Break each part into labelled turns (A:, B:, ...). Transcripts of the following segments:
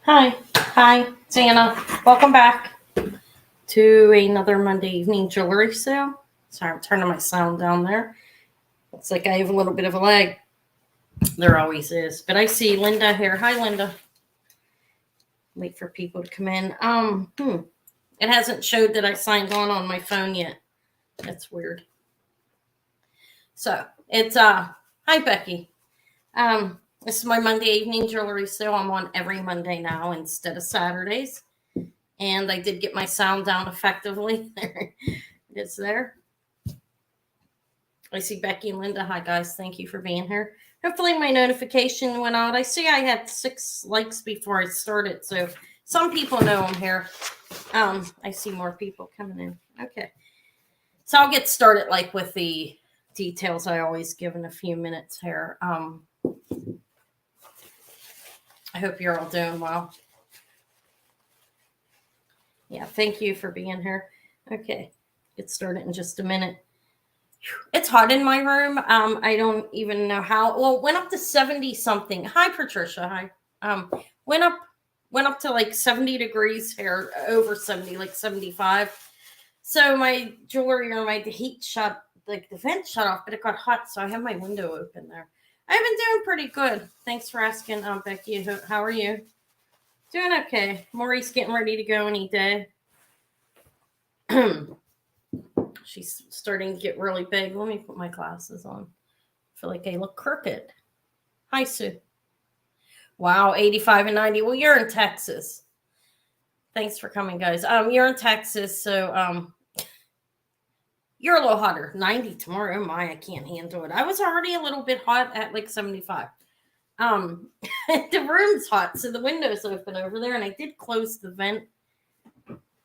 A: Hi, it's Anna. Welcome back to another Monday evening jewelry sale. Sorry, I'm turning my sound down there. Looks like I have a little bit of a lag. There always is. But I see Linda here. Hi, Linda. Wait for people to come in. It hasn't showed that I signed on my phone yet. That's weird. So it's hi Becky. This is my Monday evening jewelry sale. I'm on every Monday now instead of Saturdays. And I did get my sound down effectively. There it is there. I see Becky and Linda. Hi, guys. Thank you for being here. Hopefully my notification went out. I see I had 6 likes before I started. So some people know I'm here. I see more people coming in. Okay. So I'll get started with the details I always give in a few minutes here. I hope you're all doing well. Yeah, thank you for being here. Okay, get started in just a minute. It's hot in my room. I don't even know how. Well, went up to 70 something. Hi, Patricia. Hi. Went up to 70 degrees here, over 70, 75. So my jewelry or my heat shut, the vent shut off, but it got hot, so I have my window open there. I've been doing pretty good. Thanks for asking, Becky. How are you? Doing okay. Maury's getting ready to go any day. She's starting to get really big. Let me put my glasses on. I feel like I look crooked. Hi, Sue. Wow, 85 and 90. Well, you're in Texas. Thanks for coming, guys. You're in Texas, so you're a little hotter. 90 tomorrow. Oh my, I can't handle it. I was already a little bit hot at 75. The room's hot, so the window's open over there, and I did close the vent.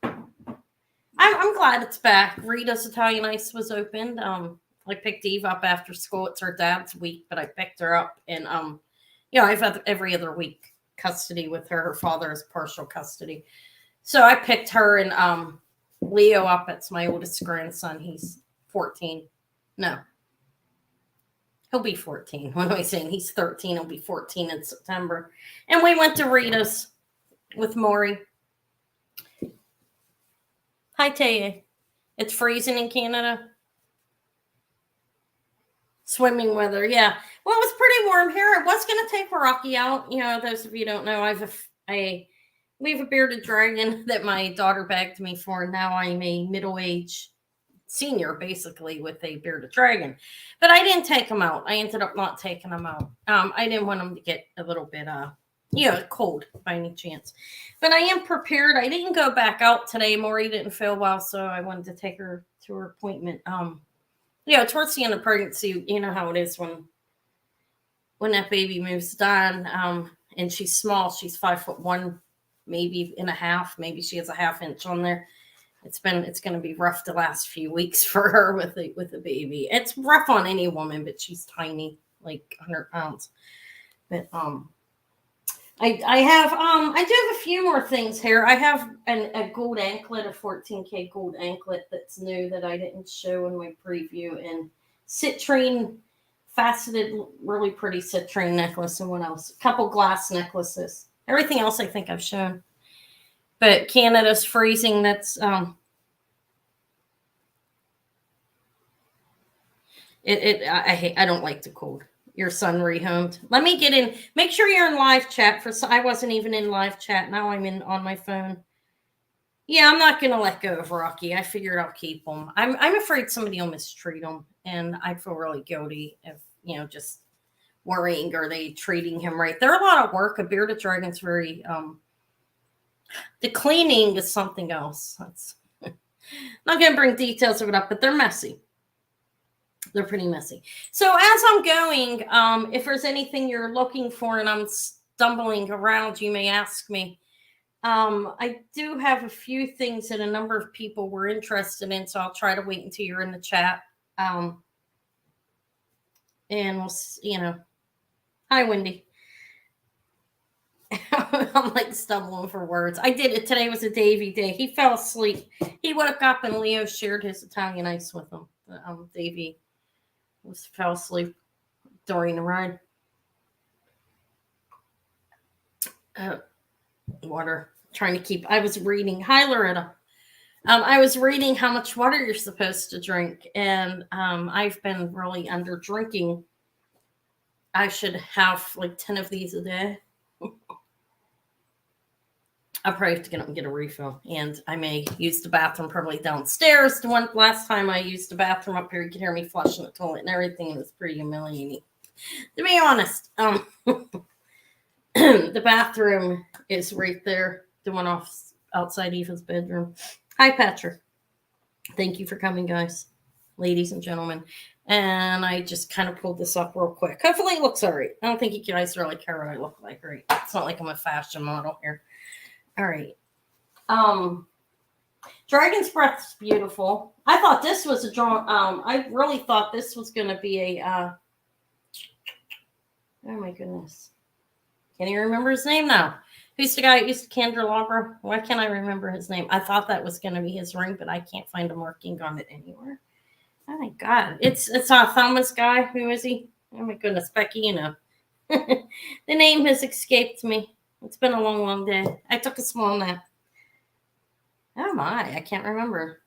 A: I'm glad it's back. Rita's Italian Ice was opened. I picked Eve up after school. It's her dad's week, but I picked her up, and I've had every other week custody with her. Her father has partial custody, so I picked her and Leo up. It's my oldest grandson. He's 14. No, he'll be 14. What am I saying? He's 13. He'll be 14 in September. And we went to Rita's with Maury. Hi, Taya. It's freezing in Canada. Swimming weather, yeah. Well, it was pretty warm here. I was going to take Rocky out. Those of you don't know, we have a bearded dragon that my daughter begged me for. Now I'm a middle-aged senior, basically, with a bearded dragon. But I didn't take him out. I ended up not taking him out. I didn't want him to get a little bit cold by any chance. But I am prepared. I didn't go back out today. Maury didn't feel well, so I wanted to take her to her appointment. Towards the end of pregnancy, you know how it is when that baby moves down, and she's small. She's 5'1", maybe and a half. Maybe she has a ½ inch on there. It's going to be rough the last few weeks for her with the baby. It's rough on any woman, but she's tiny, like 100 pounds. But I do have a few more things here. I have a gold anklet, a 14K gold anklet that's new that I didn't show in my preview, and citrine faceted, really pretty citrine necklace, and what else? A couple glass necklaces. Everything else I think I've shown. But Canada's freezing. That's I don't like the cold. Your son rehomed. Let me get in. Make sure you're in live chat. I wasn't even in live chat. Now I'm in on my phone. Yeah, I'm not gonna let go of Rocky. I figured I'll keep him. I'm afraid somebody will mistreat him, and I feel really guilty if just worrying, are they treating him right? They're a lot of work. A bearded dragon's very the cleaning is something else. That's not gonna bring details of it up, but they're messy. They're pretty messy. So as I'm going, if there's anything you're looking for and I'm stumbling around, you may ask me. I do have a few things that a number of people were interested in, so I'll try to wait until you're in the chat. And we'll, hi, Wendy. I'm stumbling for words. I did it. Today was a Davy day. He fell asleep. He woke up and Leo shared his Italian ice with him. Davy fell asleep during the ride. water. Trying to keep. I was reading. Hi, Loretta. I was reading how much water you're supposed to drink, and I've been really under drinking. I should have like 10 of these a day. I'll probably have to get up and get a refill, and I may use the bathroom probably downstairs. The one last time I used the bathroom up here, you could hear me flushing the toilet and everything. It was pretty humiliating, to be honest. The bathroom is right there, the one outside Eva's bedroom. Hi, Patrick. Thank you for coming, guys, ladies and gentlemen. And I just kind of pulled this up real quick. Hopefully it looks all right. I don't think you guys really care what I look like, right? It's not like I'm a fashion model here. All right. Dragon's Breath's beautiful. I thought this was a draw. I really thought this was going to be a, oh my goodness. Can't even remember his name now. Who's the guy who used to candelabra? Why can't I remember his name? I thought that was going to be his ring, but I can't find a marking on it anywhere. Oh my God. It's Thomas guy. Who is he? Oh my goodness. Becky, you know. The name has escaped me. It's been a long, long day. I took a small nap. Oh my, I can't remember.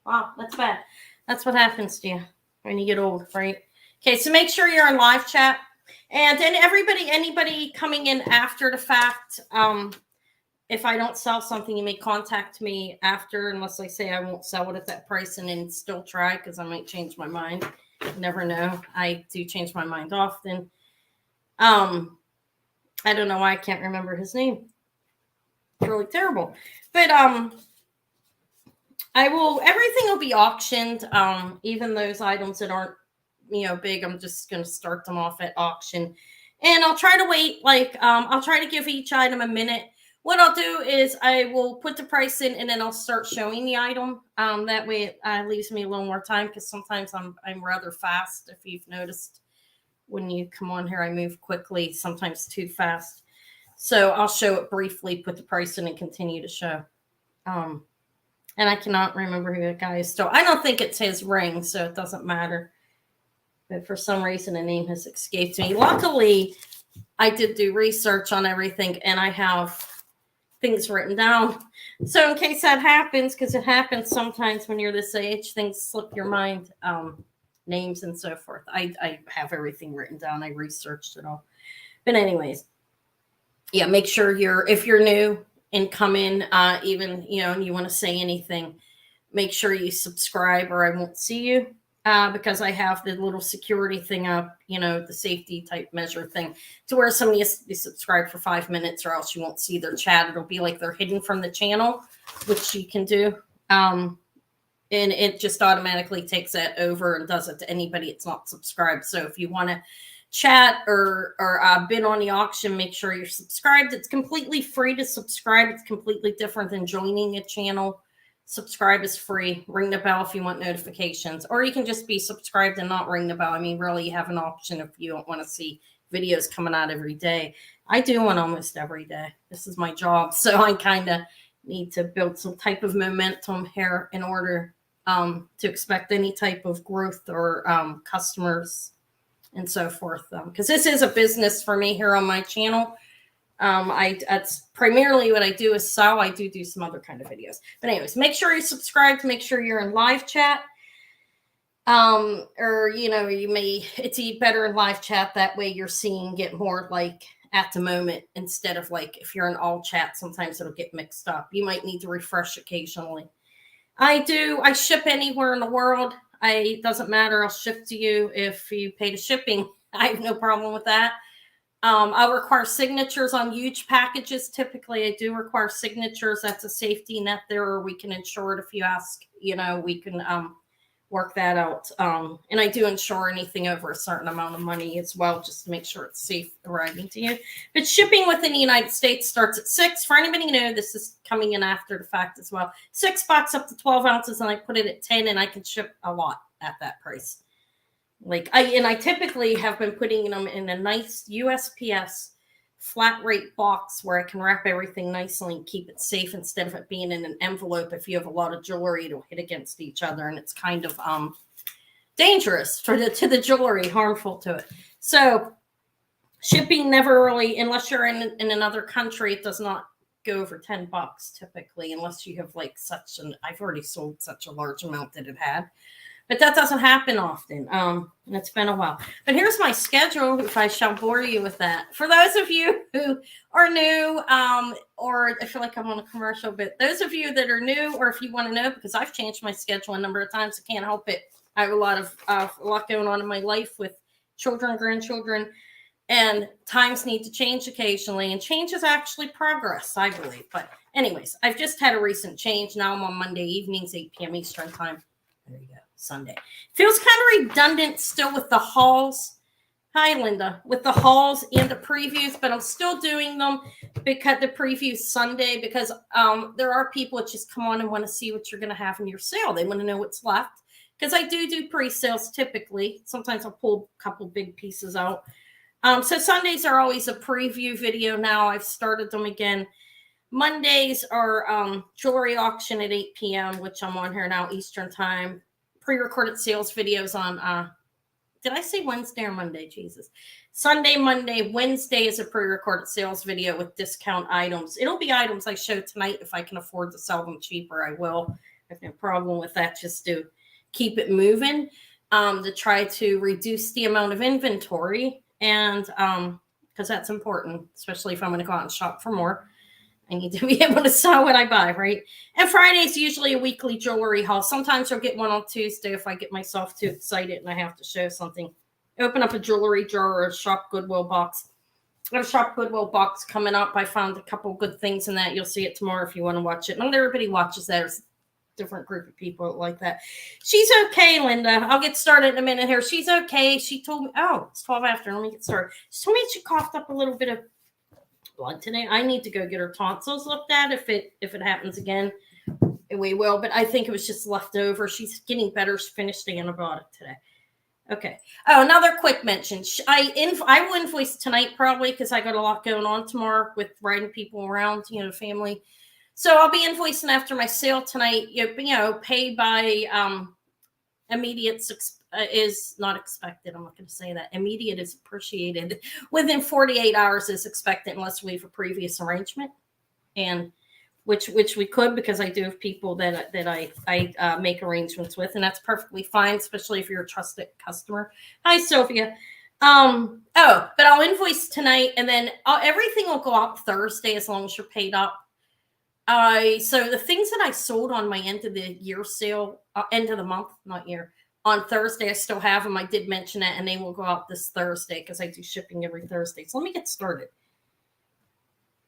A: Wow, that's bad. That's what happens to you when you get old, right? Okay, so make sure you're in live chat. And then anybody coming in after the fact, if I don't sell something, you may contact me after, unless I say I won't sell it at that price and then still try, because I might change my mind. You never know. I do change my mind often. I don't know why I can't remember his name. It's really terrible. But everything will be auctioned. Even those items that aren't, big, I'm just going to start them off at auction. And I'll try to wait, I'll try to give each item a minute. What I'll do is I will put the price in and then I'll start showing the item. That way it leaves me a little more time, because sometimes I'm rather fast. If you've noticed, when you come on here, I move quickly, sometimes too fast. So I'll show it briefly, put the price in, and continue to show. And I cannot remember who that guy is still. I don't think it's his ring, so it doesn't matter. But for some reason, the name has escaped me. Luckily, I did do research on everything, and I have things written down. So in case that happens, because it happens sometimes when you're this age, things slip your mind, names and so forth. I have everything written down. I researched it all. But anyways, yeah, make sure if you're new and come in, even, and you want to say anything, make sure you subscribe or I won't see you. Because I have the little security thing up, the safety type measure thing, to where somebody has to be subscribed for 5 minutes or else you won't see their chat. It'll be like they're hidden from the channel, which you can do. And it just automatically takes that over and does it to anybody it's not subscribed. So if you want to chat or bid on the auction, make sure you're subscribed. It's completely free to subscribe. It's completely different than joining a channel. Subscribe is free. Ring the bell if you want notifications, or you can just be subscribed and not ring the bell. I mean, really, you have an option if you don't want to see videos coming out every day. I do one almost every day. This is my job. So I kind of need to build some type of momentum here in order to expect any type of growth or customers and so forth. Because this is a business for me here on my channel. That's primarily what I do is sell. I do some other kind of videos, but anyways, make sure you subscribe, make sure you're in live chat. Or, it's better in live chat. That way you're seeing it more like at the moment, instead of like, if you're in all chat, sometimes it'll get mixed up. You might need to refresh occasionally. I ship anywhere in the world. It doesn't matter. I'll ship to you if you pay the shipping. I have no problem with that. I'll require signatures on huge packages. Typically, I do require signatures. That's a safety net there, or we can insure it if you ask. We can work that out. And I do insure anything over a certain amount of money as well, just to make sure it's safe arriving to you. But shipping within the United States starts at $6. For anybody who knows, this is coming in after the fact as well. $6 up to 12 ounces, and I put it at 10, and I can ship a lot at that price. I typically have been putting them in a nice USPS flat rate box where I can wrap everything nicely and keep it safe, instead of it being in an envelope. If you have a lot of jewelry, it'll hit against each other, and it's kind of dangerous to the jewelry, harmful to it. So shipping never really, unless you're in another country, it does not go over $10 typically, unless you have like I've already sold such a large amount that it had. But that doesn't happen often. And it's been a while. But here's my schedule, if I shall bore you with that. For those of you who are new, or I feel like I'm on a commercial, but those of you that are new, or if you want to know, because I've changed my schedule a number of times, I can't help it. I have a lot going on in my life with children, grandchildren, and times need to change occasionally. And change is actually progress, I believe. But anyways, I've just had a recent change. Now I'm on Monday evenings, 8 p.m. Eastern time. There you go. Sunday. Feels kind of redundant still with the hauls. Hi, Linda. With the hauls and the previews, but I'm still doing them because the previews Sunday, because there are people that just come on and want to see what you're going to have in your sale. They want to know what's left, because I do pre-sales typically. Sometimes I'll pull a couple big pieces out. So Sundays are always a preview video now. I've started them again. Mondays are jewelry auction at 8 p.m., which I'm on here now, Eastern time. Pre-recorded sales videos on, did I say Wednesday or Monday? Jesus. Sunday, Monday, Wednesday is a pre-recorded sales video with discount items. It'll be items I show tonight. If I can afford to sell them cheaper, I will. I have no problem with that, just to keep it moving, to try to reduce the amount of inventory. And because that's important, especially if I'm going to go out and shop for more. I need to be able to sell what I buy, right? And Friday's usually a weekly jewelry haul. Sometimes I'll get one on Tuesday if I get myself too excited and I have to show something. Open up a jewelry jar or a Shop Goodwill box. I have a Shop Goodwill box coming up. I found a couple good things in that. You'll see it tomorrow if you want to watch it. Not everybody watches that. There's a different group of people like that. She's okay, Linda. I'll get started in a minute here. She's okay. She told me, it's 12 after. Let me get started. She told me she coughed up a little bit of blood today. I need to go get her tonsils looked at. If it happens again, we will. But I think it was just left over. She's getting better. She finished the antibiotic today. Okay. Oh, another quick mention. I will invoice tonight probably, because I got a lot going on tomorrow with riding people around, family. So I'll be invoicing after my sale tonight. Pay by immediate is not expected. I'm not going to say that. Immediate is appreciated. Within 48 hours is expected, unless we have a previous arrangement, and which we could, because I do have people that I make arrangements with, and that's perfectly fine, especially if you're a trusted customer. Hi, Sophia. But I'll invoice tonight, and then everything will go up Thursday as long as you're paid up. So the things that I sold on my end of the year sale, end of the month, not year, on Thursday, I still have them. I did mention it, and they will go out this Thursday because I do shipping every Thursday. So let me get started.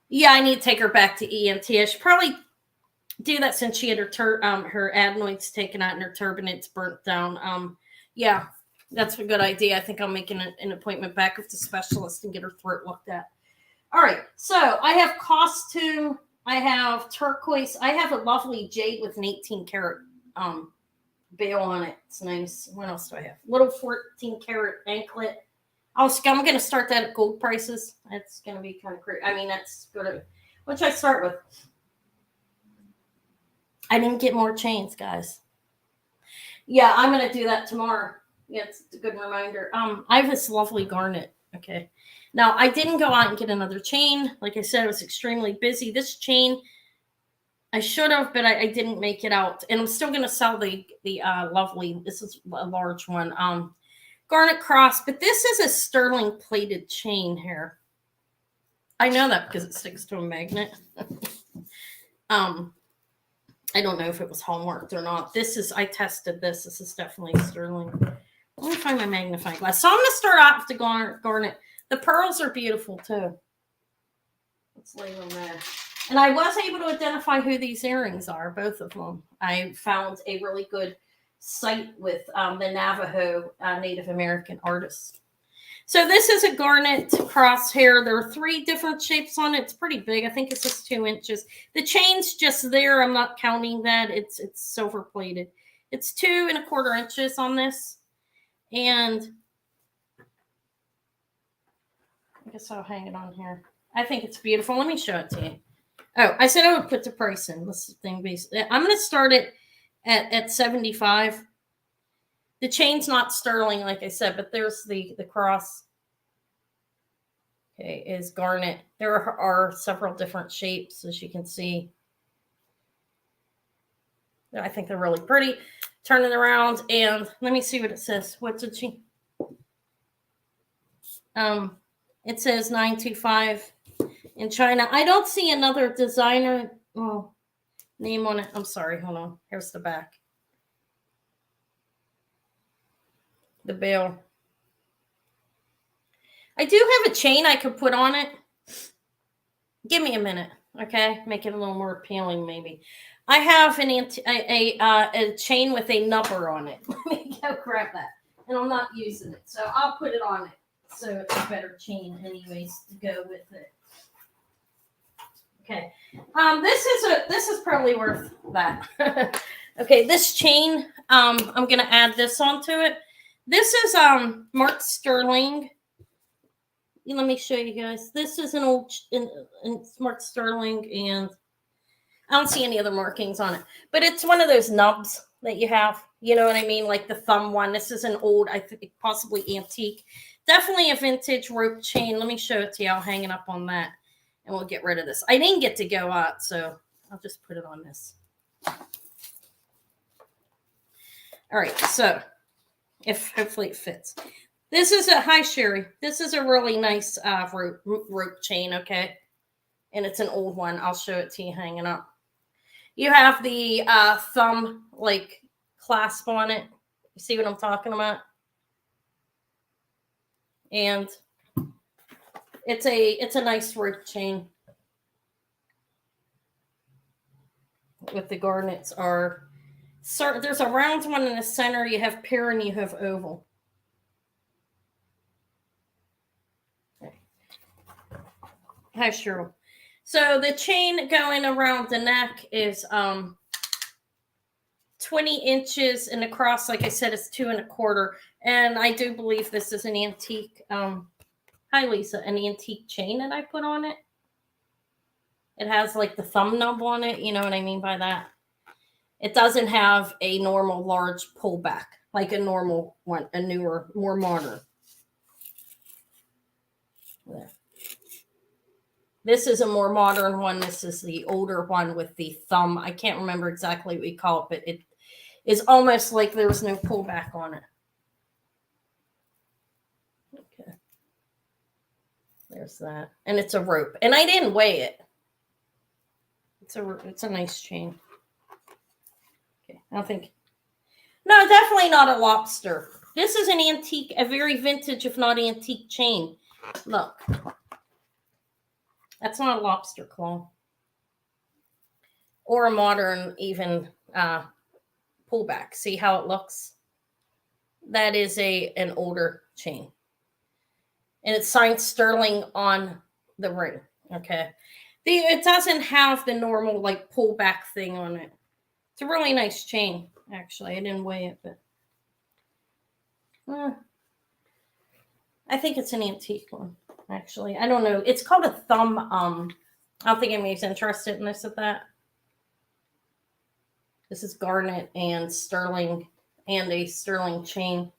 A: Yeah, I need to take her back to ENT. I should probably do that since she had her adenoids taken out and her turbinates burnt down. Yeah, that's a good idea. I think I'll make an appointment back with the specialist and get her throat looked at. All right, so I have costume. I have turquoise. I have a lovely jade with an 18 karat bail on it. It's nice. What else do I have? Little 14 karat anklet. I'm going to start that at gold prices. That's going to be kind of great. I mean, that's good. What should I start with? I didn't get more chains, guys. Yeah, I'm going to do that tomorrow. Yeah, it's a good reminder. I have this lovely garnet. Okay. Now, I didn't go out and get another chain. Like I said, I was extremely busy. This chain, I should have, but I didn't make it out. And I'm still going to sell the lovely, this is a large one, garnet cross. But this is a sterling plated chain here. I know that because it sticks to a magnet. I don't know if it was hallmarked or not. I tested this. This is definitely sterling. Let me find my magnifying glass. So I'm going to start out with the garnet. The pearls are beautiful too. Let's lay them there. And I was able to identify who these earrings are, both of them. I found a really good site with the Navajo Native American artists. So this is a garnet crosshair. There are 3 different shapes on it. It's pretty big. I think it's just 2 inches. The chain's just there. I'm not counting that. It's silver plated. It's 2 1/4 inches on this. And I guess I'll hang it on here. I think it's beautiful. Let me show it to you. Oh, I said I would put the price in. This thing basically. I'm going to start it at $75. The chain's not sterling, like I said, but there's the cross. okay, is Garnet. There are several different shapes, as you can see. I think they're really pretty. Turn it around and let me see what it says. What did she? It says 925 in China. I don't see another designer name on it. I'm sorry. Hold on. Here's the back. The bail. I do have a chain I could put on it. Give me a minute, okay? Make it a little more appealing, maybe. I have a chain with a number on it. Let me go grab that. And I'm not using it, so I'll put it on it. So it's a better chain, anyways, to go with it. Okay. This is probably worth that. Okay, this chain. I'm gonna add this onto it. This is marked sterling. Let me show you guys. This is an old marked sterling, and I don't see any other markings on it. But it's one of those nubs that you have. You know what I mean? Like the thumb one. This is an old, I think, possibly antique. Definitely a vintage rope chain. Let me show it to you. I'll hang it up on that, and we'll get rid of this. I didn't get to go out, so I'll just put it on this. All right, so hopefully it fits. This is hi Sherry. This is a really nice rope chain, okay? And it's an old one. I'll show it to you hanging up. You have the thumb like clasp on it. You see what I'm talking about? And it's a nice rope chain. With the garnets are there's a round one in the center. You have pear and you have oval. Hi, Cheryl. So the chain going around the neck is 20 inches, and across, like I said, is 2 1/4. And I do believe this is an antique. Hi, Lisa, an antique chain that I put on it. It has like the thumb nub on it. You know what I mean by that? It doesn't have a normal large pullback like a normal one, a newer, more modern. There. This is a more modern one. This is the older one with the thumb. I can't remember exactly what we call it, but it is almost like there's no pullback on it. Okay. There's that. And it's a rope. And I didn't weigh it. It's a nice chain. Okay. I don't think. No, definitely not a lobster. This is an antique, a very vintage, if not antique chain. Look. That's not a lobster claw. Or a modern, even pullback. See how it looks? That is an older chain. And it's signed sterling on the ring. Okay. It doesn't have the normal like pullback thing on it. It's a really nice chain, actually. I didn't weigh it, but I think it's an antique one. Actually, I don't know. It's called a thumb. I don't think anybody's interested in this at that. This is garnet and sterling and a sterling chain.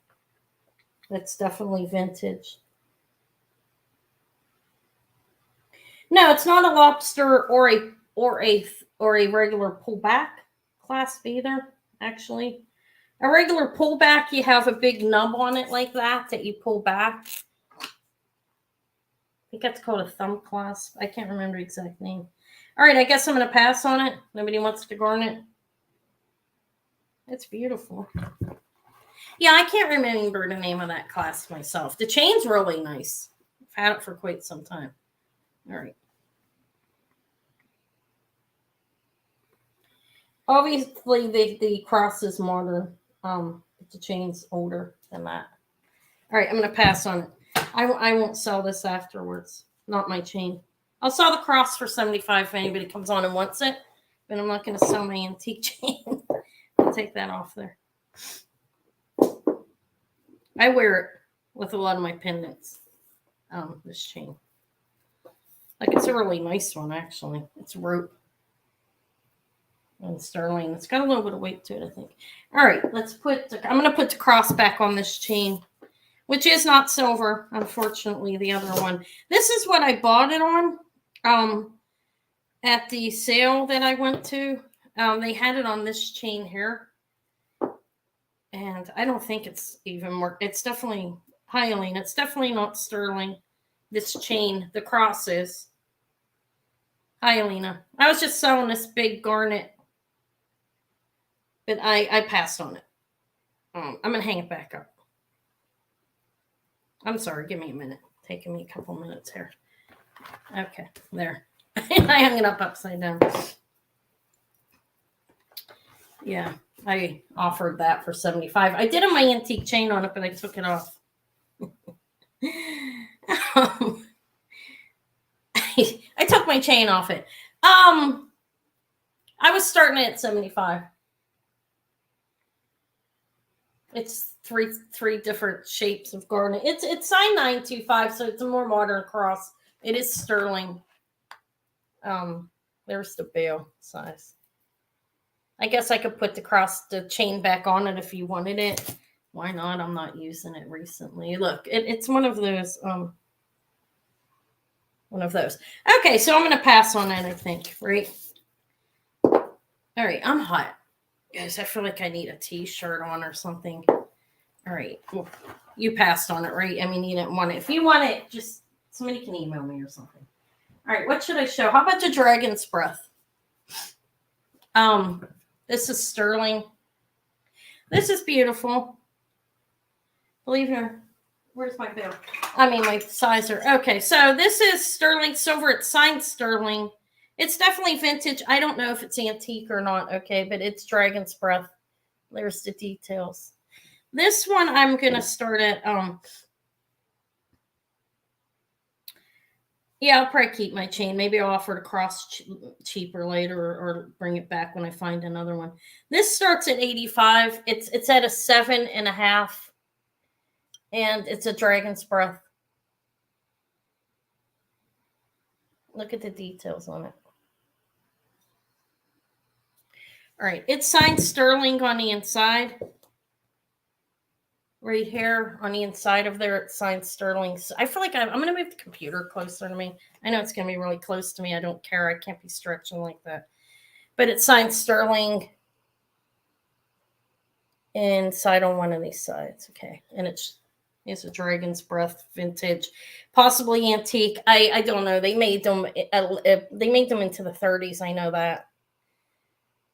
A: That's definitely vintage. No, it's not a lobster or a regular pullback clasp either. Actually, a regular pullback, you have a big nub on it like that you pull back. I think that's called a thumb clasp. I can't remember the exact name. All right, I guess I'm going to pass on it. Nobody wants to garnet. It's beautiful. Yeah, I can't remember the name of that clasp myself. The chain's really nice. I've had it for quite some time. All right. Obviously, the cross is modern. The chain's older than that. All right, I'm going to pass on it. I won't sell this afterwards. Not my chain. I'll sell the cross for $75 if anybody comes on and wants it. But I'm not going to sell my antique chain. I'll take that off there. I wear it with a lot of my pendants. This chain. Like, it's a really nice one, actually. It's rope. And sterling. It's got a little bit of weight to it, I think. All right, I'm going to put the cross back on this chain. which is not silver, unfortunately, the other one. This is what I bought it on at the sale that I went to. They had it on this chain here. And I don't think it's even more. It's definitely hyaline. It's definitely not sterling. This chain, the cross is hyalina. I was just selling this big garnet, but I passed on it. I'm going to hang it back up. I'm sorry. Give me a minute. Taking me a couple minutes here. Okay, there. I hung it up upside down. Yeah, I offered that for $75. I did have my antique chain on it, but I took it off. I took my chain off it. I was starting it at $75. It's three different shapes of garnet. It's signed 925, so it's a more modern cross. It is sterling. There's the bail size. I guess I could put the chain back on it if you wanted it. Why not? I'm not using it recently. Look, it's one of those. Okay, so I'm gonna pass on it, I think, right? All right, I'm hot. Guys, I feel like I need a t-shirt on or something. All right, well, you passed on it, right? I mean, you didn't want it. If you want it, just somebody can email me or something. All right, what should I show? How about the dragon's breath? This is sterling. This is beautiful. Believe it or not, where's my bill? I mean, my sizer. Okay, so this is sterling silver. It's signed sterling. It's definitely vintage. I don't know if it's antique or not, okay, but it's dragon's breath. There's the details. This one I'm going to start at, yeah, I'll probably keep my chain. Maybe I'll offer to cross cheaper later or bring it back when I find another one. This starts at $85. It's at a 7.5, and it's a dragon's breath. Look at the details on it. All right, it's signed sterling on the inside. Right here on the inside of there, it's signed sterling. So I feel like I'm going to move the computer closer to me. I know it's going to be really close to me. I don't care. I can't be stretching like that. But it's signed sterling inside on one of these sides. Okay. And it's a dragon's breath vintage, possibly antique. I don't know. They made them into the 30s. I know that.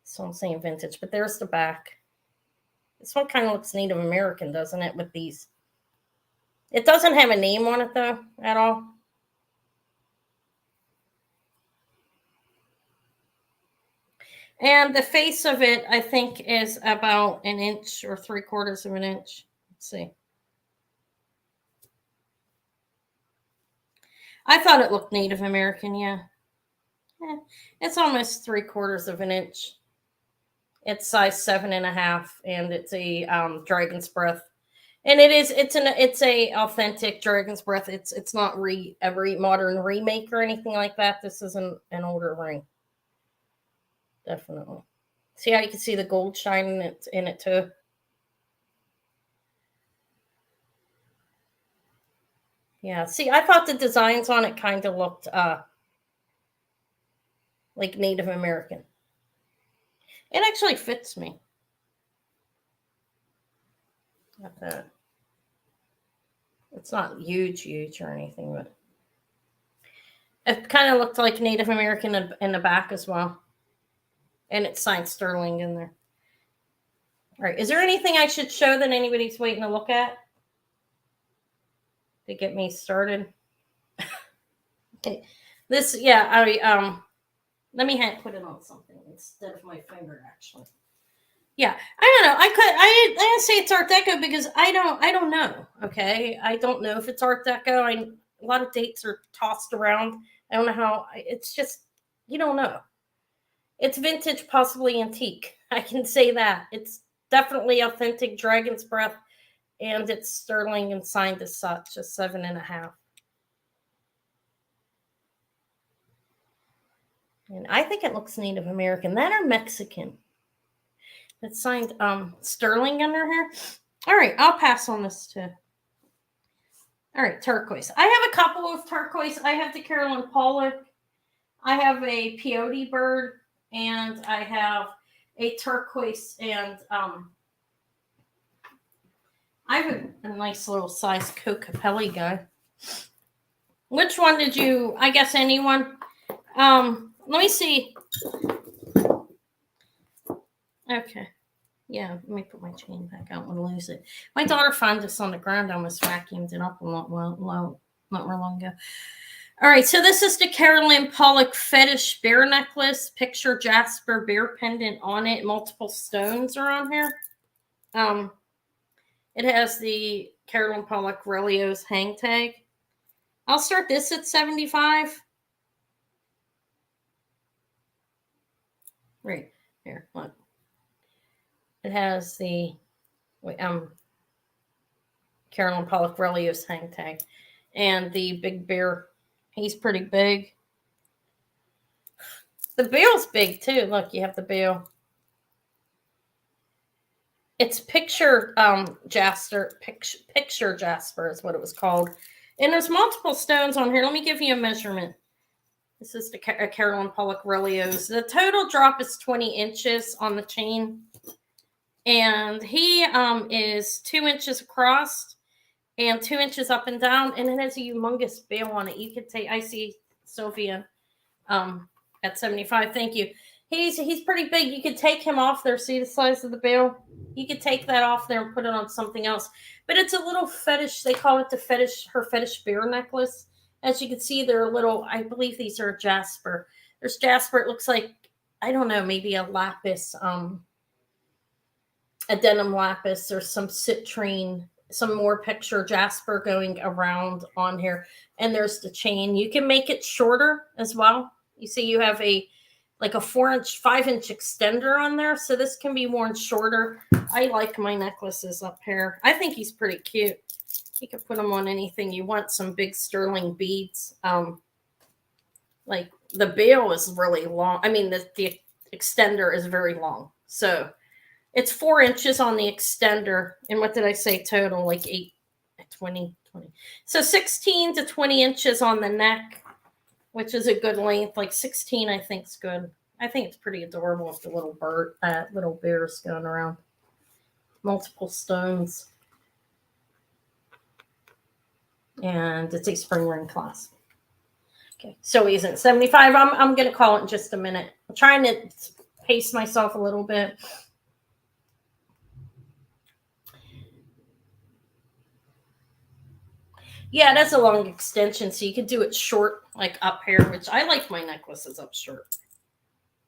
A: So I'm saying vintage, but there's the back. This one kind of looks Native American, doesn't it, with these? It doesn't have a name on it, though, at all. And the face of it, I think, is about 1 inch or 3/4 of an inch. Let's see. I thought it looked Native American, yeah. It's almost 3/4 of an inch. It's size 7.5, and it's a dragon's breath, and it's a authentic dragon's breath. It's not every modern remake or anything like that. This is an older ring, definitely. See how you can see the gold shine in it too. Yeah. See, I thought the designs on it kind of looked like Native American. It actually fits me. Got that. It's not huge or anything, but it kind of looked like Native American in the back as well. And it's signed sterling in there. All right. Is there anything I should show that anybody's waiting to look at to get me started? Okay. This, yeah, let me put it on something instead of my finger, actually. Yeah, I don't know. I didn't say it's Art Deco because I don't know. Okay, I don't know if it's Art Deco. A lot of dates are tossed around. I don't know how. It's just you don't know. It's vintage, possibly antique. I can say that. It's definitely authentic dragon's breath, and it's sterling and signed as such, a 7.5. And I think it looks Native American. That or Mexican. It's signed sterling under here. All right, I'll pass on this too. All right, turquoise. I have a couple of turquoise. I have the Carolyn Pollock. I have a Peyote Bird, and I have a turquoise, and I have a nice little size Kokopelli guy. Which one did you? I guess anyone. Let me see. Okay. Yeah, let me put my chain back. I don't want to lose it. My daughter found this on the ground. I almost vacuumed it up not real long ago. All right, so this is the Carolyn Pollock Fetish bear necklace. Picture jasper bear pendant on it. Multiple stones are on here. It has the Carolyn Pollock Relios hang tag. I'll start this at 75. Right here, look. It has the Carolyn Pollock Relios hang tag, and the big bear. He's pretty big. The bill's big too. Look, you have the bill. It's picture jasper. Picture jasper is what it was called. And there's multiple stones on here. Let me give you a measurement. This is the Carolyn Pollock Relios. The total drop is 20 inches on the chain. And he is 2 inches across and 2 inches up and down. And it has a humongous bill on it. You could take, I see Sophia at 75. Thank you. He's pretty big. You could take him off there. See the size of the bill? You could take that off there and put it on something else. But it's a little fetish. They call it her fetish bear necklace. As you can see, they're little, I believe these are jasper. There's jasper. It looks like, I don't know, maybe a lapis, a denim lapis or some citrine, some more picture jasper going around on here. And there's the chain. You can make it shorter as well. You see you have like a 5-inch extender on there. So this can be worn shorter. I like my necklaces up here. I think he's pretty cute. You can put them on anything you want. Some big sterling beads. Like the bail is really long. I mean, the extender is very long. So it's 4 inches on the extender. And what did I say total? Like 20. So 16 to 20 inches on the neck, which is a good length. Like 16, I think is good. I think it's pretty adorable with the little bears going around. Multiple stones. And it's a spring ring clasp. Okay, so he's at 75. I'm going to call it in just a minute. I'm trying to pace myself a little bit. Yeah, that's a long extension, so you can do it short, like up here, which I like my necklaces up short.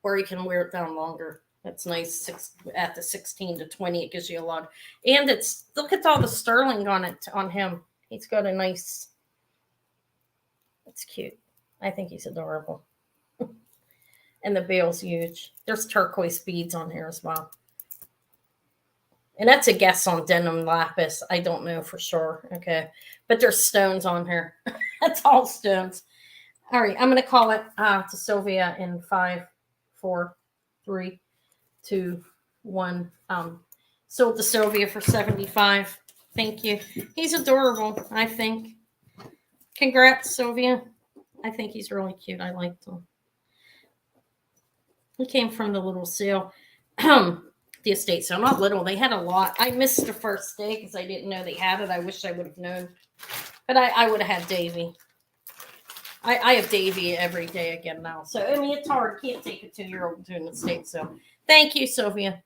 A: Or you can wear it down longer. That's nice. At the 16 to 20, it gives you a lot. And look at all the sterling on it, on him. He's got a nice, it's cute. I think he's adorable. And the bail's huge. There's turquoise beads on here as well. And that's a guess on denim lapis. I don't know for sure. Okay. But there's stones on here. That's all stones. All right. I'm going to call it to Sylvia in 5, 4, 3, 2, 1. Sold to Sylvia for 75. Thank you. He's adorable, I think. Congrats, Sylvia. I think he's really cute. I liked him. He came from the little sale. The estate sale. Not little. They had a lot. I missed the first day because I didn't know they had it. I wish I would have known. But I would have had Davy. I have Davy every day again now. So, I mean, it's hard. Can't take a 2-year-old to an estate sale. Thank you, Sylvia.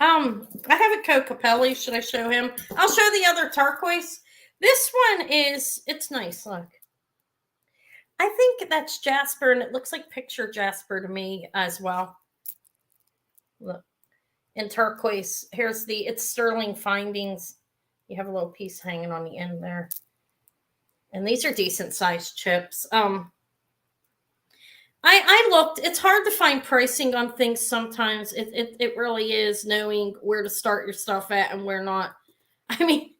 A: I have a Kokopelli. Should I show him? I'll show the other turquoise. This one it's nice. Look. I think that's jasper, and it looks like picture jasper to me as well. Look. And turquoise. Here's it's sterling findings. You have a little piece hanging on the end there. And these are decent sized chips. I looked. It's hard to find pricing on things sometimes. It really is, knowing where to start your stuff at and where not. I mean,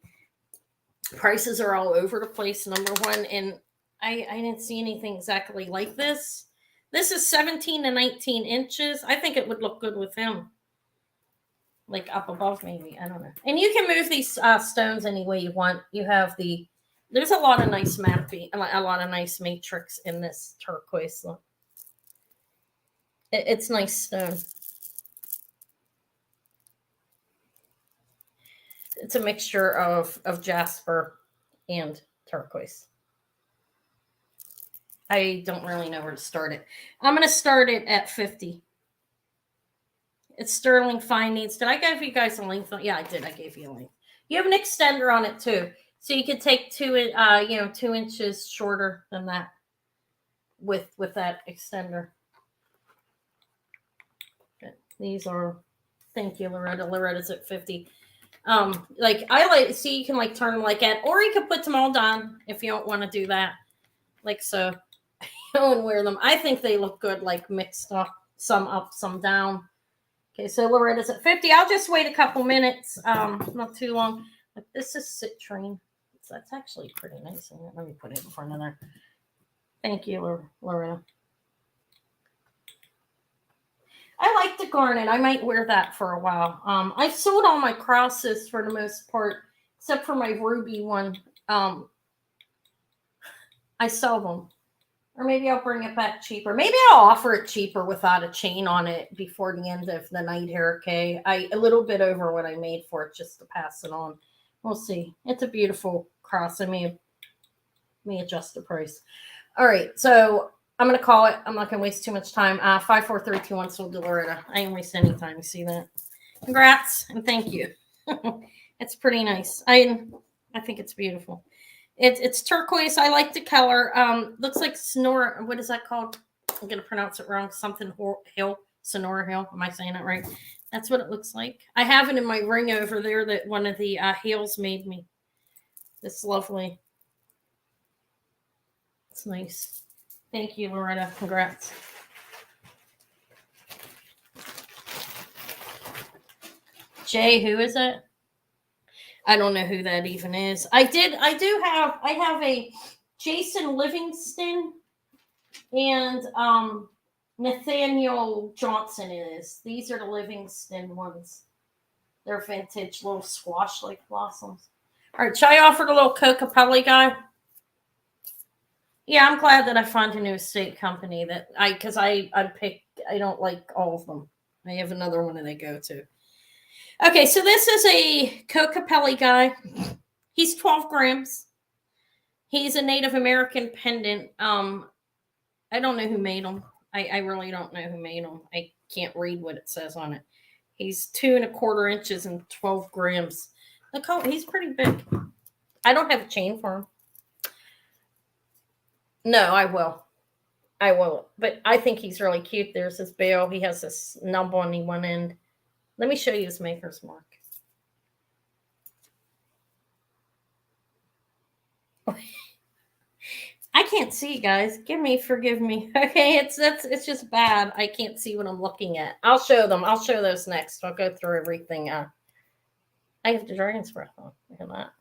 A: prices are all over the place, number one. And I didn't see anything exactly like this. This is 17 to 19 inches. I think it would look good with him. like up above, maybe. I don't know. And you can move these stones any way you want. You have there's a lot of nice mapping, a lot of nice matrix in this turquoise look. It's nice stone. It's a mixture of jasper and turquoise. I don't really know where to start it. I'm going to start it at 50. It's sterling fine needs. Did I give you guys a length? Yeah, I did. I gave you a length. You have an extender on it too, so you could take 2 inches shorter than that with that extender. Okay. These are, thank you, Loretta. Loretta's at 50. Like I like, see, you can like turn them like that, or you could put them all down if you don't want to do that, like so. And wear them. I think they look good, like mixed up, some down. Okay, so Loretta's at 50. I'll just wait a couple minutes, not too long. But this is citrine. So that's actually pretty nice. Let me put it in front of there. Thank you, Loretta. I like the garnet. I might wear that for a while. I've sold all my crosses for the most part, except for my ruby one. I sell them. Or maybe I'll bring it back cheaper. Maybe I'll offer it cheaper without a chain on it before the end of the night here, okay? A little bit over what I made for it just to pass it on. We'll see. It's a beautiful cross. I may adjust the price. All right, so I'm going to call it. I'm not going to waste too much time. 5, 4, 3, 2, 1, sold to Loretta. I ain't waste any time. You see that? Congrats and thank you. It's pretty nice. I think it's beautiful. It's turquoise. I like the color. Looks like Sonora. What is that called? I'm gonna pronounce it wrong. Something Hill. Sonora Hill. Am I saying that right? That's what it looks like. I have it in my ring over there that one of the heels made me. It's lovely. It's nice. Thank you, Loretta. Congrats. Jay, who is it? I don't know who that even is. I have a Jason Livingston and Nathaniel Johnson is. These are the Livingston ones. They're vintage little squash like blossoms. All right, should I offer the little Kokopelli guy? Yeah, I'm glad that I found a new estate company that because I don't like all of them. I have another one that I go to. Okay, so this is a Kokopelli guy. He's 12 grams. He's a Native American pendant. I don't know who made him. I really don't know who made him. I can't read what it says on it. He's 2 1/4 inches and 12 grams. Look how he's pretty big. I don't have a chain for him. No, I will. But I think he's really cute. There's his bail. He has this nub on the one end. Let me show you his maker's mark. I can't see, guys. Forgive me. Okay, it's just bad. I can't see what I'm looking at. I'll show them. I'll show those next. I'll go through everything. I have the dragon's breath on. Look at that.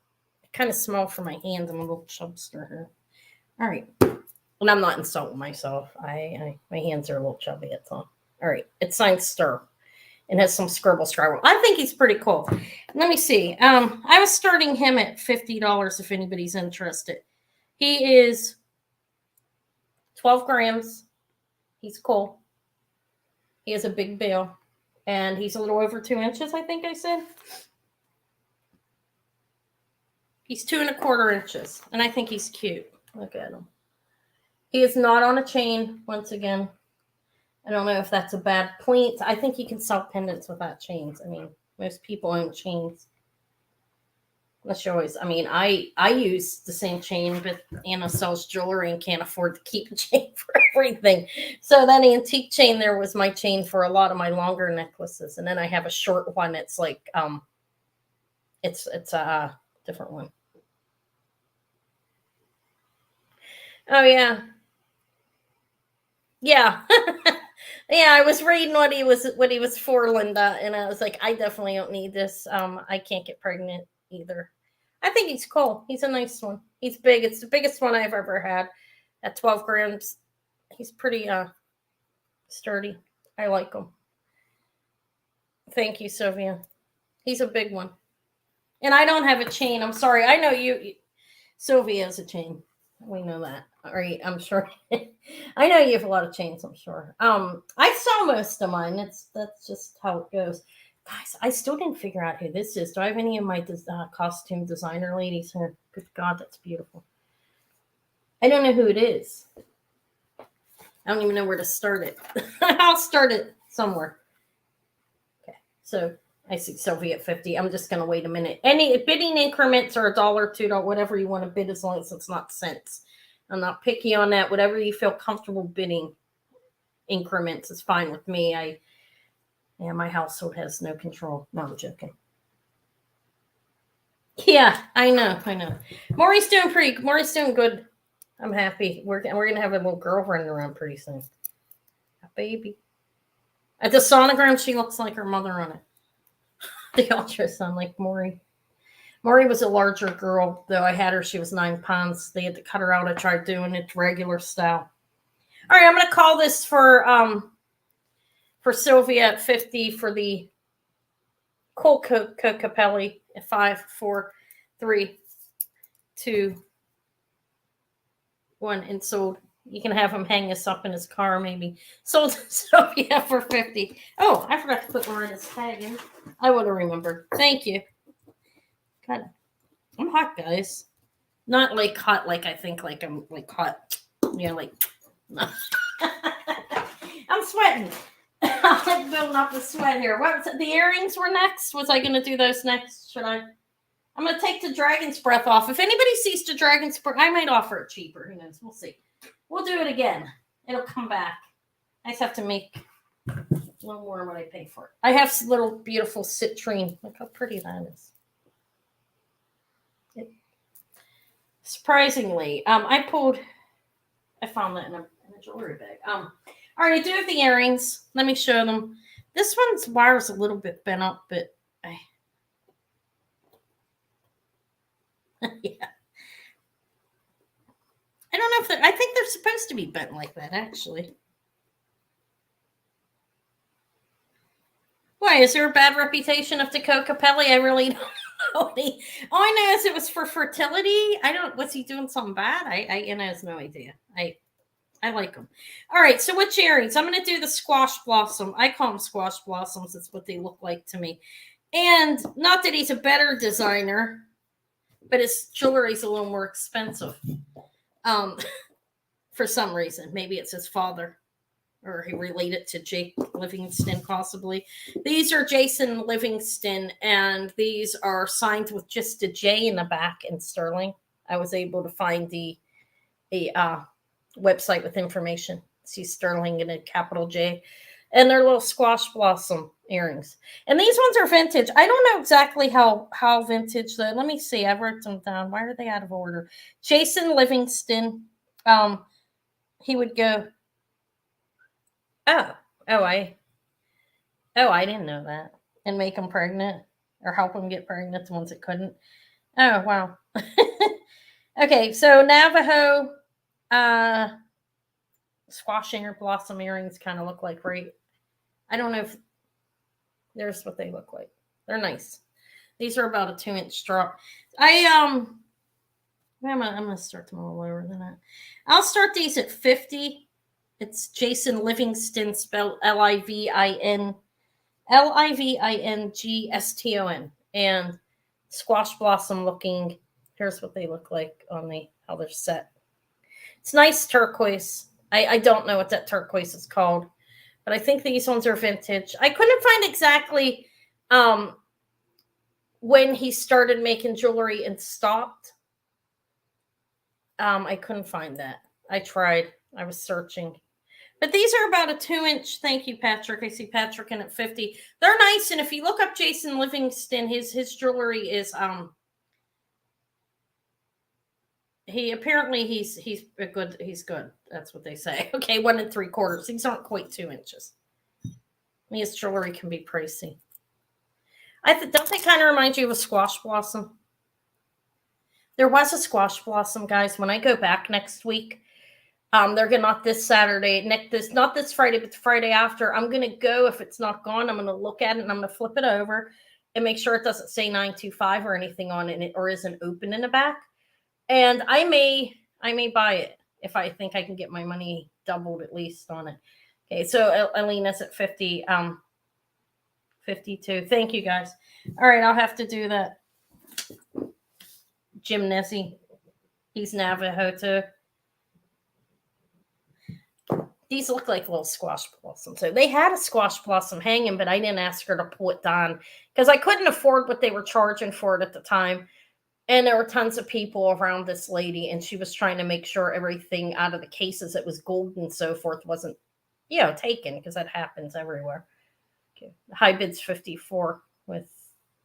A: Kind of small for my hands. I'm a little chubster here. All right. And I'm not insulting myself. My hands are a little chubby. That's all. All right. It's signed Stir. And has some scribble. I think he's pretty cool. Let me see. I was starting him at $50 if anybody's interested. He is 12 grams. He's cool. He has a big bill. And he's a little over 2 inches, I think I said. He's 2 1/4 inches. And I think he's cute. Look at him. He is not on a chain, once again. I don't know if that's a bad point. I think you can sell pendants without chains. I mean, most people own chains. Unless you're always, I use the same chain, but Anna sells jewelry and can't afford to keep a chain for everything. So that antique chain there was my chain for a lot of my longer necklaces. And then I have a short one. It's like, it's a different one. Oh, yeah. Yeah. Yeah, I was reading what he was for, Linda, and I was like, I definitely don't need this. I can't get pregnant either. I think he's cool. He's a nice one. He's big. It's the biggest one I've ever had at 12 grams. He's pretty sturdy. I like him. Thank you, Sylvia. He's a big one. And I don't have a chain. I'm sorry. I know Sylvie has a chain. We know that. All right, I'm sure. I know you have a lot of chains, I'm sure. I saw most of mine. That's just how it goes. Guys, I still didn't figure out who this is. Do I have any of my costume designer ladies here? Good God, that's beautiful. I don't know who it is. I don't even know where to start it. I'll start it somewhere. Okay, so I see Sylvie at 50. I'm just going to wait a minute. Any bidding increments are $1, $2, whatever you want to bid, as long as it's not cents. I'm not picky on that. Whatever you feel comfortable bidding increments is fine with me. My household has no control. No, I'm joking. Yeah, I know. Maury's doing good. I'm happy. We're going to have a little girl running around pretty soon. A baby. At the sonogram, she looks like her mother on it. The ultrasound, like Maury. Maury was a larger girl, though. I had her. She was 9 pounds. They had to cut her out. I tried doing it regular style. All right, I'm going to call this for Sylvia at 50 for the Kokopelli at 5, 4, 3, 2, 1, and sold. You can have him hang us up in his car, maybe. Sold Sylvia for 50. Oh, I forgot to put Loretta's tag in. I would have remembered. Thank you. God, I'm hot, guys. Not like hot, like I think like I'm like hot. Yeah, like no. I'm sweating. I'm like building up the sweat here. What was it? The earrings were next? Was I going to do those next? Should I? I'm going to take the dragon's breath off. If anybody sees the dragon's breath, I might offer it cheaper. Who knows? We'll see. We'll do it again. It'll come back. I just have to make a little more what I pay for it. I have little beautiful citrine. Look how pretty that is. Surprisingly, I found that in a jewelry bag. All right, I do have the earrings. Let me show them. This one's wire is a little bit bent up, but yeah. I don't know if I think they're supposed to be bent like that, actually. Why, is there a bad reputation of the Kokopelli? I really don't know. All I know is it was for fertility. Was he doing something bad? I have no idea. I like them. All right, so which earrings? I'm going to do the squash blossom. I call them squash blossoms. That's what they look like to me. And not that he's a better designer, but his jewelry's a little more expensive. For some reason. Maybe it's his father. Or he related to Jake Livingston, possibly. These are Jason Livingston, and these are signed with just a J in the back in sterling. I was able to find a website with information. See sterling in a capital J. And they're little squash blossom earrings. And these ones are vintage. I don't know exactly how vintage. Let me see. I wrote them down. Why are they out of order? Jason Livingston. He would go... I didn't know that. And make them pregnant or help them get pregnant, the ones that couldn't. Oh, wow. Okay, so Navajo squashing or blossom earrings kind of look like, right? I don't know if there's what they look like. They're nice. These are about a 2-inch drop. I'm gonna start them all lower than that. I'll start these at 50. It's Jason Livingston, spelled Livingston, and squash blossom looking. Here's what they look like on how they're set. It's nice turquoise. I don't know what that turquoise is called, but I think these ones are vintage. I couldn't find exactly when he started making jewelry and stopped. I couldn't find that. I tried. I was searching. But these are about a 2-inch. Thank you, Patrick. I see Patrick in at 50. They're nice. And if you look up Jason Livingston, his jewelry is he's good. He's good. That's what they say. Okay, 1 3/4. These aren't quite 2 inches. His jewelry can be pricey. Don't they kind of remind you of a squash blossom? There was a squash blossom, guys. When I go back next week, they're gonna not this Saturday, not this Friday, but the Friday after. I'm gonna go. If it's not gone, I'm gonna look at it and I'm gonna flip it over, and make sure it doesn't say 925 or anything on it, or isn't open in the back. And I may buy it if I think I can get my money doubled at least on it. Okay, so Alina's at 52. Thank you guys. All right, I'll have to do that. Jim Nessie, he's Navajo too. These look like little squash blossoms. So they had a squash blossom hanging, but I didn't ask her to pull it down because I couldn't afford what they were charging for it at the time. And there were tons of people around this lady, and she was trying to make sure everything out of the cases that was gold and so forth wasn't, taken, because that happens everywhere. Okay. High bid's 54 with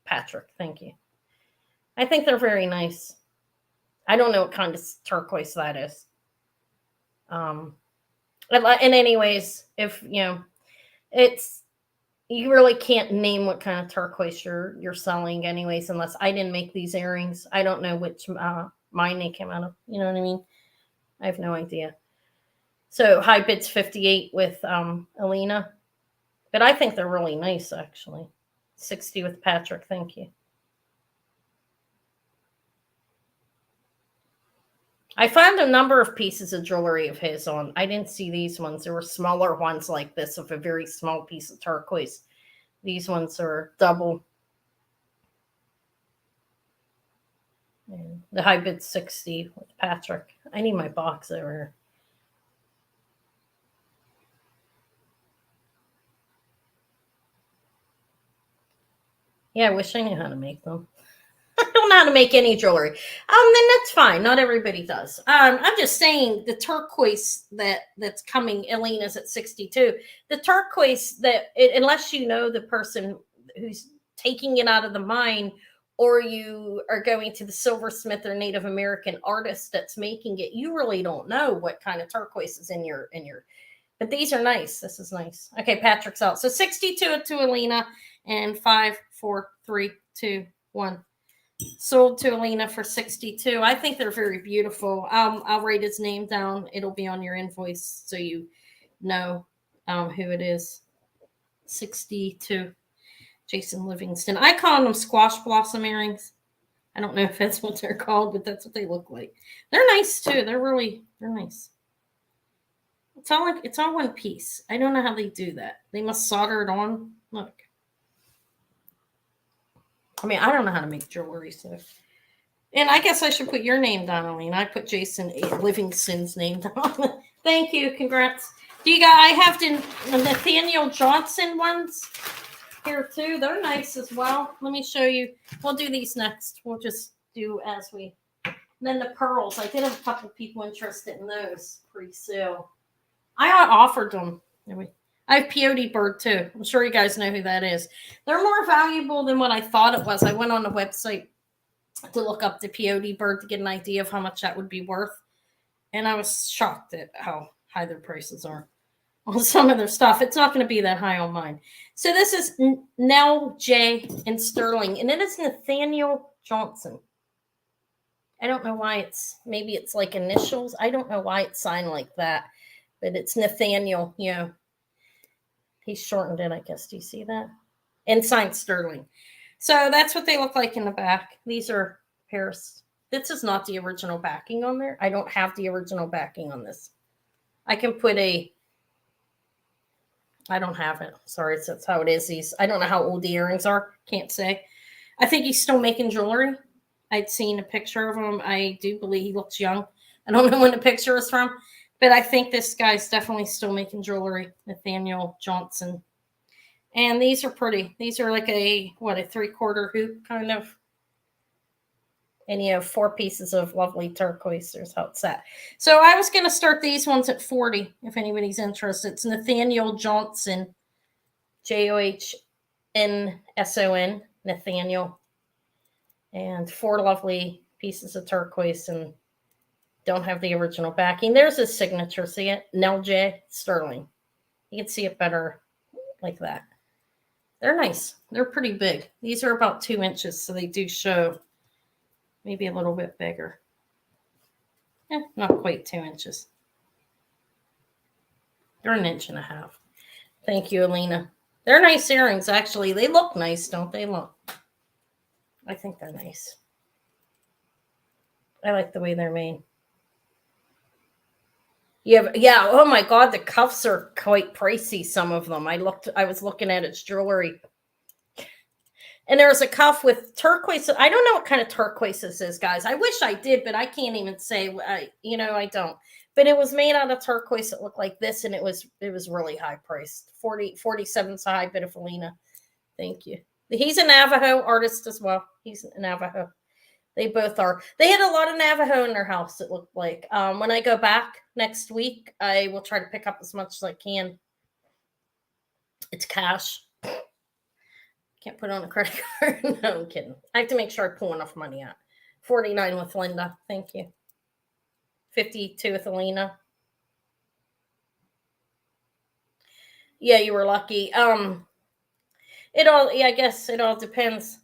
A: Patrick. Thank you. I think they're very nice. I don't know what kind of turquoise that is. And anyways, if it's, you really can't name what kind of turquoise you're selling anyways, unless I didn't make these earrings. I don't know which mine they came out of. You know what I mean? I have no idea. So high bid's 58 with Alina. But I think they're really nice, actually. 60 with Patrick. Thank you. I found a number of pieces of jewelry of his on. I didn't see these ones. There were smaller ones like this of a very small piece of turquoise. These ones are double. And the high bid's 60 with Patrick. I need my box over here. Yeah, I wish I knew how to make them. I don't know how to make any jewelry. Then that's fine. Not everybody does. I'm just saying the turquoise that's coming, Elena's at 62. The turquoise unless you know the person who's taking it out of the mine, or you are going to the silversmith or Native American artist that's making it, you really don't know what kind of turquoise is in your. But these are nice. This is nice. Okay, Patrick's out. So 62 to Elena, and 5, 4, 3, 2, 1. Sold to Alina for 62. I think they're very beautiful. I'll write his name down. It'll be on your invoice so you know who it is. 62. Jason Livingston. I call them squash blossom earrings. I don't know if that's what they're called, but that's what they look like. They're nice too. They're nice. It's all one piece. I don't know how they do that. They must solder it on. Look. I mean, I don't know how to make jewelry, so. And I guess I should put your name down, Aline. I put Jason Livingston's name down. Thank you. Congrats. I have the Nathaniel Johnson ones here too. They're nice as well. Let me show you. We'll do these next. We'll just do as we. And then the pearls. I did have a couple people interested in those pre-sale. I offered them. I have Peyote Bird too. I'm sure you guys know who that is. They're more valuable than what I thought it was. I went on the website to look up the Peyote Bird to get an idea of how much that would be worth. And I was shocked at how high their prices are on some of their stuff. It's not going to be that high on mine. So this is Nell J in sterling, and it is Nathaniel Johnson. I don't know why maybe it's like initials. I don't know why it's signed like that, but it's Nathaniel, He shortened it, I guess. Do you see that? And signed sterling. So that's what they look like in the back. These are Paris. This is not the original backing on there. I don't have the original backing on this. I can put I don't have it. Sorry, that's how it is. I don't know how old the earrings are. Can't say. I think he's still making jewelry. I'd seen a picture of him. I do believe he looks young. I don't know when the picture is from. But I think this guy's definitely still making jewelry, Nathaniel Johnson. And these are pretty. These are like a 3/4 hoop kind of. And you have 4 pieces of lovely turquoise. There's how it's at. So I was going to start these ones at 40, if anybody's interested. It's Nathaniel Johnson, Johnson, Nathaniel. And 4 lovely pieces of turquoise, and don't have the original backing. There's his signature. See it? Nell J. Sterling. You can see it better like that. They're nice. They're pretty big. These are about 2 inches, so they do show maybe a little bit bigger. Not quite 2 inches. They're 1.5 inches. Thank you, Alina. They're nice earrings, actually. They look nice, don't they? Look. I think they're nice. I like the way they're made. Yeah. Oh my God, the cuffs are quite pricey. Some of them. I was looking at its jewelry, and there's a cuff with turquoise. I don't know what kind of turquoise this is, guys. I wish I did, but I can't even say. I don't. But it was made out of turquoise. It looked like this, and it was really high priced. 47's a high bit of Felina. Thank you. He's a Navajo artist as well. He's a Navajo. They both are. They had a lot of Navajo in their house, it looked like. When I go back next week, I will try to pick up as much as I can. It's cash. Can't put on a credit card. No, I'm kidding. I have to make sure I pull enough money out. 49 with Linda. Thank you. 52 with Alina. Yeah, you were lucky. I guess it all depends.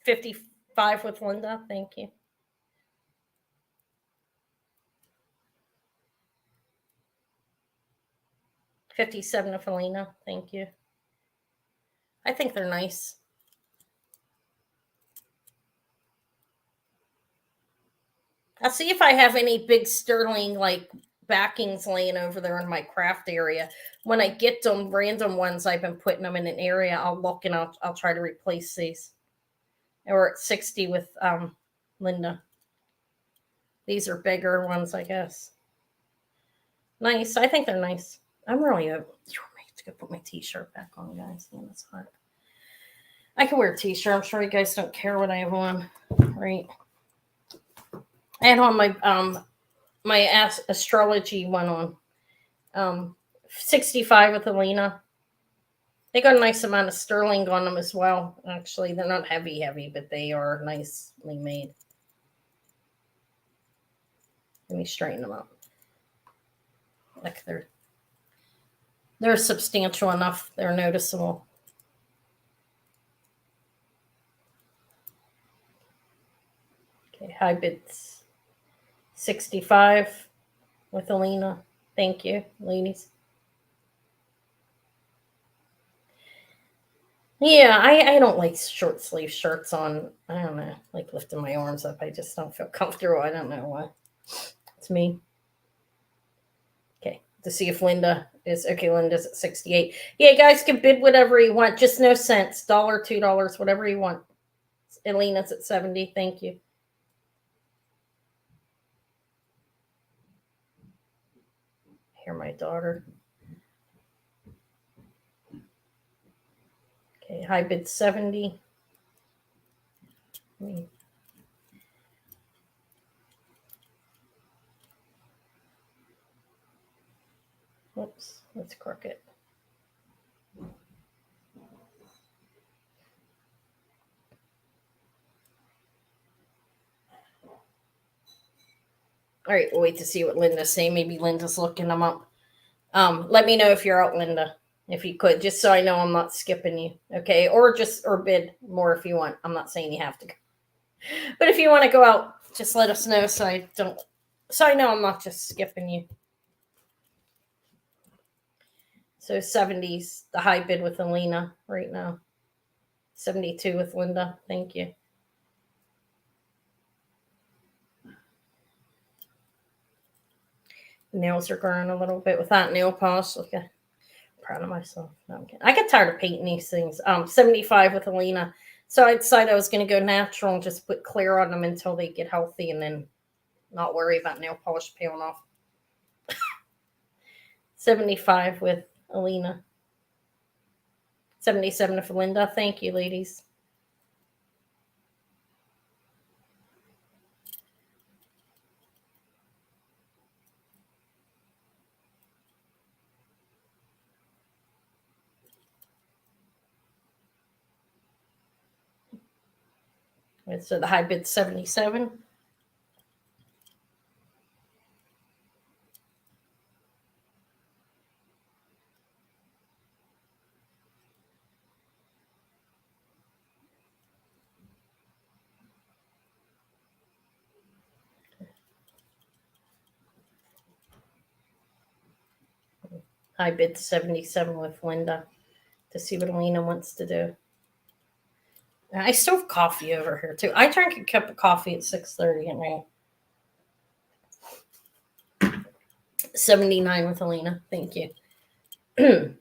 A: 55 with Linda. Thank you. $57 with Alina. Thank you. I think they're nice. I'll see if I have any big sterling like backings laying over there in my craft area. When I get them random ones, I've been putting them in an area. I'll look and I'll try to replace these. We're at 60 with Linda. These are bigger ones, I guess. Nice. I think they're nice. I'm really to go put my t-shirt back on, guys. Man, that's hot. I can wear a t-shirt. I'm sure you guys don't care what I have on, right? I had on my astrology one on. 65 with Alina. They got a nice amount of sterling on them as well. Actually, they're not heavy, but they are nicely made. Let me straighten them up. Like they're substantial enough. They're noticeable. Okay, high bids 65 with Alina. Thank you, ladies. Yeah, I don't like short sleeve shirts on. I don't know, like lifting my arms up. I just don't feel comfortable. I don't know why. It's me. Okay, to see if Linda is okay. Linda's at 68. Yeah, guys can bid whatever you want. Just no cents. $1, $2, whatever you want. Alina's at 70. Thank you. Hear my daughter. Okay, high bid 70. Whoops, that's crooked. All right, we'll wait to see what Linda's saying. Maybe Linda's looking them up. Let me know if you're out, Linda, if you could, just so I know I'm not skipping you. Okay, or bid more if you want. I'm not saying you have to go. But if you want to go out, just let us know so I know I'm not just skipping you. So 70's the high bid with Alina right now. 72 with Linda. Thank you. Nails are growing a little bit without nail polish. Okay. I'm proud of myself. No, I'm kidding. I get tired of painting these things. 75 with Alina. So I decided I was going to go natural and just put clear on them until they get healthy and then not worry about nail polish peeling off. 75 with Alina. 77 for Linda. Thank you, ladies. So the high bid 77. High bid 77 with Linda to see what Alina wants to do. I still have coffee over here too. I drank a cup of coffee at 6:30 at night. 79 with Alina. Thank you. Okay.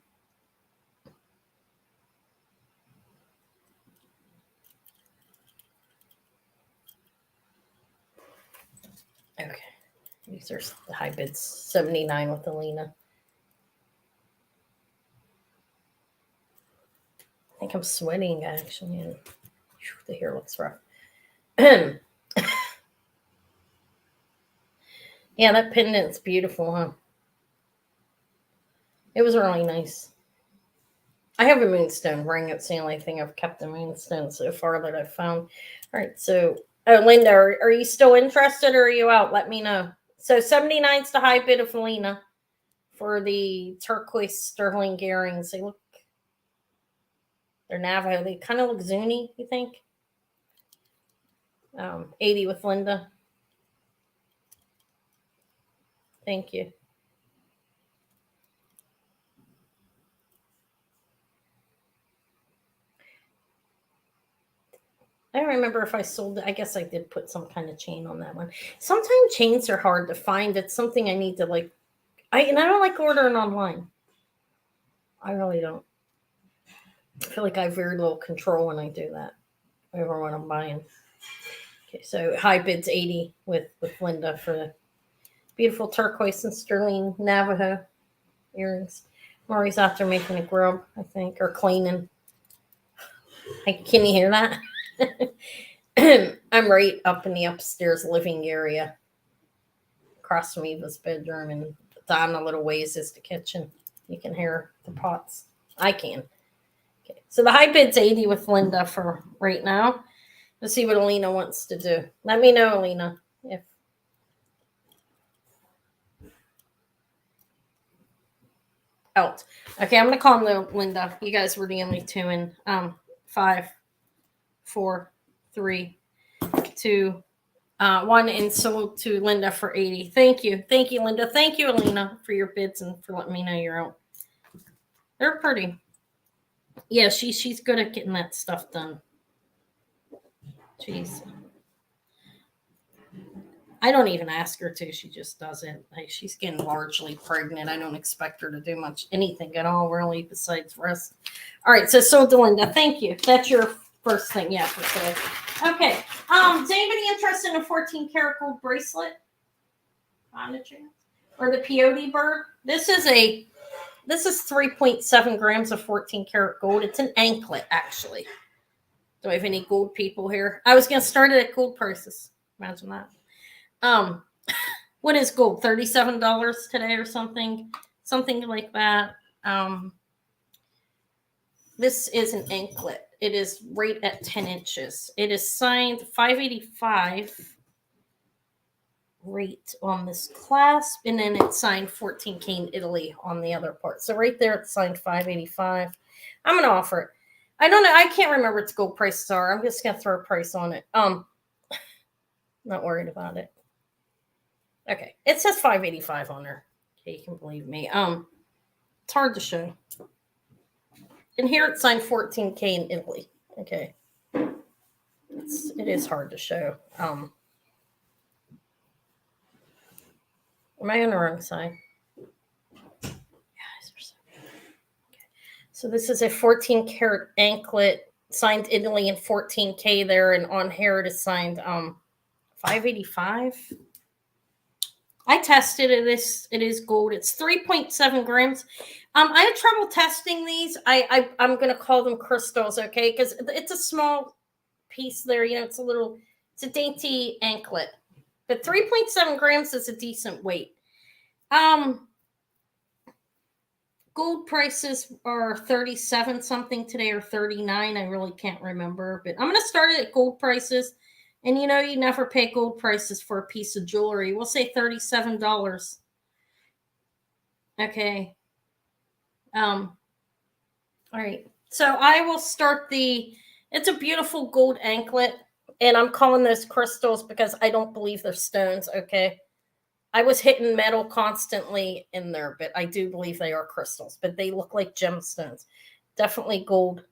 A: These are the high bids. 79 with Alina. I think I'm sweating actually. And the hair looks rough. Yeah, that pendant's beautiful, huh? It was really nice. I have a moonstone ring. It's the only thing I've kept a moonstone so far that I've found. All right, so Linda, are you still interested or are you out? Let me know. So 79 is the high bid of Alina for the turquoise sterling earrings. They look, they're Navajo. They kind of look Zuni, you think? 80 with Linda. Thank you. I don't remember if I sold it. I guess I did put some kind of chain on that one. Sometimes chains are hard to find. It's something I need to like. I don't like ordering online. I really don't. I feel like I have very little control when I do that. Over what I'm buying. Okay, so high bids 80 with Linda for the beautiful turquoise and sterling Navajo earrings. Maury's out there making a grub, I think, or cleaning. Can you hear that? I'm right up in the upstairs living area, across from Eva's bedroom, and down a little ways is the kitchen. You can hear the pots. I can. Okay, so the high bid's 80 with Linda for right now. Let's see what Alina wants to do. Let me know, Alina, if out. Okay, I'm gonna call Linda. You guys were the only two in 5, 4, 3, 2, 1, and sold to Linda for 80. Thank you, Linda. Thank you, Alina, for your bids and for letting me know you're out. They're pretty. Yeah, she's good at getting that stuff done. Jeez. I don't even ask her to. She just does it. Like, she's getting largely pregnant. I don't expect her to do much anything at all, really, besides rest. All right, so sold to Linda. Thank you. That's your first thing, yeah, for today. Okay. Is anybody interested in a 14 karat gold bracelet? On the chance? Or the Peyote Bird? This is 3.7 grams of 14 karat gold. It's an anklet, actually. Do I have any gold people here? I was gonna start it at gold prices. Imagine that. What is gold? $37 today or something like that. This is an anklet. It is right at 10 inches. It is signed 585 rate on this clasp, and then it's signed 14K in Italy on the other part. So right there, it's signed 585. I'm gonna offer it. I don't know. I can't remember what its gold prices are. I'm just gonna throw a price on it. Not worried about it. Okay, it says 585 on there. Okay, you can believe me. It's hard to show. And here it's signed 14K in Italy. Okay, it is hard to show. Am I on the wrong side? Yeah, okay. So this is a 14 karat anklet, signed Italy in 14K there, and on here it is signed 585. I tested it. It is gold. It's 3.7 grams. I had trouble testing these. I'm gonna call them crystals, okay? Because it's a small piece there. You know, it's a dainty anklet. But 3.7 grams is a decent weight. Gold prices are 37 something today or 39. I really can't remember. But I'm gonna start it at gold prices. And you know, you never pay gold prices for a piece of jewelry. We'll say $37. Okay. All right. So I will start it's a beautiful gold anklet. And I'm calling those crystals because I don't believe they're stones. Okay. I was hitting metal constantly in there, but I do believe they are crystals, but they look like gemstones. Definitely gold.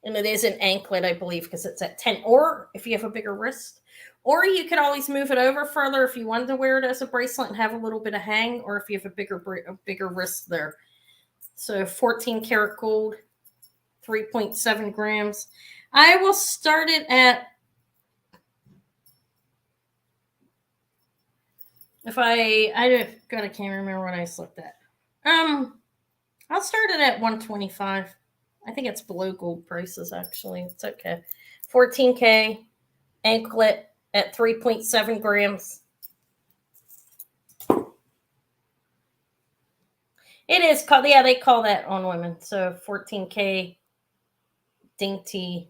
A: And it is an anklet, I believe, because it's at 10. Or if you have a bigger wrist, or you could always move it over further if you wanted to wear it as a bracelet and have a little bit of hang, or if you have a bigger wrist there. So 14 karat gold, 3.7 grams. I will start it at, if I can't remember what I looked at. I'll start it at 125. I think it's below gold prices, actually. It's okay. 14K anklet at 3.7 grams. It is called, yeah, they call that on women. So 14K dainty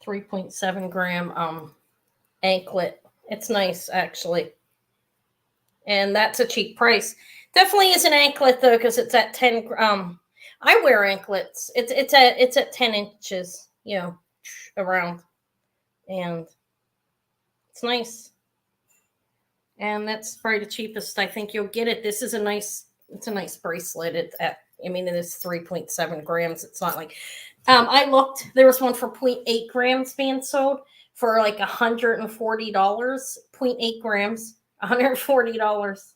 A: 3.7 gram anklet. It's nice, actually. And that's a cheap price. Definitely is an anklet, though, because it's at 10. I wear anklets. It's at 10 inches, you know, around. And it's nice. And that's probably the cheapest I think you'll get it. This is a nice bracelet. It is 3.7 grams. It's not like, I looked, there was one for 0.8 grams being sold for like $140, 0.8 grams, $140.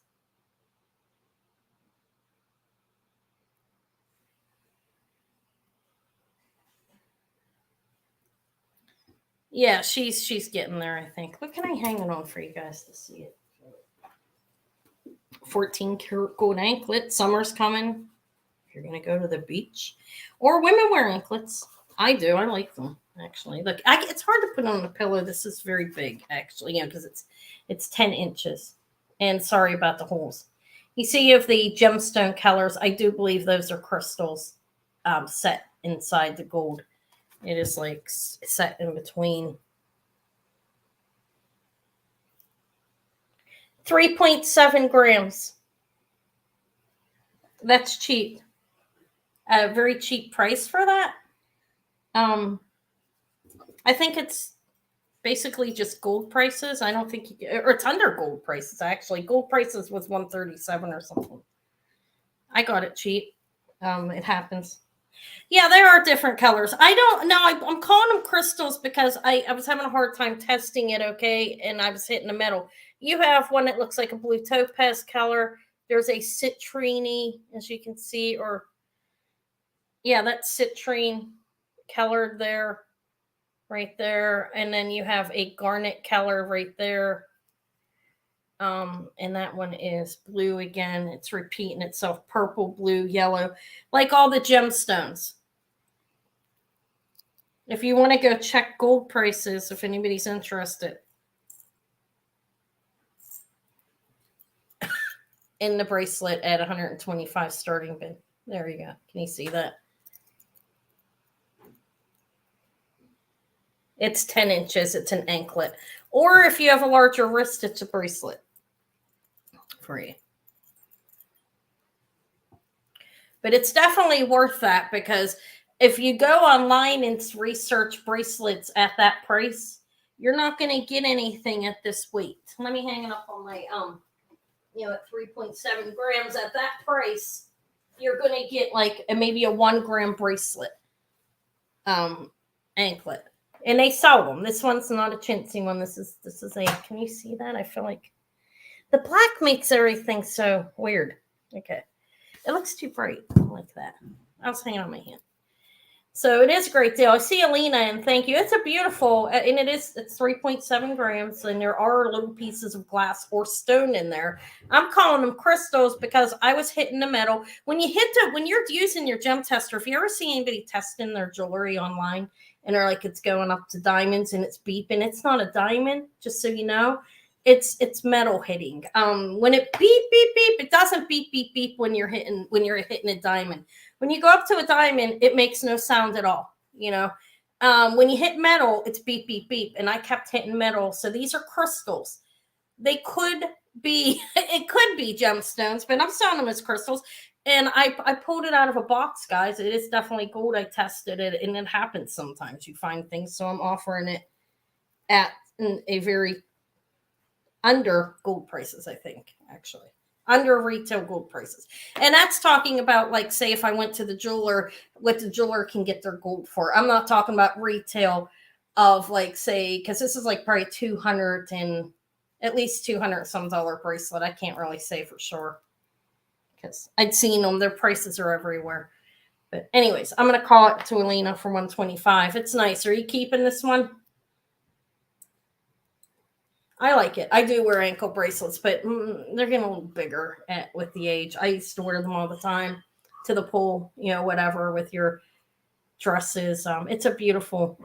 A: Yeah, she's getting there, I think. What can I hang it on for you guys to see it? 14 karat gold anklet. Summer's coming. If you're going to go to the beach. Or women wear anklets. I do. I like them, actually. Look, it's hard to put on a pillow. This is very big, actually, because it's 10 inches. And sorry about the holes. You see, you have the gemstone colors. I do believe those are crystals set inside the gold. It is like set in between. 3.7 grams. That's cheap. A very cheap price for that. I think it's basically just gold prices. I don't think or it's under gold prices, actually. Gold prices was 137 or something. I got it cheap. It happens. Yeah, there are different colors. I don't know. I'm calling them crystals because I was having a hard time testing it, okay? And I was hitting the metal. You have one that looks like a blue topaz color. There's a citrine, as you can see, or yeah, that's citrine colored there, right there. And then you have a garnet color right there. And that one is blue again. It's repeating itself, purple, blue, yellow, like all the gemstones. If you want to go check gold prices, if anybody's interested in the bracelet at 125 starting bid. There you go. Can you see that? It's 10 inches. It's an anklet. Or if you have a larger wrist, it's a bracelet for you. But it's definitely worth that because if you go online and research bracelets at that price, you're not going to get anything at this weight. Let me hang it up on my, at 3.7 grams at that price, you're going to get like maybe a 1 gram bracelet, anklet. And they sell them. This one's not a chintzy one. This is a, can you see that? I feel like the black makes everything so weird. Okay. It looks too bright. I like that. I was hanging on my hand. So it is a great deal. I see Alina, and thank you. It's a beautiful, and it's 3.7 grams, and there are little pieces of glass or stone in there. I'm calling them crystals because I was hitting the metal. When you're using your gem tester, if you ever see anybody testing their jewelry online, and they're like, it's going up to diamonds and it's beeping, it's not a diamond, just so you know. It's metal hitting. When it beep beep beep, it doesn't beep beep beep when you're hitting a diamond. When you go up to a diamond, it makes no sound at all. When you hit metal, it's beep beep beep. And I kept hitting metal. So these are crystals. It could be gemstones, but I'm selling them as crystals. And I pulled it out of a box, guys. It is definitely gold. I tested it, and it happens sometimes. You find things, so I'm offering it at a very under gold prices, I think, actually. Under retail gold prices. And that's talking about, like, say, if I went to the jeweler, what the jeweler can get their gold for. I'm not talking about retail of, like, say, because this is like probably 200 and at least 200 some dollar bracelet. I can't really say for sure because I'd seen them. Their prices are everywhere. But anyways, I'm going to call it to Alina for 125. It's nice. Are you keeping this one? I like it. I do wear ankle bracelets, but they're getting a little bigger with the age. I used to wear them all the time to the pool, whatever, with your dresses. It's a beautiful,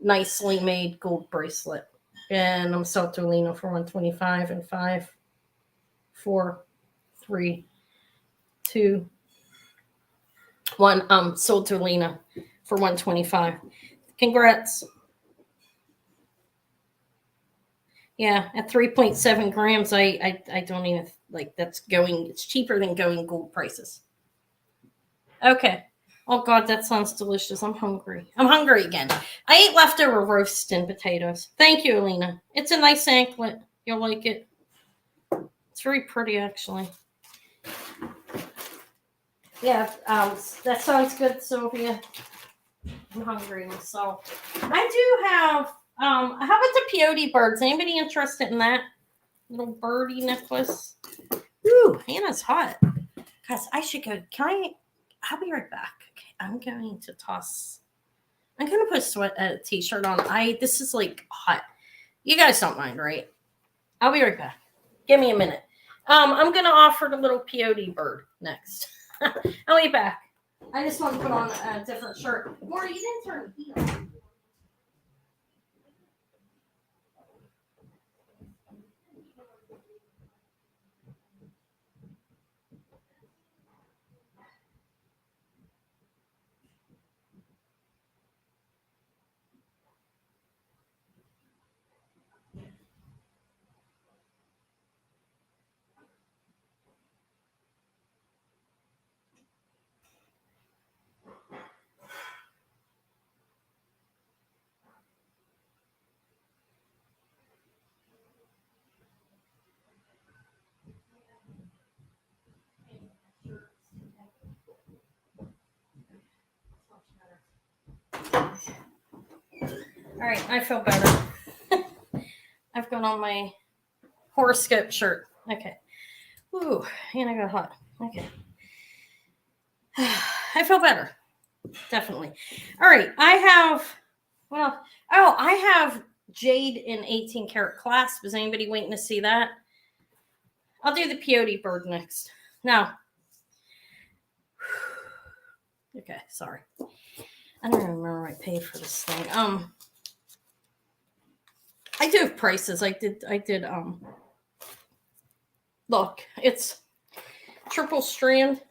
A: nicely made gold bracelet. And I'm sold to Alina for 125 and 5, 4, 3, 2, 1. Sold to Alina for 125. Congrats. Yeah, at 3.7 grams, I don't even like that's going. It's cheaper than going gold prices. Okay. Oh God, that sounds delicious. I'm hungry. I'm hungry again. I ate leftover roast and potatoes. Thank you, Alina. It's a nice anklet. You'll like it. It's very pretty, actually. Yeah, that sounds good, Sylvia. I'm hungry myself. I do have. How about the Peyote Birds? Anybody interested in that little birdie necklace? Ooh, Hannah's hot. Guys, I should go. I'll be right back. Okay, I'm going to toss. I'm gonna put a t-shirt on. This is like hot. You guys don't mind, right? I'll be right back. Give me a minute. I'm gonna offer the little Peyote Bird next. I'll be back. I just want to put on a different shirt. Maury, you didn't turn the heat on. All right, I feel better. I've got on my horoscope shirt. Okay. Ooh, and I got hot. Okay. I feel better. Definitely. All right, I have Jade in 18 karat clasp. Is anybody waiting to see that? I'll do the Peyote Bird next. Now. Okay, sorry. I don't remember what I paid for this thing. I do have prices. I did look, it's triple strand.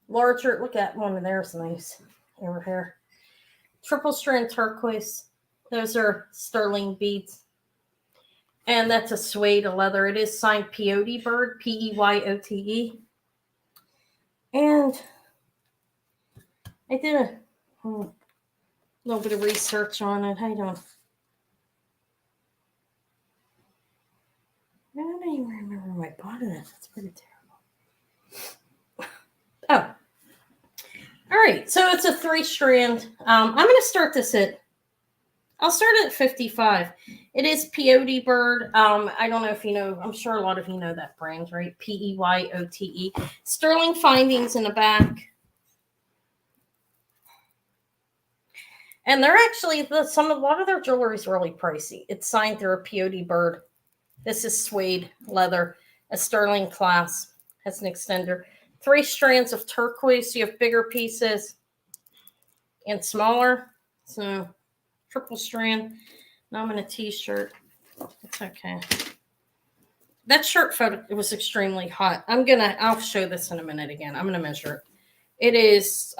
A: Larger, look at one of theirs, nice over here. Triple strand turquoise. Those are sterling beads. And that's a suede leather. It is signed Peyote Bird, Peyote. And I did a little bit of research on it. I don't even remember where I bought it at. That's pretty terrible. Oh. All right. So it's a 3-strand. I'm going to start this I'll start at 55. It is Peyote Bird. I don't know if you know. I'm sure a lot of you know that brand, right? Peyote. Sterling findings in the back. And they're actually, a lot of their jewelry is really pricey. It's signed through a Peyote Bird. This is suede leather, a sterling clasp, has an extender. 3 strands of turquoise. So you have bigger pieces and smaller. So triple strand. Now I'm in a t-shirt. It's okay. That shirt photo, it was extremely hot. I'll show this in a minute again. I'm going to measure it. It is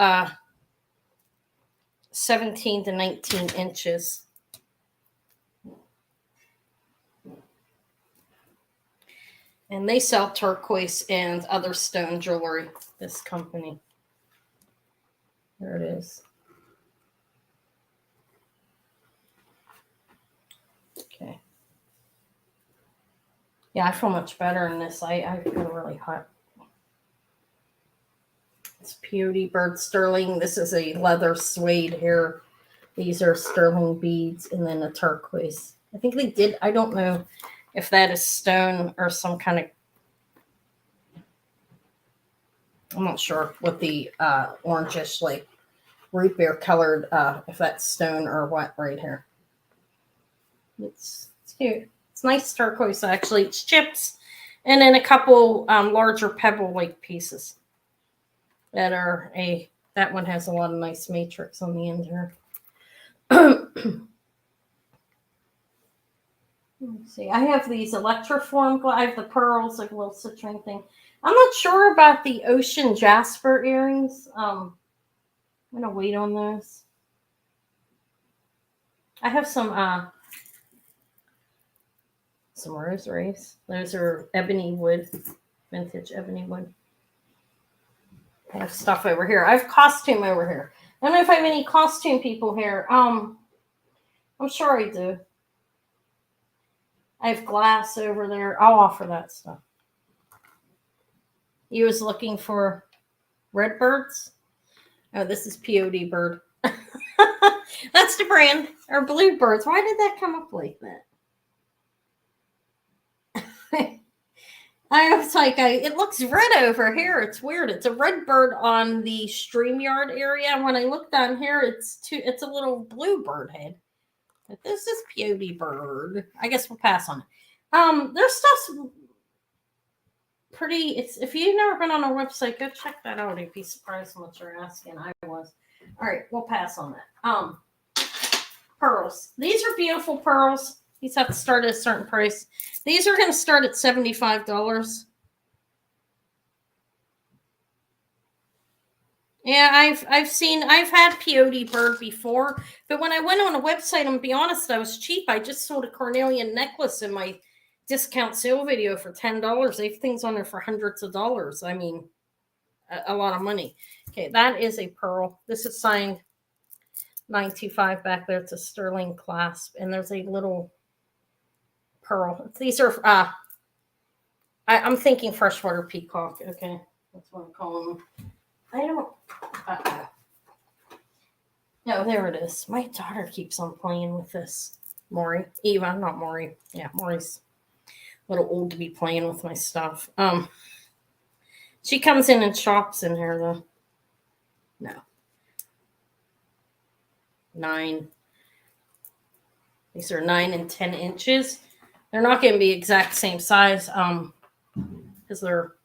A: 17 to 19 inches. And they sell turquoise and other stone jewelry, this company. There it is. Yeah, I feel much better in this. I feel really hot. It's Peyote Bird sterling. This is a leather suede hair. These are sterling beads, and then a turquoise. I think they did. I don't know if that is stone or some kind of. I'm not sure what the orangish, like root beer colored, if that's stone or what right here. It's cute. It's nice turquoise, actually. It's chips, and then a couple larger pebble-like pieces that are that one has a lot of nice matrix on the end here. Let's see. I have these Electroform. I have the pearls, like a little citrine thing. I'm not sure about the ocean jasper earrings. I'm gonna wait on those. I have some rosaries. Those are ebony wood, vintage ebony wood. I have stuff over here. I have costume over here. I don't know if I have any costume people here. I'm sure I do. I have glass over there. I'll offer that stuff. You was looking for red birds? Oh, this is Peyote Bird. That's the brand. Or blue birds. Why did that come up like that? I was like, it looks red over here. It's weird. It's a red bird on the StreamYard area. When I look down here, it's a little blue bird head. But this is Peyote Bird. I guess we'll pass on it. Their stuff's pretty. If you've never been on our website, go check that out. You'd be surprised what you're asking. I was. All right, we'll pass on that. Pearls. These are beautiful pearls. These have to start at a certain price. These are going to start at $75. Yeah, I've had Peyote Bird before, but when I went on a website, I'm gonna be honest, I was cheap. I just sold a cornelian necklace in my discount sale video for $10. They have things on there for hundreds of dollars. I mean, a lot of money. Okay, that is a pearl. This is signed 925 back there. It's a sterling clasp, and there's a little pearl. These are I'm thinking freshwater peacock. Okay, that's what I'm calling them. I don't. No, there it is. My daughter keeps on playing with this. Maury, Eva, not Maury. Yeah, Maury's a little old to be playing with my stuff. She comes in and shops in here though. No. 9. These are 9 and 10 inches. They're not going to be exact same size, because they're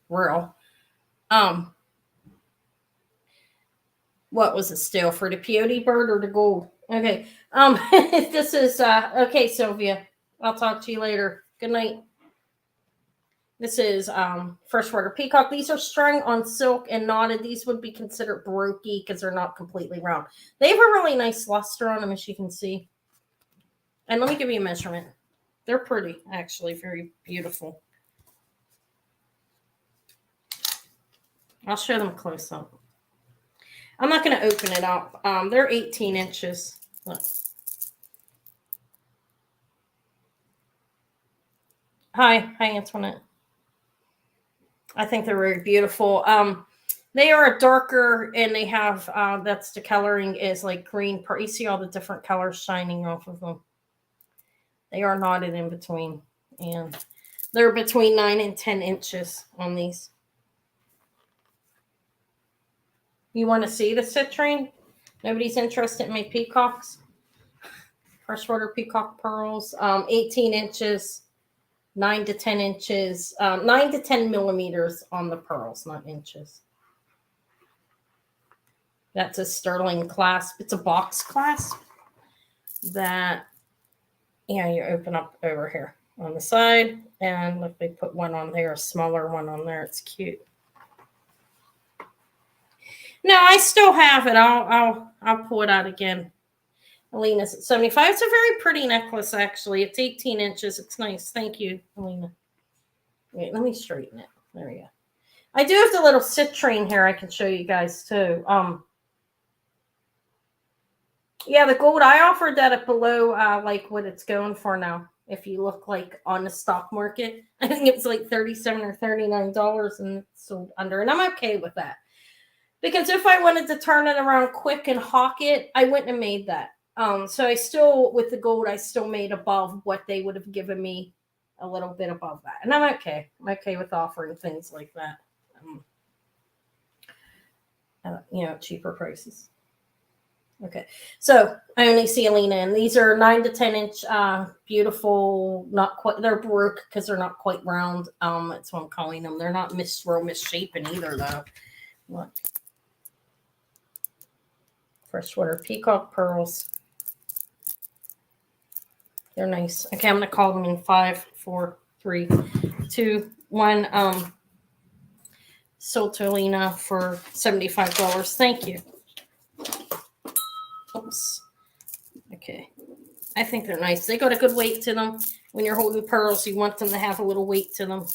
A: real. What was it still for the Peyote Bird or the gold? Okay. This is okay, Sylvia. I'll talk to you later. Good night. This is freshwater peacock. These are strung on silk and knotted. These would be considered brooky because they're not completely round. They have a really nice luster on them, as you can see. And let me give you a measurement. They're pretty, actually, very beautiful. I'll show them close up. I'm not going to open it up. They're 18 inches. Look. Hi, Antoinette. I think they're very beautiful. They are darker, and they have that's the coloring is like green. You see all the different colors shining off of them. They are knotted in between, and they're between 9 and 10 inches on these. You want to see the citrine? Nobody's interested in my peacocks. Freshwater peacock pearls, 18 inches, 9 to 10 inches, 9 to 10 millimeters on the pearls, not inches. That's a sterling clasp. It's a box clasp that, yeah, you open up over here on the side, and look, they put one on there, a smaller one on there. It's cute. No, I still have it. I'll pull it out again. Alina's at 75. It's a very pretty necklace, actually. It's 18 inches. It's nice. Thank you, Alina. Wait, let me straighten it. There we go. I do have the little citrine here I can show you guys, too. Yeah, the gold, I offered that at below, like what it's going for now. If you look like on the stock market, I think it's like $37 or $39 and it's sold under. And I'm okay with that. Because if I wanted to turn it around quick and hawk it, I wouldn't have made that. So I still, with the gold, I still made above what they would have given me, a little bit above that. And I'm okay. I'm okay with offering things like that. Cheaper prices. Okay, so I only see Alina, and these are 9 to 10 inch, beautiful. Not quite, they're Baroque because they're not quite round. That's what I'm calling them. They're not real misshapen either, though. Look, Freshwater peacock pearls. They're nice. Okay, I'm gonna call them in 5, 4, 3, 2, 1. Sold to Alina for $75. Thank you. Oops. Okay. I think they're nice. They got a good weight to them. When you're holding pearls, you want them to have a little weight to them.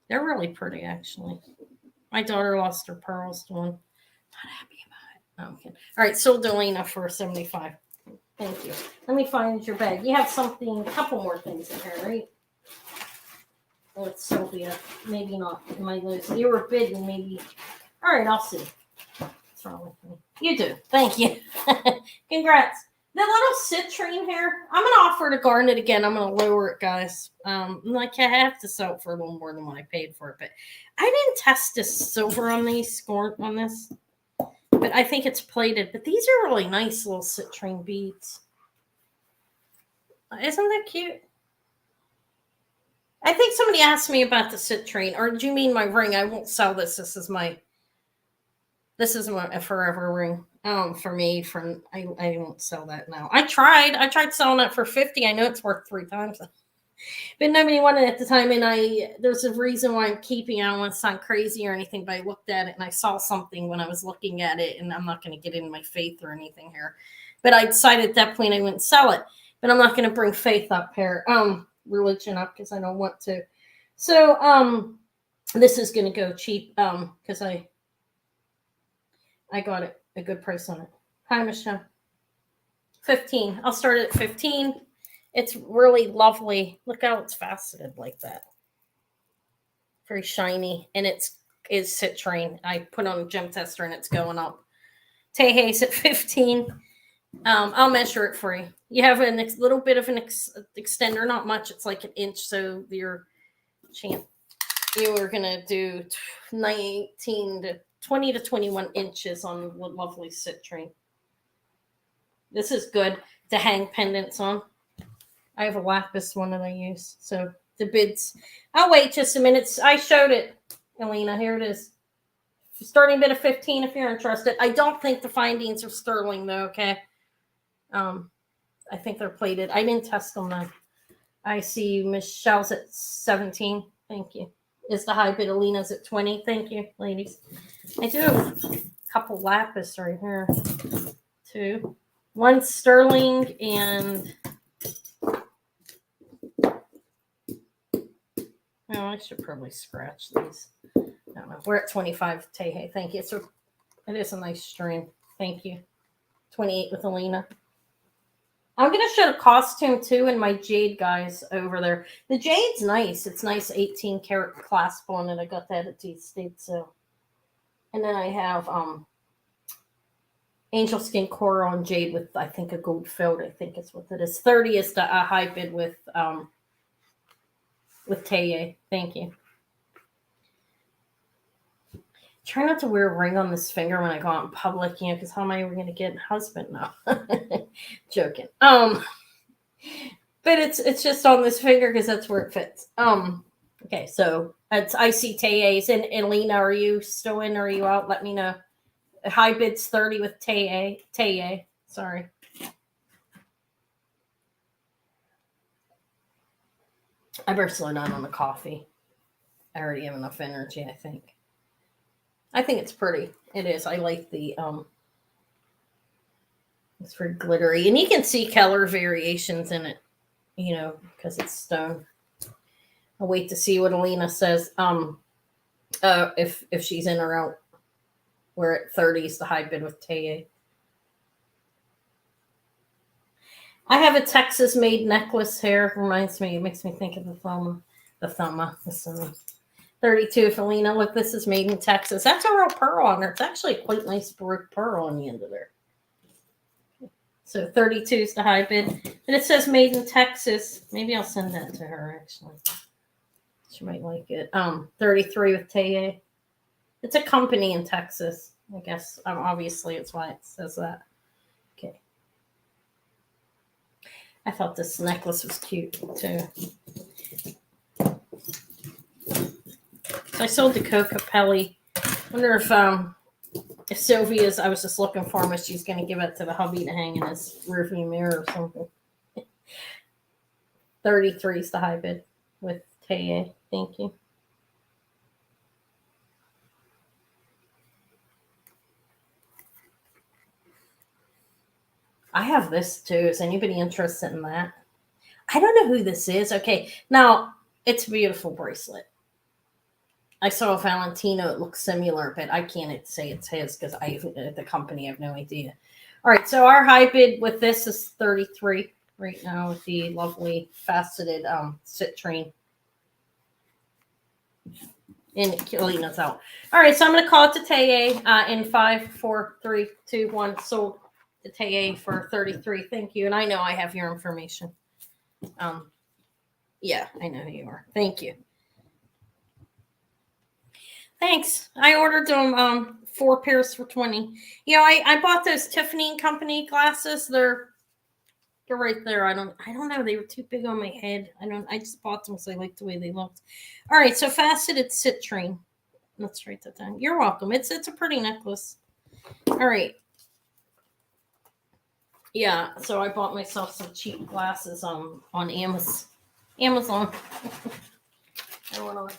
A: They're really pretty, actually. My daughter lost her pearls to one. Not happy about it. Okay. All right, sold to Alina for $75. Thank you. Let me find your bag. You have something, a couple more things in here, right? Oh, it's Sylvia. Maybe not. You might lose. You were bidding, maybe. All right, I'll see. What's wrong with me? You do. Thank you. Congrats. The little citrine here, I'm going to offer to Garnet again. I'm going to lower it, guys. Like I have to sell it for a little more than what I paid for it. But I didn't test this silver on these, score on this. But I think it's plated. But these are really nice little citrine beads. Isn't that cute? I think somebody asked me about the citrine. Or do you mean my ring? I won't sell this. This is a forever ring. For me, I won't sell that now. I tried selling it for $50. I know it's worth 3 times, but nobody wanted it at the time. And there's a reason why I'm keeping it. I don't want to sound crazy or anything, but I looked at it and I saw something when I was looking at it, and I'm not going to get into my faith or anything here, but I decided at that point I wouldn't sell it. But I'm not going to bring faith up here, religion up, because I don't want to. So this is going to go cheap because I got it a good price on it. Hi, Michelle. 15. I'll start at 15. It's really lovely. Look how it's faceted like that. Very shiny. And is citrine. I put on a gem tester and it's going up. Tehe's at 15. I'll measure it for you. You have a little bit of an extender, not much. It's like an inch. So you are going to do 20 to 21 inches on lovely citrine. This is good to hang pendants on. I have a lapis one that I use. So the bids. I'll wait just a minute. I showed it, Alina. Here it is. Starting bid of 15 if you're interested. I don't think the findings are sterling though, okay? I think they're plated. I didn't test them though. I see Michelle's at 17. Thank you. Is the high bid. Alina's at 20. Thank you, ladies. I do have a couple lapis right here. 2. 1 sterling and I should probably scratch these. I don't know. We're at 25 Tehe. Thank you. It is a nice string. Thank you. 28 with Alina. I'm going to show the costume too and my Jade guys over there. The Jade's nice. It's nice 18 karat clasp on it. I got that at the estate sale. And then I have angel skin coral on Jade with, I think, a gold filled. I think is what it is. 30 is the high bid with Teye. Thank you. Try not to wear a ring on this finger when I go out in public, because how am I ever going to get a husband now? Joking. But it's just on this finger because that's where it fits. Okay, so I see Teye's and Alina, are you still in or are you out? Let me know. High bid's 30 with Teye. Sorry. I better slow down on the coffee. I already have enough energy, I think. I think it's pretty. It is. I like the it's very glittery. And you can see color variations in it, because it's stone. I'll wait to see what Alina says. If she's in or out. We're at 30 is the high bid with Teye. I have a Texas made necklace here. Reminds me, it makes me think of the thumb. The 32 Felina. Look, this is made in Texas. That's a real pearl on there. It's actually a quite nice pearl on the end of there. So 32 is the high bid. And it says made in Texas. Maybe I'll send that to her, actually. She might like it. 33 with Teye. It's a company in Texas, I guess. Obviously, it's why it says that. Okay. I thought this necklace was cute, too. So I sold the Kokopelli. I wonder if Sylvia's, I was just looking for him, if she's going to give it to the hubby to hang in his rearview mirror or something. 33 is the high bid with Teye. Thank you. I have this too. Is anybody interested in that? I don't know who this is. Okay. Now, it's a beautiful bracelet. I saw Valentino. It looks similar, but I can't say it's his because the company, I have no idea. All right. So our high bid with this is 33 right now with the lovely faceted citrine. And Kalina's out. All right. So I'm going to call it to Teye in 5, 4, 3, 2, 1. Sold the Teye for 33. Thank you. And I know I have your information. Yeah, I know who you are. Thank you. Thanks. I ordered them 4 pairs for 20. You know, I bought those Tiffany & Company glasses. They're right there. I don't know. They were too big on my head. I just bought them because I liked the way they looked. All right, so faceted citrine. Let's write that down. You're welcome. It's a pretty necklace. All right. Yeah, so I bought myself some cheap glasses on Amazon. I don't know.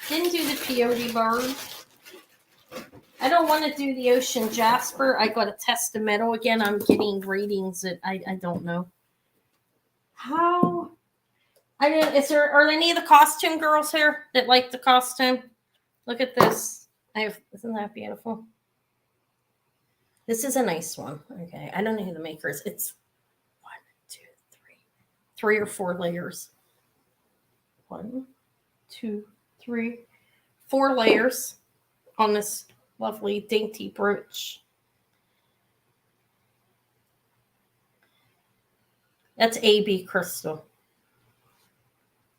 A: Didn't do the Peyote Bird. I don't want to do the Ocean Jasper. I got to test the metal again. I'm getting readings that I don't know. How? Are there any of the costume girls here that like the costume? Look at this. Isn't that beautiful? This is a nice one. Okay. I don't know who the maker is. It's 1, 2, 3 or 4 layers. 1, 2, 3, 4 layers on this lovely dainty brooch. That's AB crystal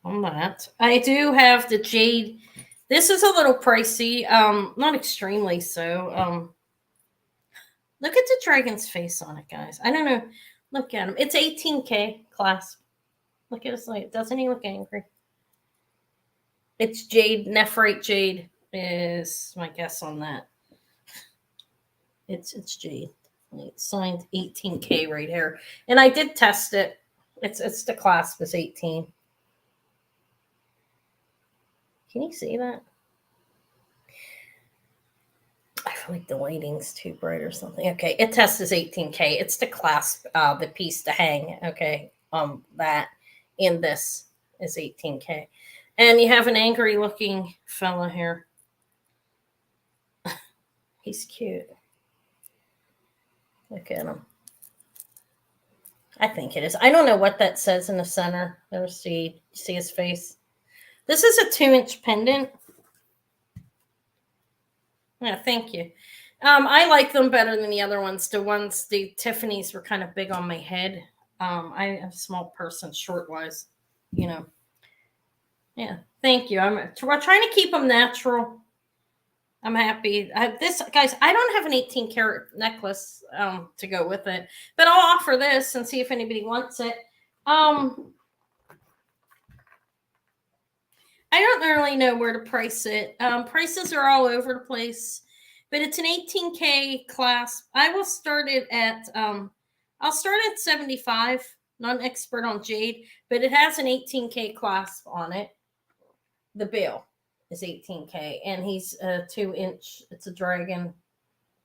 A: on that. I do have the Jade. This is a little pricey, not extremely so. Look at the dragon's face on it, guys. I don't know. Look at him. It's 18K clasp. Look at his light. Doesn't he look angry? It's Jade. Nephrite Jade is my guess on that. It's Jade. It's signed 18K right here. And I did test it. It's the clasp is 18. Can you see that? I feel like the lighting's too bright or something. Okay, it tests is 18K. It's the clasp, the piece to hang. Okay, that and this is 18K. And you have an angry looking fella here. He's cute. Look at him. I think it is. I don't know what that says in the center. There's see his face. This is a 2-inch pendant. Yeah, thank you. I like them better than the other ones. The Tiffany's were kind of big on my head. I'm a small person, short-wise, you know. Yeah, thank you. We're trying to keep them natural. I'm happy. Guys, I don't have an 18-karat necklace to go with it, but I'll offer this and see if anybody wants it. I don't really know where to price it. Prices are all over the place, but it's an 18K clasp. I will start it at I'll start at 75. Not an expert on Jade, but it has an 18K clasp on it. The bill is 18K, and he's a 2-inch. It's a dragon,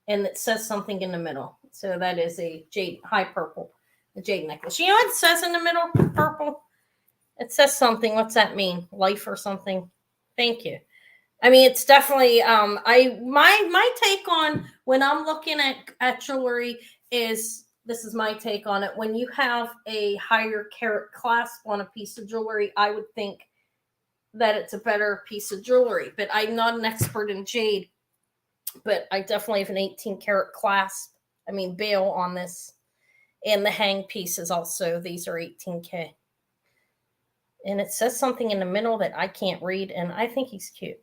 A: and it says something in the middle. So that is a Jade high purple, a Jade necklace. You know what it says in the middle? Purple. It says something. What's that mean? Life or something? Thank you. I mean, it's definitely my take on when I'm looking at jewelry is this is my take on it. When you have a higher carat clasp on a piece of jewelry, I would think that it's a better piece of jewelry. But I'm not an expert in jade, but I definitely have an 18 karat clasp. I mean, bail on this. And the hang pieces also, these are 18K. And it says something in the middle that I can't read, and I think he's cute.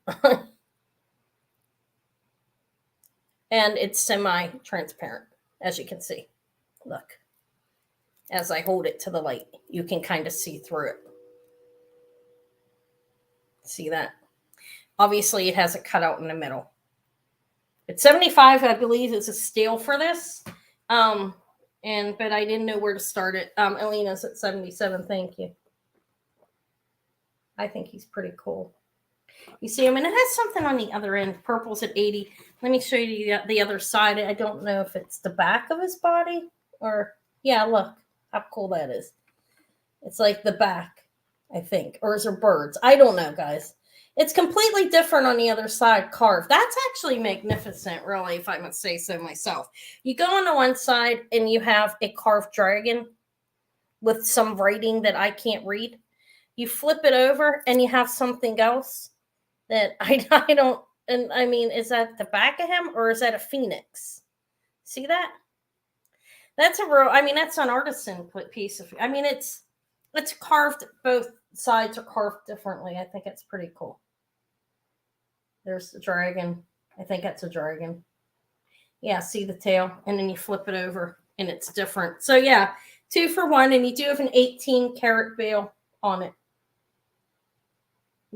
A: And it's semi-transparent, as you can see. Look. As I hold it to the light, you can kind of see through it. See that? Obviously, it has a cutout in the middle. It's 75, I believe, is a scale for this. But I didn't know where to start it. Elena's at 77. Thank you. I think he's pretty cool. You see him, and it has something on the other end. Purple's at 80. Let me show you the other side. I don't know if it's the back of his body or, yeah, look how cool that is. It's like the back, I think. Or is there birds? I don't know, guys. It's completely different on the other side, carved. That's actually magnificent, really, if I must say so myself. You go on the one side, and you have a carved dragon with some writing that I can't read. You flip it over, and you have something else that I don't, and I mean, is that the back of him, or is that a phoenix? See that? That's a real, I mean, that's an artisan piece of, I mean, it's carved, both sides are carved differently. I think it's pretty cool. There's the dragon. I think that's a dragon. Yeah, see the tail, and then you flip it over, and it's different. So yeah, 2 for 1, and you do have an 18 karat bail on it.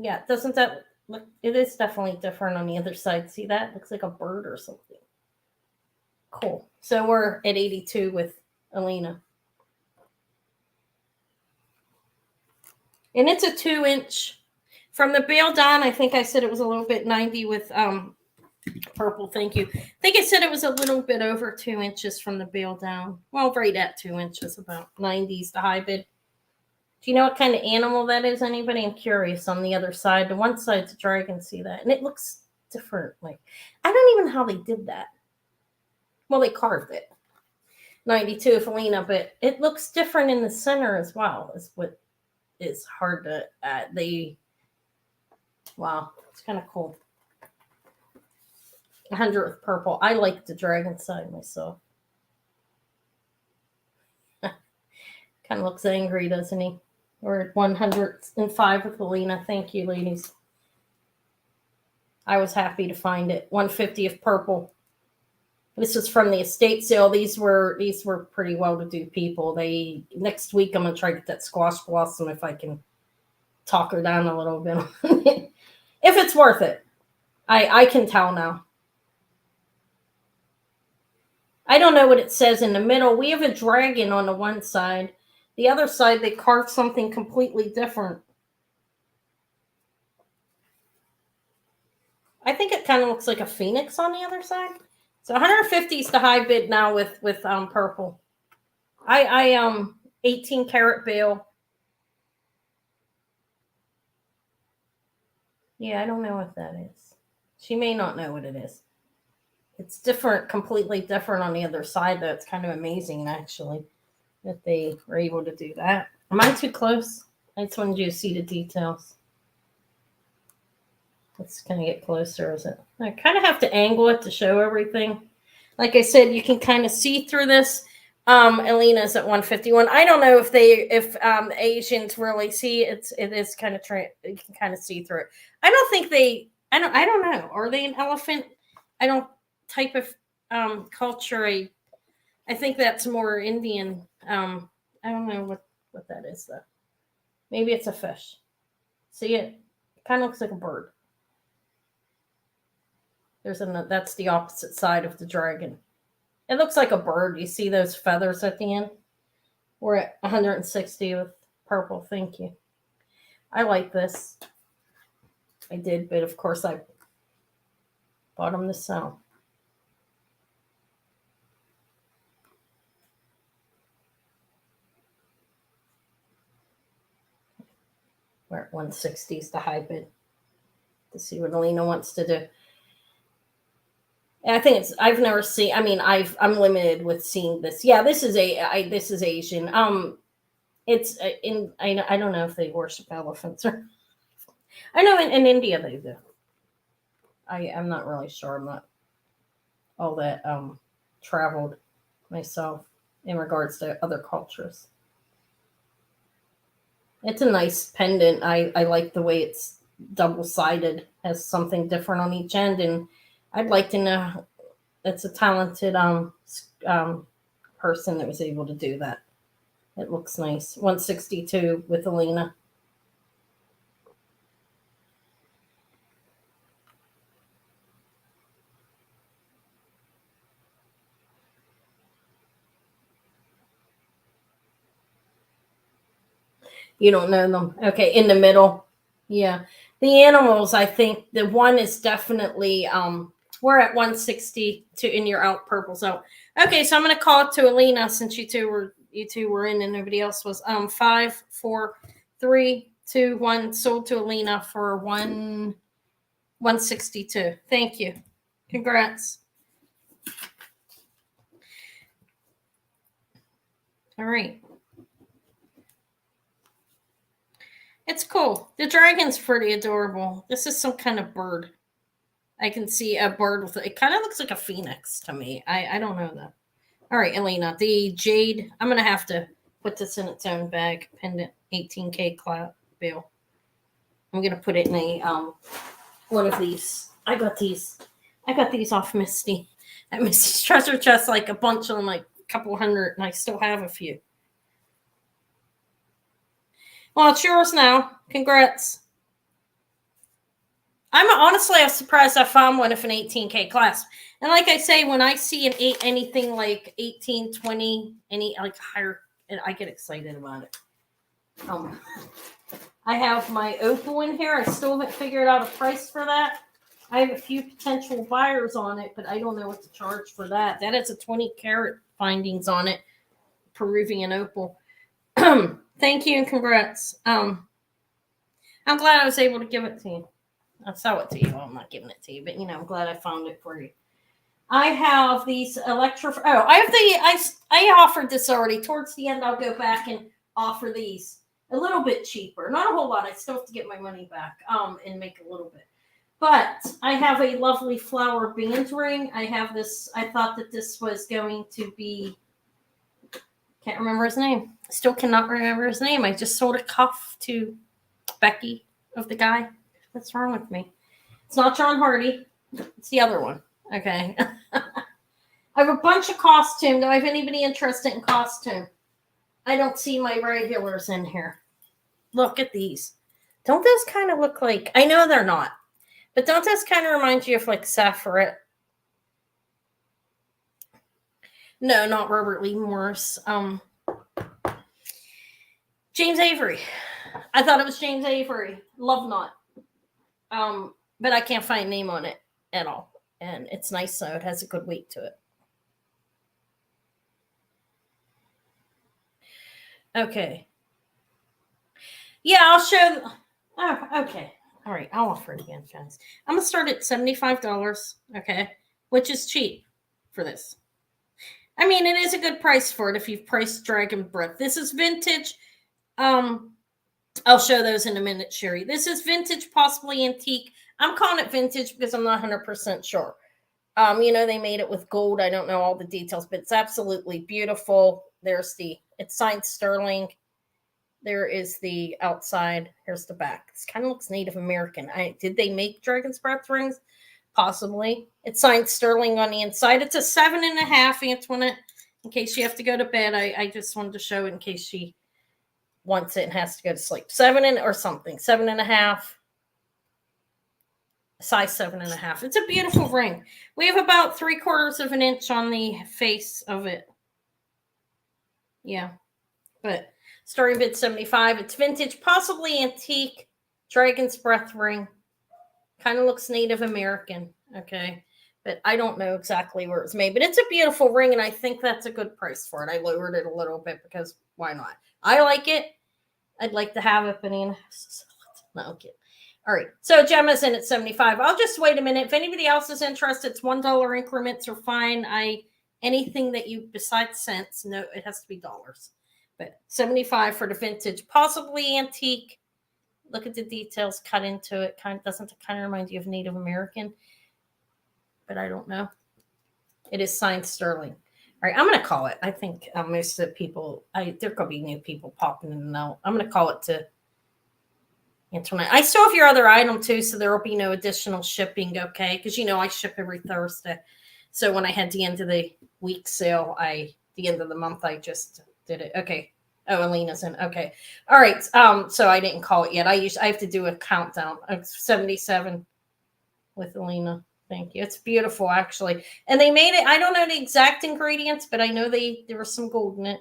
A: Yeah, doesn't that look, it is definitely different on the other side. See that? Looks like a bird or something. Cool. So we're at 82 with Elena. And it's a 2-inch. From the bail down, I think I said it was a little bit 90 with purple. Thank you. I think I said it was a little bit over 2 inches from the bail down. Well, right at 2 inches, about 90s the high bid. Do you know what kind of animal that is? Anybody? I'm curious. On the other side, the one side's a dragon. See that? And it looks different. Like, I don't even know how they did that. Well, they carved it. 92 for Lena, but it looks different in the center as well. Is what is hard to wow, it's kind of cool. 100 with purple. I like the dragon side myself. Kind of looks angry, doesn't he? We're at 105 with Alina. Thank you, ladies. I was happy to find it. 150 of purple. This is from the estate sale. These were pretty well-to-do people. Next week I'm gonna try to get that squash blossom if I can talk her down a little bit. If it's worth it. I can tell now. I don't know what it says in the middle. We have a dragon on the one side. The other side, they carved something completely different. I think it kind of looks like a phoenix on the other side. So 150 is the high bid now with purple. I 18 karat bail. Yeah, I don't know what that is. She may not know what it is. It's different, completely different on the other side, though. It's kind of amazing, actually, that they were able to do that. Am I too close? I just wanted you to see the details. Let's kind of get closer, is it? I kind of have to angle it to show everything. Like I said, you can kind of see through this. Elena's at 151. I don't know if Asians really see it. It is kind of you can kind of see through it. I don't think I don't know. Are they an elephant? I don't type of culture. I think that's more Indian. I don't know what that is though. Maybe it's a fish. See it? Kind of looks like a bird. That's the opposite side of the dragon. It looks like a bird. You see those feathers at the end? We're at 160 with purple. Thank you. I like this. I did, but of course I bought them to sell. We're at 160 is the high bid. To see what Alina wants to do. And I think I've never seen, I mean, I'm limited with seeing this. Yeah, this is Asian. It's I don't know if they worship elephants or, I know in India they do. I'm not really sure. I'm not all that traveled myself in regards to other cultures. It's a nice pendant. I like the way it's double-sided, has something different on each end, and I'd like to know it's a talented person that was able to do that. It looks nice. 162 with Alina. You don't know them. Okay, in the middle. Yeah. The animals, I think the one is definitely we're at 162 in your out purple zone. Okay, so I'm gonna call it to Alina since you two were in and nobody else was. 5, 4, 3, 2, 1 sold to Alina for 162. Thank you. Congrats. All right. It's cool. The dragon's pretty adorable. This is some kind of bird. I can see a bird with it kind of looks like a phoenix to me. I don't know though. All right, Elena, the Jade. I'm gonna have to put this in its own bag. Pendant 18K cloud bill. I'm gonna put it in a one of these. I got these off Misty. At Misty's treasure chest, like a bunch of them, like a couple hundred, and I still have a few. Well, it's yours now. Congrats. I was surprised I found one of an 18K class. And like I say, when I see anything like 18, 20, any like higher, I get excited about it. I have my opal in here. I still haven't figured out a price for that. I have a few potential buyers on it, but I don't know what to charge for that. That has a 20 karat findings on it, Peruvian opal. Thank you and congrats. I'm glad I was able to give it to you. I'll sell it to you. Well, I'm not giving it to you, but I'm glad I found it for you. I have these Electroform. Oh, I offered this already. Towards the end, I'll go back and offer these a little bit cheaper. Not a whole lot. I still have to get my money back and make a little bit. But I have a lovely flower band ring. I have this. I thought that this was going to be. Can't remember his name. Still cannot remember his name. I just sold a cuff to Becky of the guy. What's wrong with me? It's not John Hardy. It's the other one. Okay. I have a bunch of costume. Do I have anybody interested in costume? I don't see my regulars in here. Look at these. Don't those kind of look like... I know they're not. But don't those kind of remind you of like Sapphire? No, not Robert Lee Morris. James Avery. I thought it was James Avery. Love Knot. But I can't find a name on it at all. And it's nice, so it has a good weight to it. Okay. Yeah, I'll show. Oh, okay. All right. I'll offer it again, guys. I'm going to start at $75. Okay. Which is cheap for this. I mean, it is a good price for it if you've priced Dragon Breath. This is vintage. I'll show those in a minute, Sherry. This is vintage, possibly antique. I'm calling it vintage because I'm not 100% sure. They made it with gold. I don't know all the details, but it's absolutely beautiful. It's signed sterling. There is the outside. Here's the back. This kind of looks Native American. Did they make Dragon's Breath rings? Possibly. It's signed sterling on the inside. It's a 7.5, Antoinette. In case you have to go to bed, I just wanted to show it in case she wants it and has to go to sleep. 7.5. Size 7.5. It's a beautiful ring. We have about 3/4 of an inch on the face of it. Yeah. But starting bid 75. It's vintage, possibly antique. Dragon's Breath ring. Kind of looks Native American. Okay. But I don't know exactly where it's made. But it's a beautiful ring, and I think that's a good price for it. I lowered it a little bit because why not? I like it. I'd like to have it, but no, okay. All right. So Gemma's in at 75. I'll just wait a minute. If anybody else is interested, it's $1 increments are fine. Anything that you besides cents, no, it has to be dollars. But 75 for the vintage, possibly antique. Look at the details cut into it. Doesn't it kind of remind you of Native American? But I don't know. It is signed sterling. All right, I'm going to call it. I think most of the people, there could be new people popping in and out. I'm going to call it to Antoinette. I still have your other item too, so there will be no additional shipping, okay? Because I ship every Thursday. So when I had the end of the week sale, the end of the month, I just did it. Okay. Oh, Alina's in. Okay. All right. So I didn't call it yet. I have to do a countdown of 77 with Alina. Thank you. It's beautiful, actually. And they made it. I don't know the exact ingredients, but I know there was some gold in it.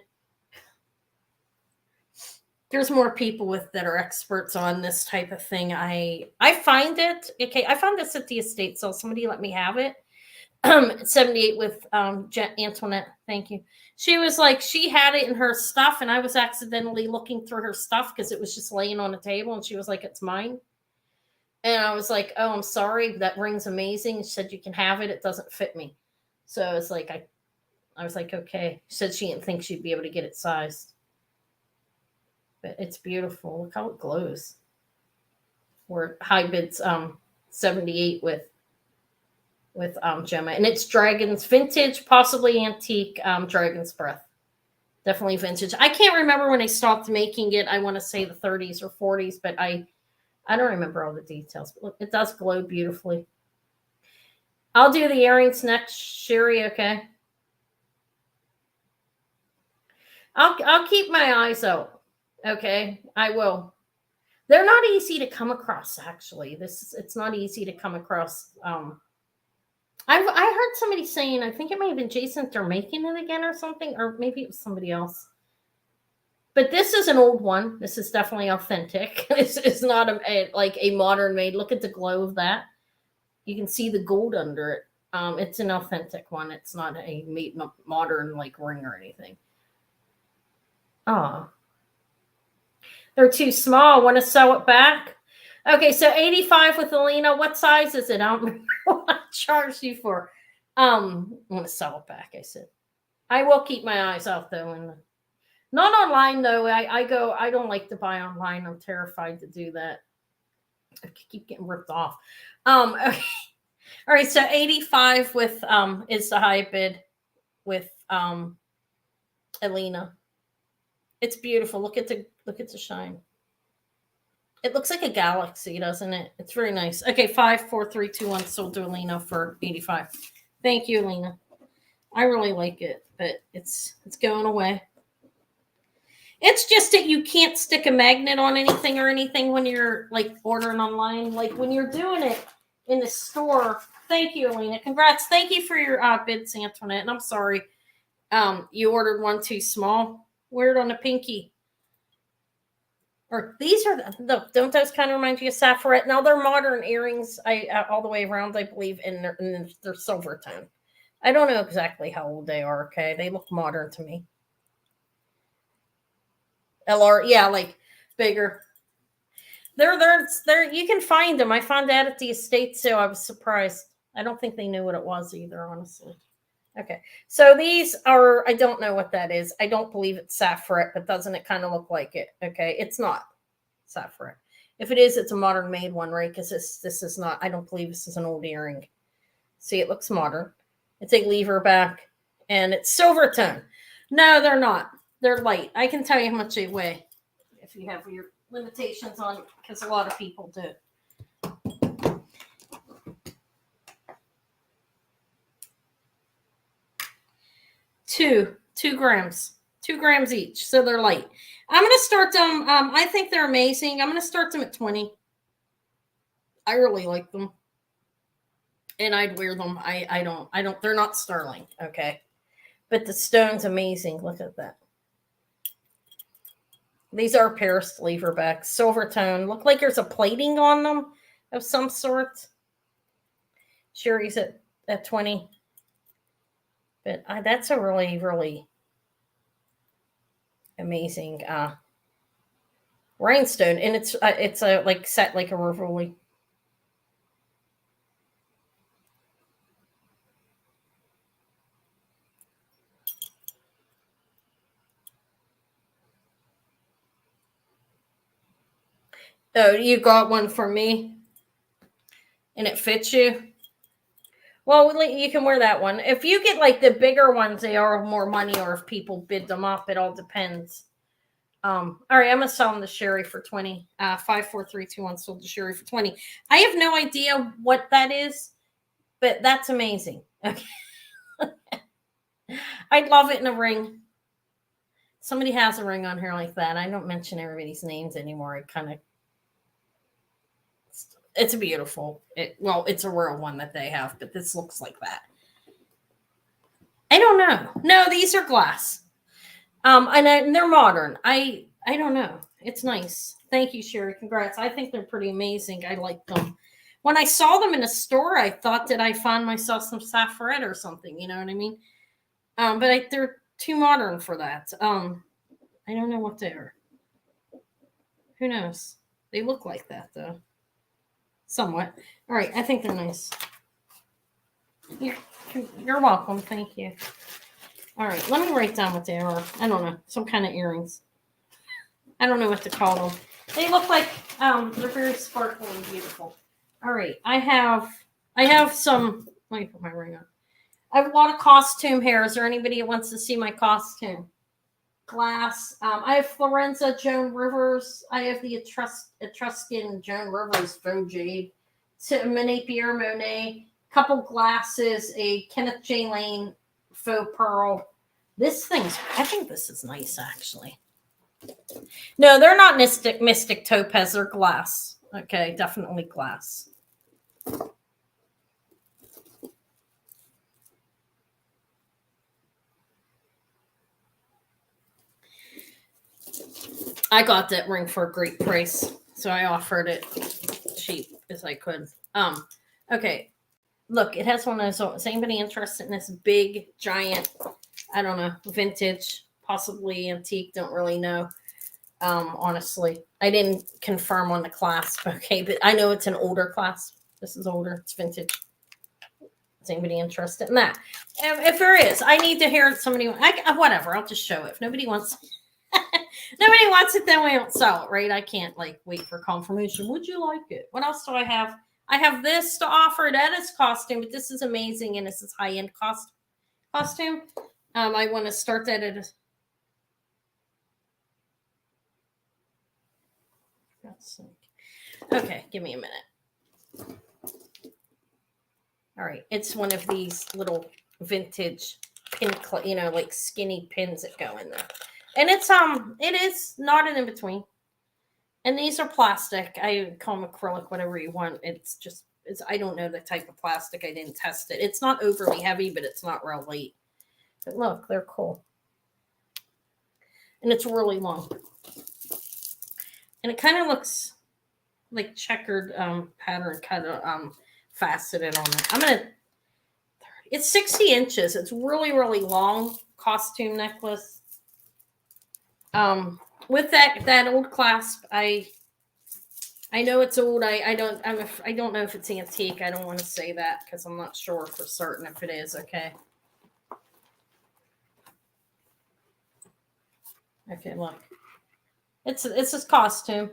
A: There's more people that are experts on this type of thing. I find it. Okay, I found this at the estate sale. Somebody let me have it. 78 with Antoinette. Thank you. She was like, she had it in her stuff, and I was accidentally looking through her stuff because it was just laying on the table, and she was like, it's mine. And I was like, oh, I'm sorry. That ring's amazing. She said, you can have it. It doesn't fit me. So I was like, I was like, okay. She said she didn't think she'd be able to get it sized. But it's beautiful. Look how it glows. We're high bids 78 with Gemma. And it's Dragon's vintage, possibly antique Dragon's Breath. Definitely vintage. I can't remember when they stopped making it. I want to say the 30s or 40s, but I don't remember all the details. But look, it does glow beautifully. I'll do the earrings next, Sherry, okay? I'll keep my eyes out, okay? I will. They're not easy to come across, actually. It's not easy to come across. I heard somebody saying, I think it might have been Jason, they're making it again or something, or maybe it was somebody else. But this is an old one. This is definitely authentic. This is not like a modern made. Look at the glow of that. You can see the gold under it. It's an authentic one. It's not a made modern like ring or anything. Oh, they're too small. Want to sew it back? Okay, so 85 with Alina. What size is it? I don't remember what I charged you for. I want to sew it back. I said I will keep my eyes out though, and not online though. I don't like to buy online. I'm terrified to do that. I keep getting ripped off. Okay. All right, so 85 with is the high bid with Alina. It's beautiful. Look at the shine. It looks like a galaxy, doesn't it? It's very nice. Okay, 5, 4, 3, 2, 1. Sold to Alina for 85. Thank you, Alina. I really like it, but it's going away. It's just that you can't stick a magnet on anything or anything when you're like ordering online. Like when you're doing it in the store. Thank you, Alina. Congrats. Thank you for your bids, Antoinette. And I'm sorry, you ordered one too small. Wear it on the pinky. Or these are don't those kind of remind you of Sapphirette? Now they're modern earrings. All the way around, I believe, and they're silver tone. I don't know exactly how old they are. Okay, they look modern to me. LR, yeah, like bigger. They're you can find them. I found that at the estate sale. I was surprised. I don't think they knew what it was either, honestly. Okay, so these are, I don't know what that is. I don't believe it's Sapphirette, but doesn't it kind of look like it? Okay, it's not Sapphirette. If it is, it's a modern made one, right? Because this is not, I don't believe this is an old earring. See, it looks modern. It's a lever back, and it's silver tone. No, they're not. They're light. I can tell you how much they weigh if you have your limitations on, because a lot of people do. Two grams. 2 grams each. So they're light. I'm going to start them. I think they're amazing. I'm going to start them at 20. I really like them. And I'd wear them. I don't, they're not sterling. Okay. But the stone's amazing. Look at that. These are Paris leverbacks. Silver tone. Look like there's a plating on them of some sort. Sherry's at 20. But that's a really, really amazing rhinestone, and it's a like set like a Rivoli. Oh, you got one for me, and it fits you. Well, you can wear that one. If you get like the bigger ones, they are more money, or if people bid them up, it all depends. All right, I'm gonna sell them to Sherry for 20. 54321 sold to Sherry for 20. I have no idea what that is, but that's amazing. Okay. I'd love it in a ring. Somebody has a ring on here like that. I don't mention everybody's names anymore. It kind of, it's a beautiful. Well, it's a real one that they have, but this looks like that. I don't know. No, these are glass. And they're modern. I don't know. It's nice. Thank you, Sherry. Congrats. I think they're pretty amazing. I like them. When I saw them in a store, I thought that I found myself some Saffarette or something. You know what I mean? But they're too modern for that. I don't know what they are. Who knows? They look like that though. Somewhat. All right. I think they're nice. You're welcome. Thank you. All right, let me write down what they are. I don't know, some kind of earrings. I don't know what to call them. They look like they're very sparkly and beautiful. All right, I have some. Let me put my ring on. I have a lot of costume hair. Is there anybody that wants to see my costume? Glass. I have Florenza Joan Rivers. I have the Etruscan Joan Rivers Faux Jade. Napier Monet. Couple glasses. A Kenneth J. Lane Faux Pearl. I think this is nice, actually. No, they're not mystic topaz. They're glass. Okay, definitely glass. I got that ring for a great price, so I offered it cheap as I could. Okay. Look, it has one of those. Is anybody interested in this big, giant, I don't know, vintage, possibly antique? Don't really know. Honestly, I didn't confirm on the clasp. Okay, but I know it's an older clasp. This is older. It's vintage. Is anybody interested in that? If there is, I need to hear somebody. Whatever. I'll just show it. If nobody wants, nobody wants it, then we don't sell it, right? I can't like wait for confirmation. Would you like it? What else do I have? I have this to offer. That is costume, but this is amazing, and this is high-end costume. I want to start that at. Okay, give me a minute. All right, it's one of these little vintage pin, like skinny pins that go in there, and it is not an in between. And these are plastic. I call them acrylic, whatever you want. I don't know the type of plastic. I didn't test it. It's not overly heavy, but it's not real light. But look, they're cool. And it's really long. And it kind of looks like checkered pattern, kind of faceted on it. It's 60 inches. It's really, really long costume necklace. With that old clasp, I know it's old. I don't know if it's antique. I don't want to say that because I'm not sure for certain if it is. Okay. Okay, look. It's this costume.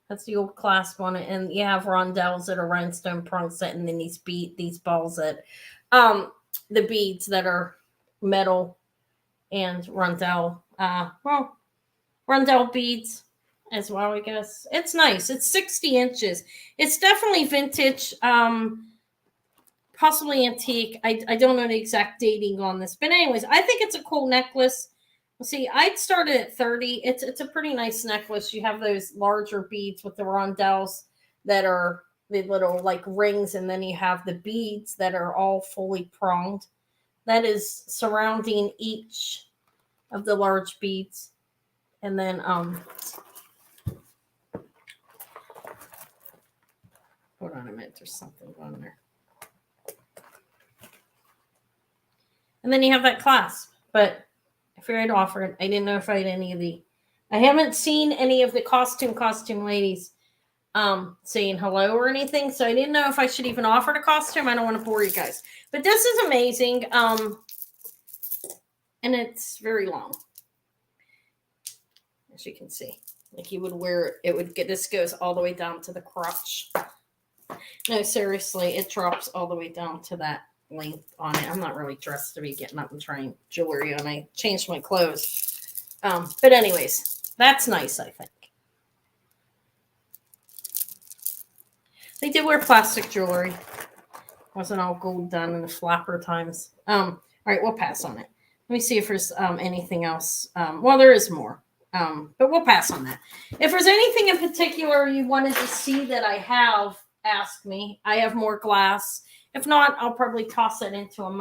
A: That's the old clasp on it, and you have rondelles that are rhinestone prongs set, and then these balls that, the beads that are metal, and rondelle. Rondelle beads as well, I guess. It's nice. It's 60 inches. It's definitely vintage, possibly antique. I don't know the exact dating on this. But anyways, I think it's a cool necklace. See, I'd started at 30. It's a pretty nice necklace. You have those larger beads with the rondelles that are the little like rings, and then you have the beads that are all fully pronged. That is surrounding each of the large beads. And then hold on a minute, there's something on there. And then you have that clasp, but I figured I'd offer it. I didn't know if I had any of the I haven't seen any of the costume ladies saying hello or anything, so I didn't know if I should even offer the costume. I don't want to bore you guys, but this is amazing. And it's very long, as you can see. Like you would wear it would get, this goes all the way down to the crotch. No, seriously, it drops all the way down to that length on it. I'm not really dressed to be getting up and trying jewelry on. I changed my clothes. But anyways, that's nice, I think. They did wear plastic jewelry. Wasn't all gold done in the flapper times. All right, we'll pass on it. Let me see if there's anything else. Well, there is more. But we'll pass on that. If there's anything in particular you wanted to see that I have, ask me. I have more glass. If not, I'll probably toss it into a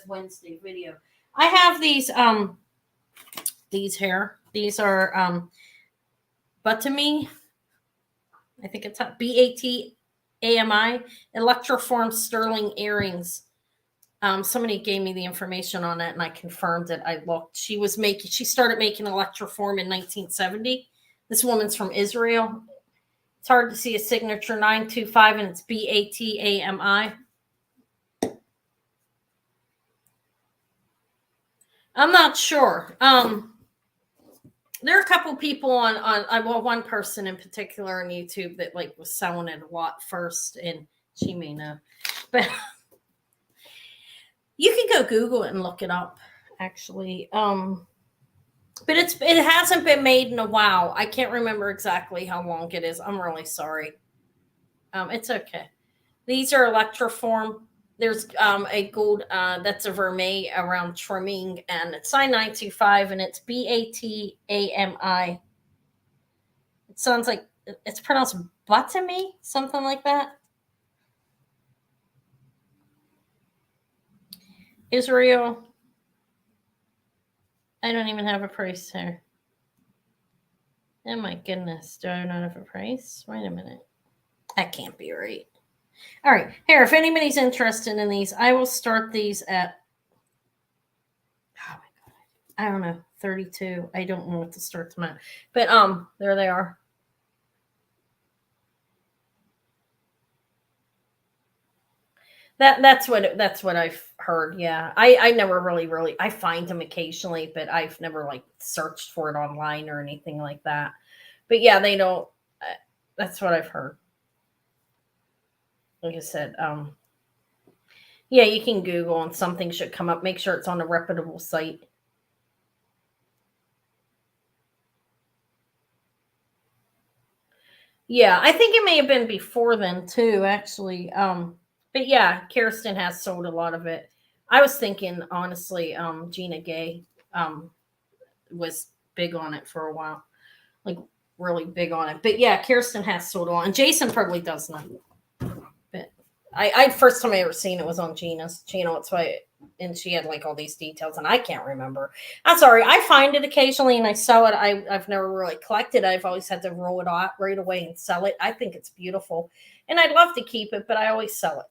A: Wednesday video. I have these here. These are Batami. I think it's BATAMI Electroform sterling earrings. Somebody gave me the information on it and I confirmed it. I looked. She started making Electroform in 1970. This woman's from Israel. It's hard to see a signature 925 and it's BATAMI. I'm not sure. There are a couple people on one person in particular on YouTube that like was selling it a lot first, and she may know. But you can go Google it and look it up, actually. But it hasn't been made in a while. I can't remember exactly how long it is. I'm really sorry. It's okay. These are Electroform. There's a gold that's a vermeil around trimming, and it's signed 925, and it's BATAMI. It sounds like it's pronounced Batami, something like that. Israel. I don't even have a price here. Oh my goodness. Do I not have a price? Wait a minute. That can't be right. All right. Here, if anybody's interested in these, I will start these at, oh my God, I don't know, 32. I don't know what to start them at. But there they are. That's what I've heard. Yeah. I never really I find them occasionally, but I've never like searched for it online or anything like that. But yeah, they don't that's what I've heard. Like I said, yeah, you can Google and something should come up. Make sure it's on a reputable site. Yeah, I think it may have been before then too, actually. But yeah, Kirsten has sold a lot of it. I was thinking, honestly, Gina Gay was big on it for a while, like really big on it. But yeah, Kirsten has sold a lot, and Jason probably does not. But I first time I ever seen it was on Gina's channel. It's why, and she had like all these details, and I can't remember. I'm sorry. I find it occasionally, and I sell it. I've never really collected. I've always had to roll it out right away and sell it. I think it's beautiful, and I'd love to keep it, but I always sell it.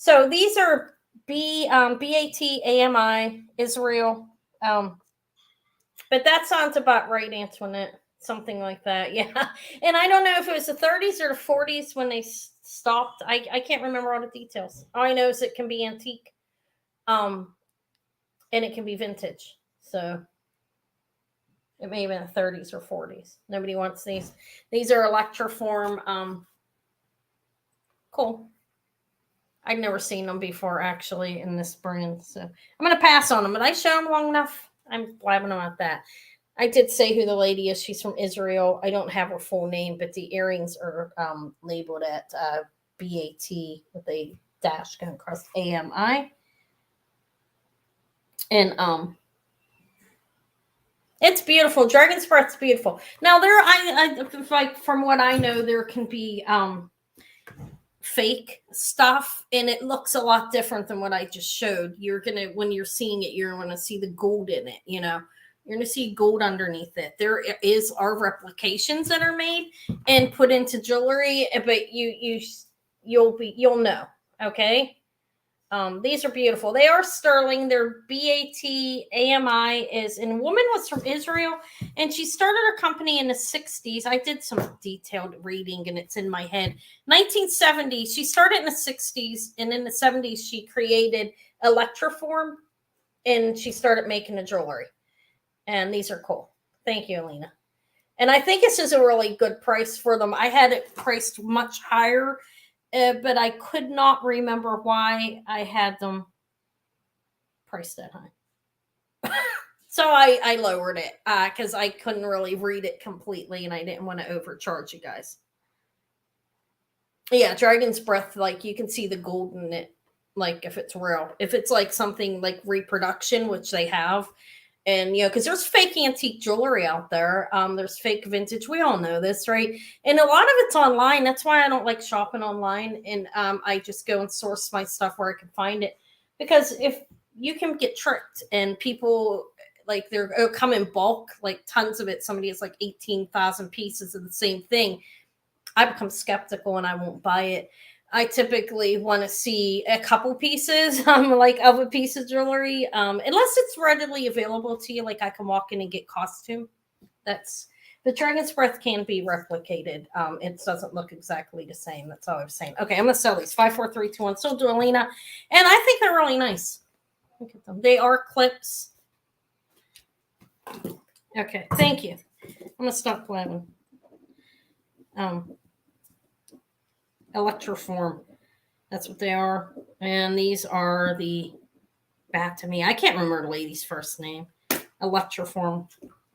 A: So these are BATAMI Israel. But that sounds about right, Antoinette. Something like that. Yeah. And I don't know if it was the 30s or the 40s when they stopped. I can't remember all the details. All I know is it can be antique. And it can be vintage. So it may have been the 30s or 40s. Nobody wants these. These are Electroform. Cool. I'd never seen them before, actually, in this brand. So I'm going to pass on them. But I show them long enough. I'm blabbing about that. I did say who the lady is. She's from Israel. I don't have her full name, but the earrings are labeled at BAT with a dash going across AMI. And it's beautiful. Dragon's Breath's beautiful. Now there, I like from what I know, there can be fake stuff, and it looks a lot different than what I just showed. You're gonna, when you're seeing it, you're gonna see the gold in it. You know, you're gonna see gold underneath it. There are replications that are made and put into jewelry, but you'll know. Okay. These are beautiful. They are sterling. Their BATAMI is, and woman was from Israel, and she started her company in the 60s. I did some detailed reading, and it's in my head. 1970s. She started in the 60s, and in the 70s, she created Electroform, and she started making the jewelry. And these are cool. Thank you, Alina. And I think this is a really good price for them. I had it priced much higher, but I could not remember why I had them priced that high. So I lowered it because I couldn't really read it completely, and I didn't want to overcharge you guys. Yeah, Dragon's Breath, like you can see the gold in it, like if it's real. If it's like something like reproduction, which they have, and because there's fake antique jewelry out there. There's fake vintage. We all know this, right? And a lot of it's online. That's why I don't like shopping online. And I just go and source my stuff where I can find it. Because if you can get tricked and people like they'll come in bulk, like tons of it. Somebody has like 18,000 pieces of the same thing. I become skeptical and I won't buy it. I typically want to see a couple pieces, like of a piece of jewelry, unless it's readily available to you. Like I can walk in and get costume. That's the Dragon's Breath can be replicated. It doesn't look exactly the same. That's all I was saying. Okay, I'm gonna sell these 5, 4, 3, 2, 1. Still do Alina, and I think they're really nice. Look at them. They are clips. Okay, thank you. I'm gonna stop playing. Electroform. That's what they are. And these are the Batamy. I can't remember the lady's first name. Electroform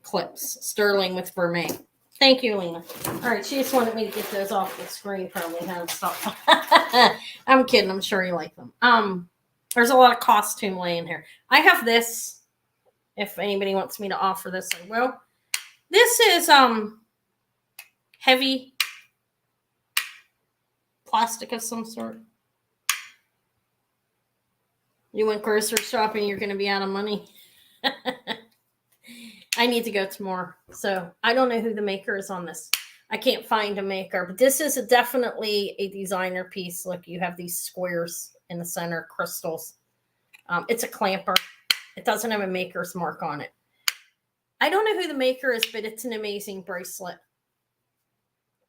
A: clips. Sterling with vermeil. Thank you, Lena. All right, she just wanted me to get those off the screen. Probably had stuff. I'm kidding. I'm sure you like them. There's a lot of costume laying here. I have this. If anybody wants me to offer this, I will. This is heavy plastic of some sort. You went grocery shopping, you're going to be out of money. I need to go tomorrow. So I don't know who the maker is on this. I can't find a maker, but this is definitely a designer piece. Look, you have these squares in the center, crystals. It's a clamper. It doesn't have a maker's mark on it. I don't know who the maker is, but it's an amazing bracelet.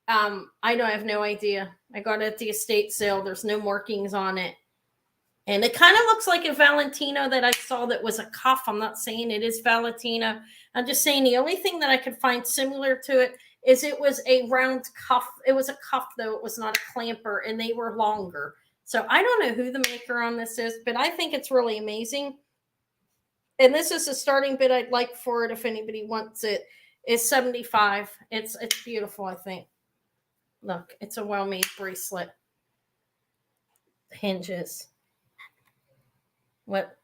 A: I have no idea. I got it at the estate sale. There's no markings on it. And it kind of looks like a Valentino that I saw that was a cuff. I'm not saying it is Valentino. I'm just saying the only thing that I could find similar to it is it was a round cuff. It was a cuff, though. It was not a clamper, and they were longer. So I don't know who the maker on this is, but I think it's really amazing. And this is a starting bid I'd like for it if anybody wants it. It's $75. It's beautiful, I think. Look, it's a well-made bracelet. Hinges. What?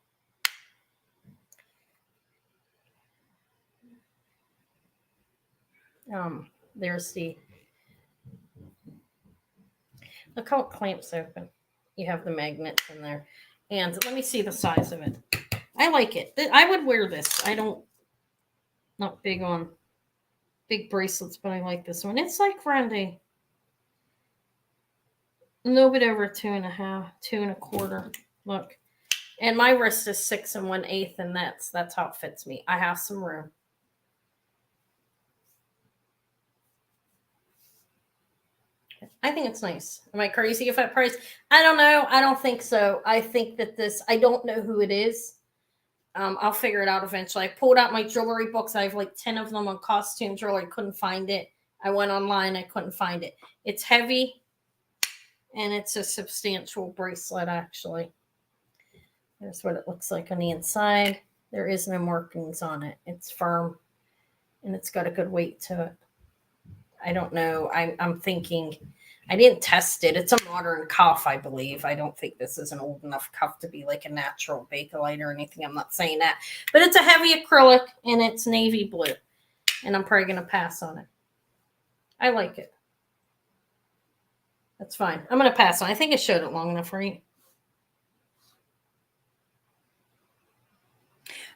A: There's the. Look how it clamps open. You have the magnets in there. And let me see the size of it. I like it. I would wear this. Not big on big bracelets, but I like this one. It's like around a little bit over 2.5, 2.25. Look. And my wrist is 6 1/8, and that's how it fits me. I have some room. I think it's nice. Am I crazy if I price? I don't know. I don't think so. I think that I don't know who it is. I'll figure it out eventually. I pulled out my jewelry books. I have like 10 of them on costume jewelry. Couldn't find it. I went online. I couldn't find it. It's heavy, and it's a substantial bracelet, actually. There's what it looks like on the inside. There is no markings on it. It's firm, and it's got a good weight to it. I don't know. I'm thinking, I didn't test it. It's a modern cuff, I believe. I don't think this is an old enough cuff to be like a natural Bakelite or anything. I'm not saying that. But it's a heavy acrylic, and it's navy blue. And I'm probably going to pass on it. I like it. That's fine. I'm going to pass on it. I think I showed it long enough, right?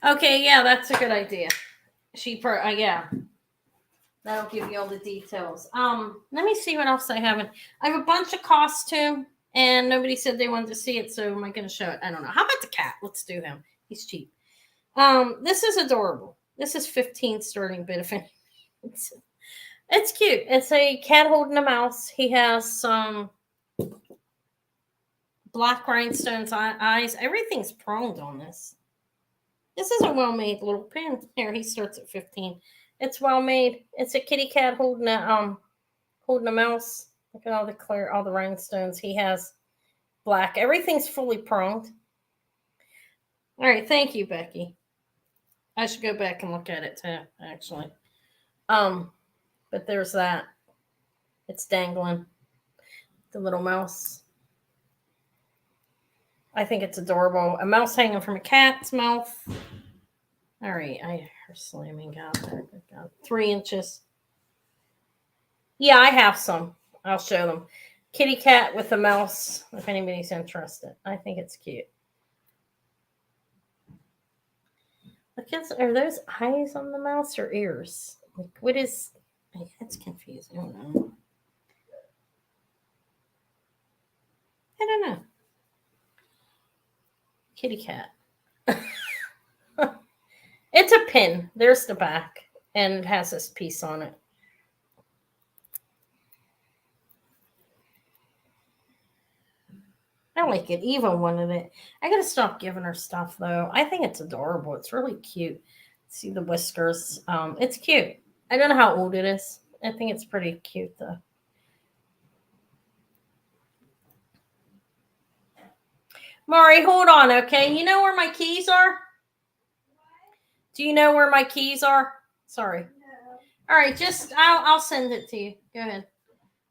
A: Okay, yeah, that's a good idea. Yeah. That'll give you all the details. Let me see what else I have. I have a bunch of costume, And nobody said they wanted to see it, so am I going to show it? I don't know. How about the cat? Let's do him. He's cheap. This is adorable. This is 15 starting bid. If any, it's cute. It's a cat holding a mouse. He has some black rhinestones eyes. Everything's pronged on this. This is a well-made little pin. Here, he starts at 15. It's well-made. It's a kitty cat holding a mouse. Look at all the rhinestones. He has black. Everything's fully pronged. All right, thank you, Becky. I should go back and look at it too, actually. But there's that. It's dangling. The little mouse. I think it's adorable. A mouse hanging from a cat's mouth. All right, her slamming out there. 3 inches. Yeah, I have some. I'll show them. Kitty cat with a mouse, if anybody's interested. I think it's cute. Look, are those eyes on the mouse or ears? Like, what is... It's confusing. I don't know. I don't know. Kitty cat. It's a pin. There's the back. And it has this piece on it. I like it. Eva wanted it. I gotta stop giving her stuff though. I think it's adorable. It's really cute. See the whiskers. It's cute. I don't know how old it is. I think it's pretty cute though. Maury, hold on, okay? You know where my keys are? Do you know where my keys are? Sorry. No. All right, I'll send it to you. Go ahead.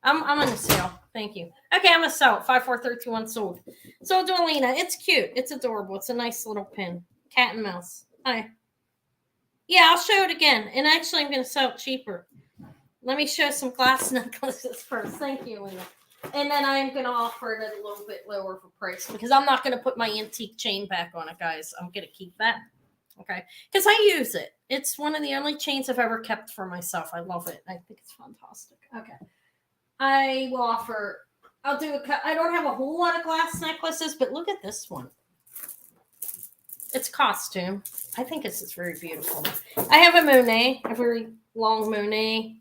A: I'm on the sale. Thank you. Okay, I'm gonna sell it. 54321 sold. Sold to Alina. It's cute. It's adorable. It's a nice little pin. Cat and mouse. Hi. Yeah, I'll show it again. And actually, I'm gonna sell it cheaper. Let me show some glass necklaces first. Thank you, Alina. And then I'm gonna offer it at a little bit lower for price because I'm not gonna put my antique chain back on it, guys. I'm gonna keep that. Okay, because I use it. It's one of the only chains I've ever kept for myself. I love it. I think it's fantastic. Okay. I will offer, I'll do I don't have a whole lot of glass necklaces, but look at this one. It's costume. I think this is very beautiful. I have a Monet, a very long Monet.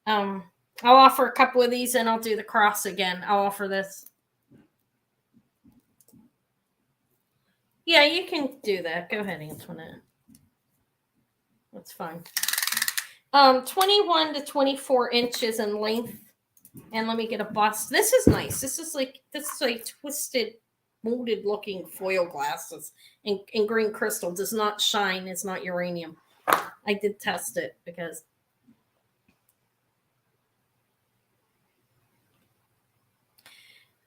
A: I'll offer a couple of these and I'll do the cross again. I'll offer this. Yeah, you can do that. Go ahead, Antoinette. That's fine. 21 to 24 inches in length. And let me get a bust. This is nice. This is like twisted, molded looking foil glasses. And green crystal does not shine. It's not uranium. I did test it because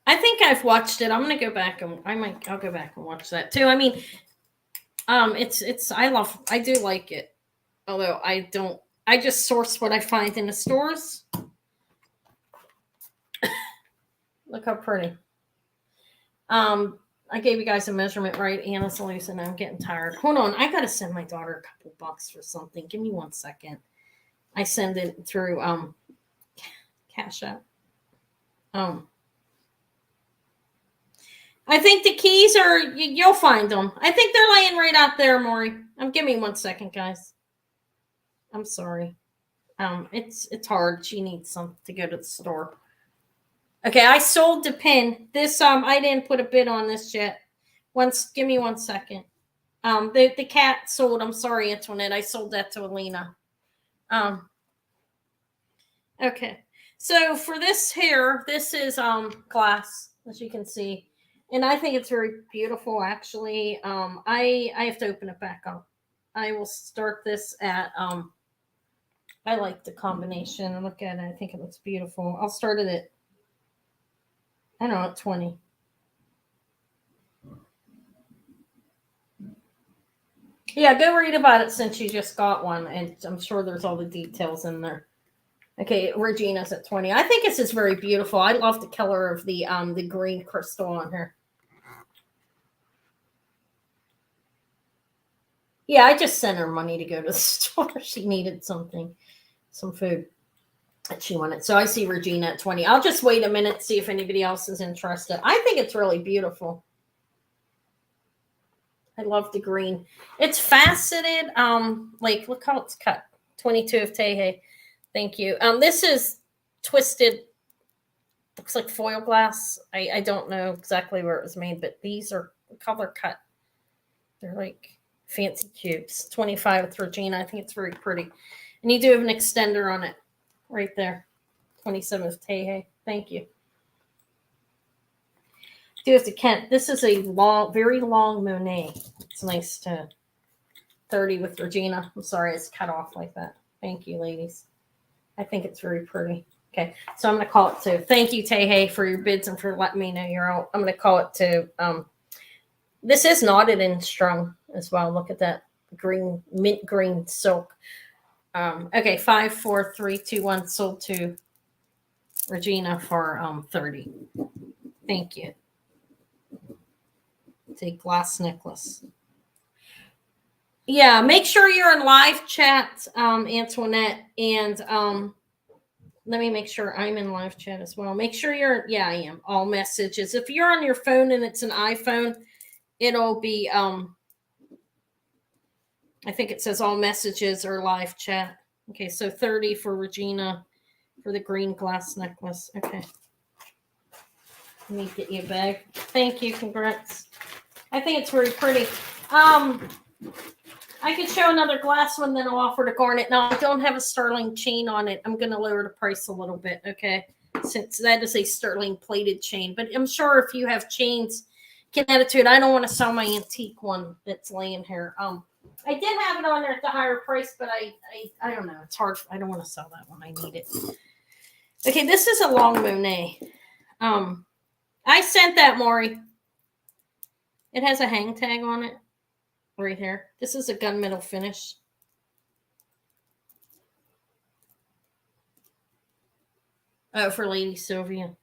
A: I think I've watched it. I'm gonna go back and I'll go back and watch that too. I mean, I do like it. Although I just source what I find in the stores. Look how pretty. I gave you guys a measurement, right? Anna's loose and I'm getting tired. Hold on. I got to send my daughter a couple bucks for something. Give me 1 second. I send it through Cash App. I think the keys are, you'll find them. I think they're laying right out there, Maury. Give me 1 second, guys. I'm sorry. It's hard. She needs some to go to the store. Okay, I sold the pin. This I didn't put a bid on this yet. Give me 1 second. The cat sold. I'm sorry, Antoinette. I sold that to Alina. Okay. So for this here, this is glass, as you can see. And I think it's very beautiful, actually. I have to open it back up. I will start this at I like the combination. Look at it. I think it looks beautiful. I'll start it at, I don't know, at 20. Yeah, go read about it since you just got one, and I'm sure there's all the details in there. Okay, Regina's at 20. I think this is very beautiful. I love the color of the green crystal on her. Yeah, I just sent her money to go to the store. She needed something, some food. that she wanted. So I see Regina at 20. I'll just wait a minute, see if anybody else is interested. I think it's really beautiful. I love the green. It's faceted. Like look how it's cut. 22 of Tehe. Thank you. This is twisted. Looks like foil glass. I don't know exactly where it was made, but these are color cut. They're like fancy cubes. 25 with Regina. I think it's very pretty. And you do have an extender on it right there. 27 with Tehe. Thank you. Do have to Kent. This is a long, very long Monet. It's nice to 30 with Regina. I'm sorry it's cut off like that. Thank you, ladies. I think it's very pretty. Okay, so I'm going to call it to. Thank you, Tehe, for your bids and for letting me know you're out. I'm going to call it to. This is knotted and strung as well. Look at that green, mint green silk. Okay, 5, 4, 3, 2, 1. Sold to Regina for 30. Thank you. It's a glass necklace. Yeah, make sure you're in live chat, Antoinette, and let me make sure I'm in live chat as well. Make sure you're, yeah, I am. All messages. If you're on your phone and it's an iPhone, it'll be, I think it says all messages or live chat. Okay, so 30 for Regina for the green glass necklace. Okay. Let me get you a bag. Thank you. Congrats. I think it's very pretty. I could show another glass one, then I'll offer to Garnet. Now, I don't have a sterling chain on it. I'm going to lower the price a little bit, okay? Since that is a sterling plated chain. But I'm sure if you have chains, can add it to it. I don't want to sell my antique one that's laying here. I did have it on there at the higher price, but I don't know. It's hard. I don't want to sell that one. I need it. Okay, this is a long Monet. I sent that, Maury. It has a hang tag on it. Right here. This is a gunmetal finish. Oh, for Lady Sylvia.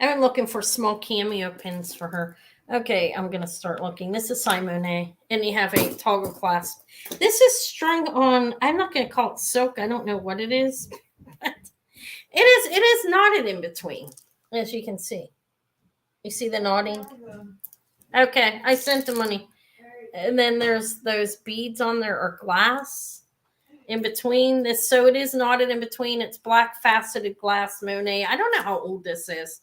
A: I've been looking for small cameo pins for her. Okay, I'm going to start looking. This is Monet, and you have a toggle clasp. This is strung on, I'm not going to call it silk. I don't know what it is. But it is knotted in between, as you can see. You see the knotting? Okay, I sent the money. And then there's those beads on there or glass in between this. So it is knotted in between. It's black faceted glass Monet. I don't know how old this is.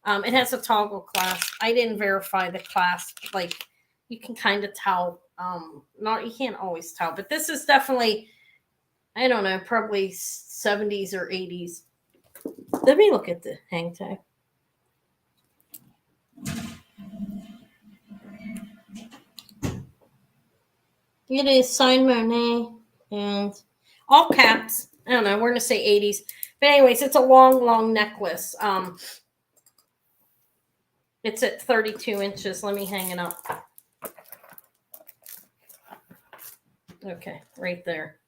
A: It has a toggle clasp. I didn't verify the clasp. Like you can kind of tell. You can't always tell, but this is definitely, I don't know, probably 70s or 80s. Let me look at the hang tag. It is signed Monet and all caps. I don't know. We're going to say 80s. But anyways, it's a long, long necklace. It's at 32 inches. Let me hang it up. Okay, right there.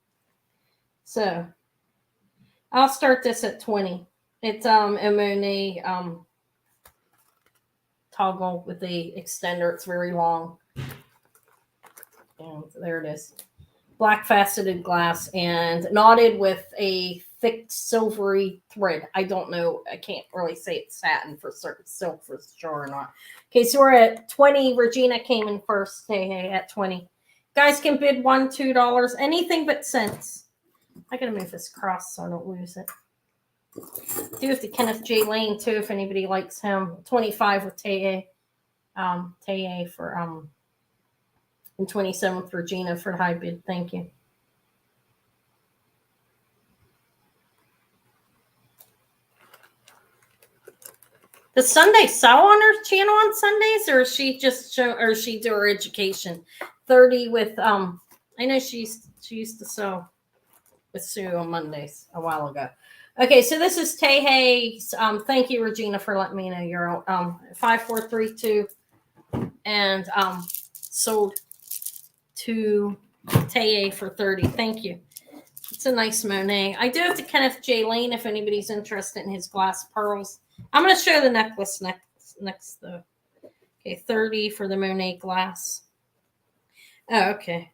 A: So I'll start this at 20. It's a Monet toggle with the extender. It's very long. And there it is. Black faceted glass and knotted with a thick silvery thread. I don't know. I can't really say it's satin for certain, silk for sure or not. Okay, so we're at 20. Regina came in first. Hey, at 20. Guys can bid $1, $2, anything but cents. I gotta move this across so I don't lose it. Do have to Kenneth J. Lane too if anybody likes him. 25 with Tehe. Tehe for and 27 with Regina for the high bid. Thank you. Does Sunday sew on her channel on Sundays, or is she just show, or she do her education? 30 with I know she used to sew with Sue on Mondays a while ago. Okay, so this is Tehe's. Thank you, Regina, for letting me know you're 5432 and sold to Tehe for 30. Thank you. It's a nice Monet. I do have to Kenneth J. Lane if anybody's interested in his glass pearls. I'm going to show the necklace next though. Okay, 30 for the Monet glass. Oh, okay.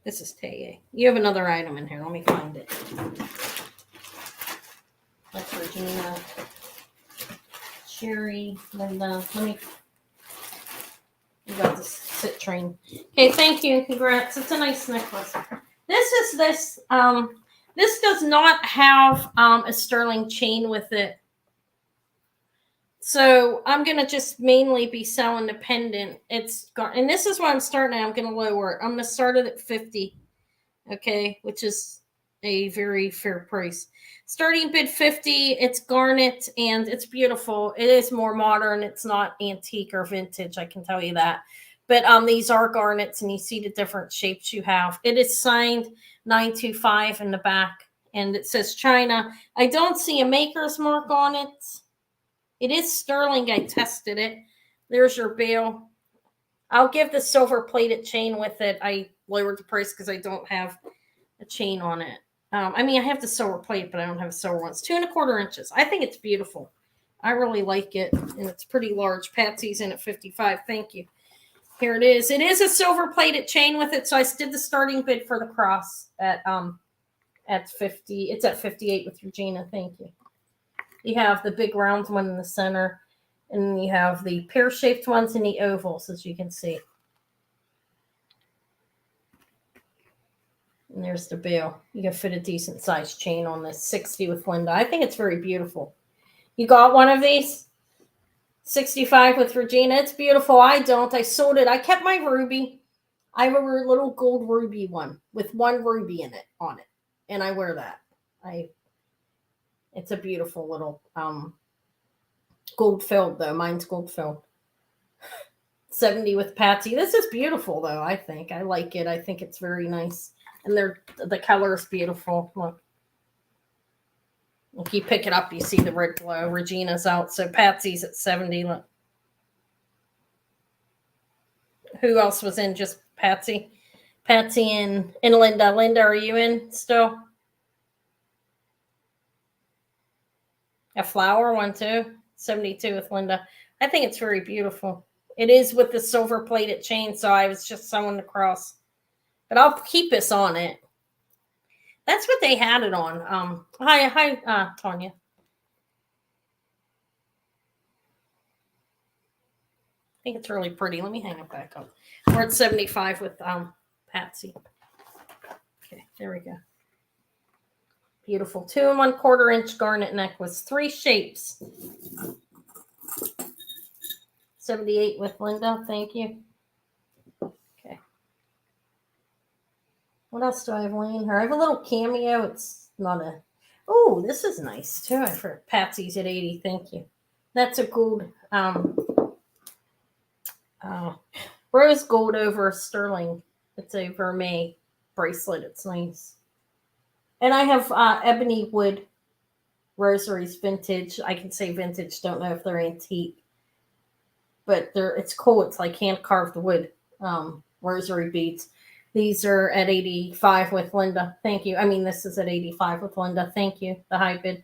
A: This is Taya. You have another item in here. Let me find it. That's Regina. Sherry. Linda. Let me. You got this Citrine. Okay, thank you. Congrats. It's a nice necklace. This is this. This does not have a sterling chain with it. So I'm going to just mainly be selling the pendant. And this is what I'm starting at. I'm going to lower it. I'm going to start it at 50. Okay, which is a very fair price. Starting bid 50. It's garnet and it's beautiful. It is more modern. It's not antique or vintage. I can tell you that. But these are garnets, and you see the different shapes you have. It is signed 925 in the back, and it says China. I don't see a maker's mark on it. It is sterling. I tested it. There's your bail. I'll give the silver plated chain with it. I lowered the price because I don't have a chain on it. I mean, I have the silver plate, but I don't have a silver one. It's 2¼ inches. I think it's beautiful. I really like it, and it's pretty large. Patsy's in at 55. Thank you. Here it is. It is a silver plated chain with it, so I did the starting bid for the cross at 50. It's at 58 with Regina. Thank you. You have the big round one in the center, and you have the pear-shaped ones and the ovals, as you can see. And there's the bail. You can fit a decent-sized chain on this. 60 with Linda. I think it's very beautiful. You got one of these? 65 with Regina. It's beautiful. I don't. I sold it. I kept my ruby. I have a little gold ruby one with one ruby in it on it, and I wear that. It's a beautiful little gold filled though. Mine's gold filled. 70 with Patsy. This is beautiful though. I think I like it. I think it's very nice, and the color is beautiful. Look. If you pick it up, you see the red glow. Regina's out, so Patsy's at 70. Look. Who else was in? Just Patsy? Patsy and Linda. Linda, are you in still? A flower one too. 72 with Linda. I think it's very beautiful. It is with the silver plated chain, so I was just sewing the cross. But I'll keep this on it. That's what they had it on. Hi, Tanya. I think it's really pretty. Let me hang it back up. We're at 75 with Patsy. Okay, there we go. Beautiful. 2¼ inch garnet necklace. 3 shapes. 78 with Linda. Thank you. What else do I have laying here? I have a little cameo. It's not a... Oh, this is nice, too. For Patsy's at 80. Thank you. That's a gold... rose gold over sterling. It's a vermeil bracelet. It's nice. And I have ebony wood rosaries, vintage. I can say vintage. Don't know if they're antique. But it's cool. It's like hand-carved wood rosary beads. These are at 85 with Linda. Thank you. I mean, this is at 85 with Linda. Thank you. The high bid.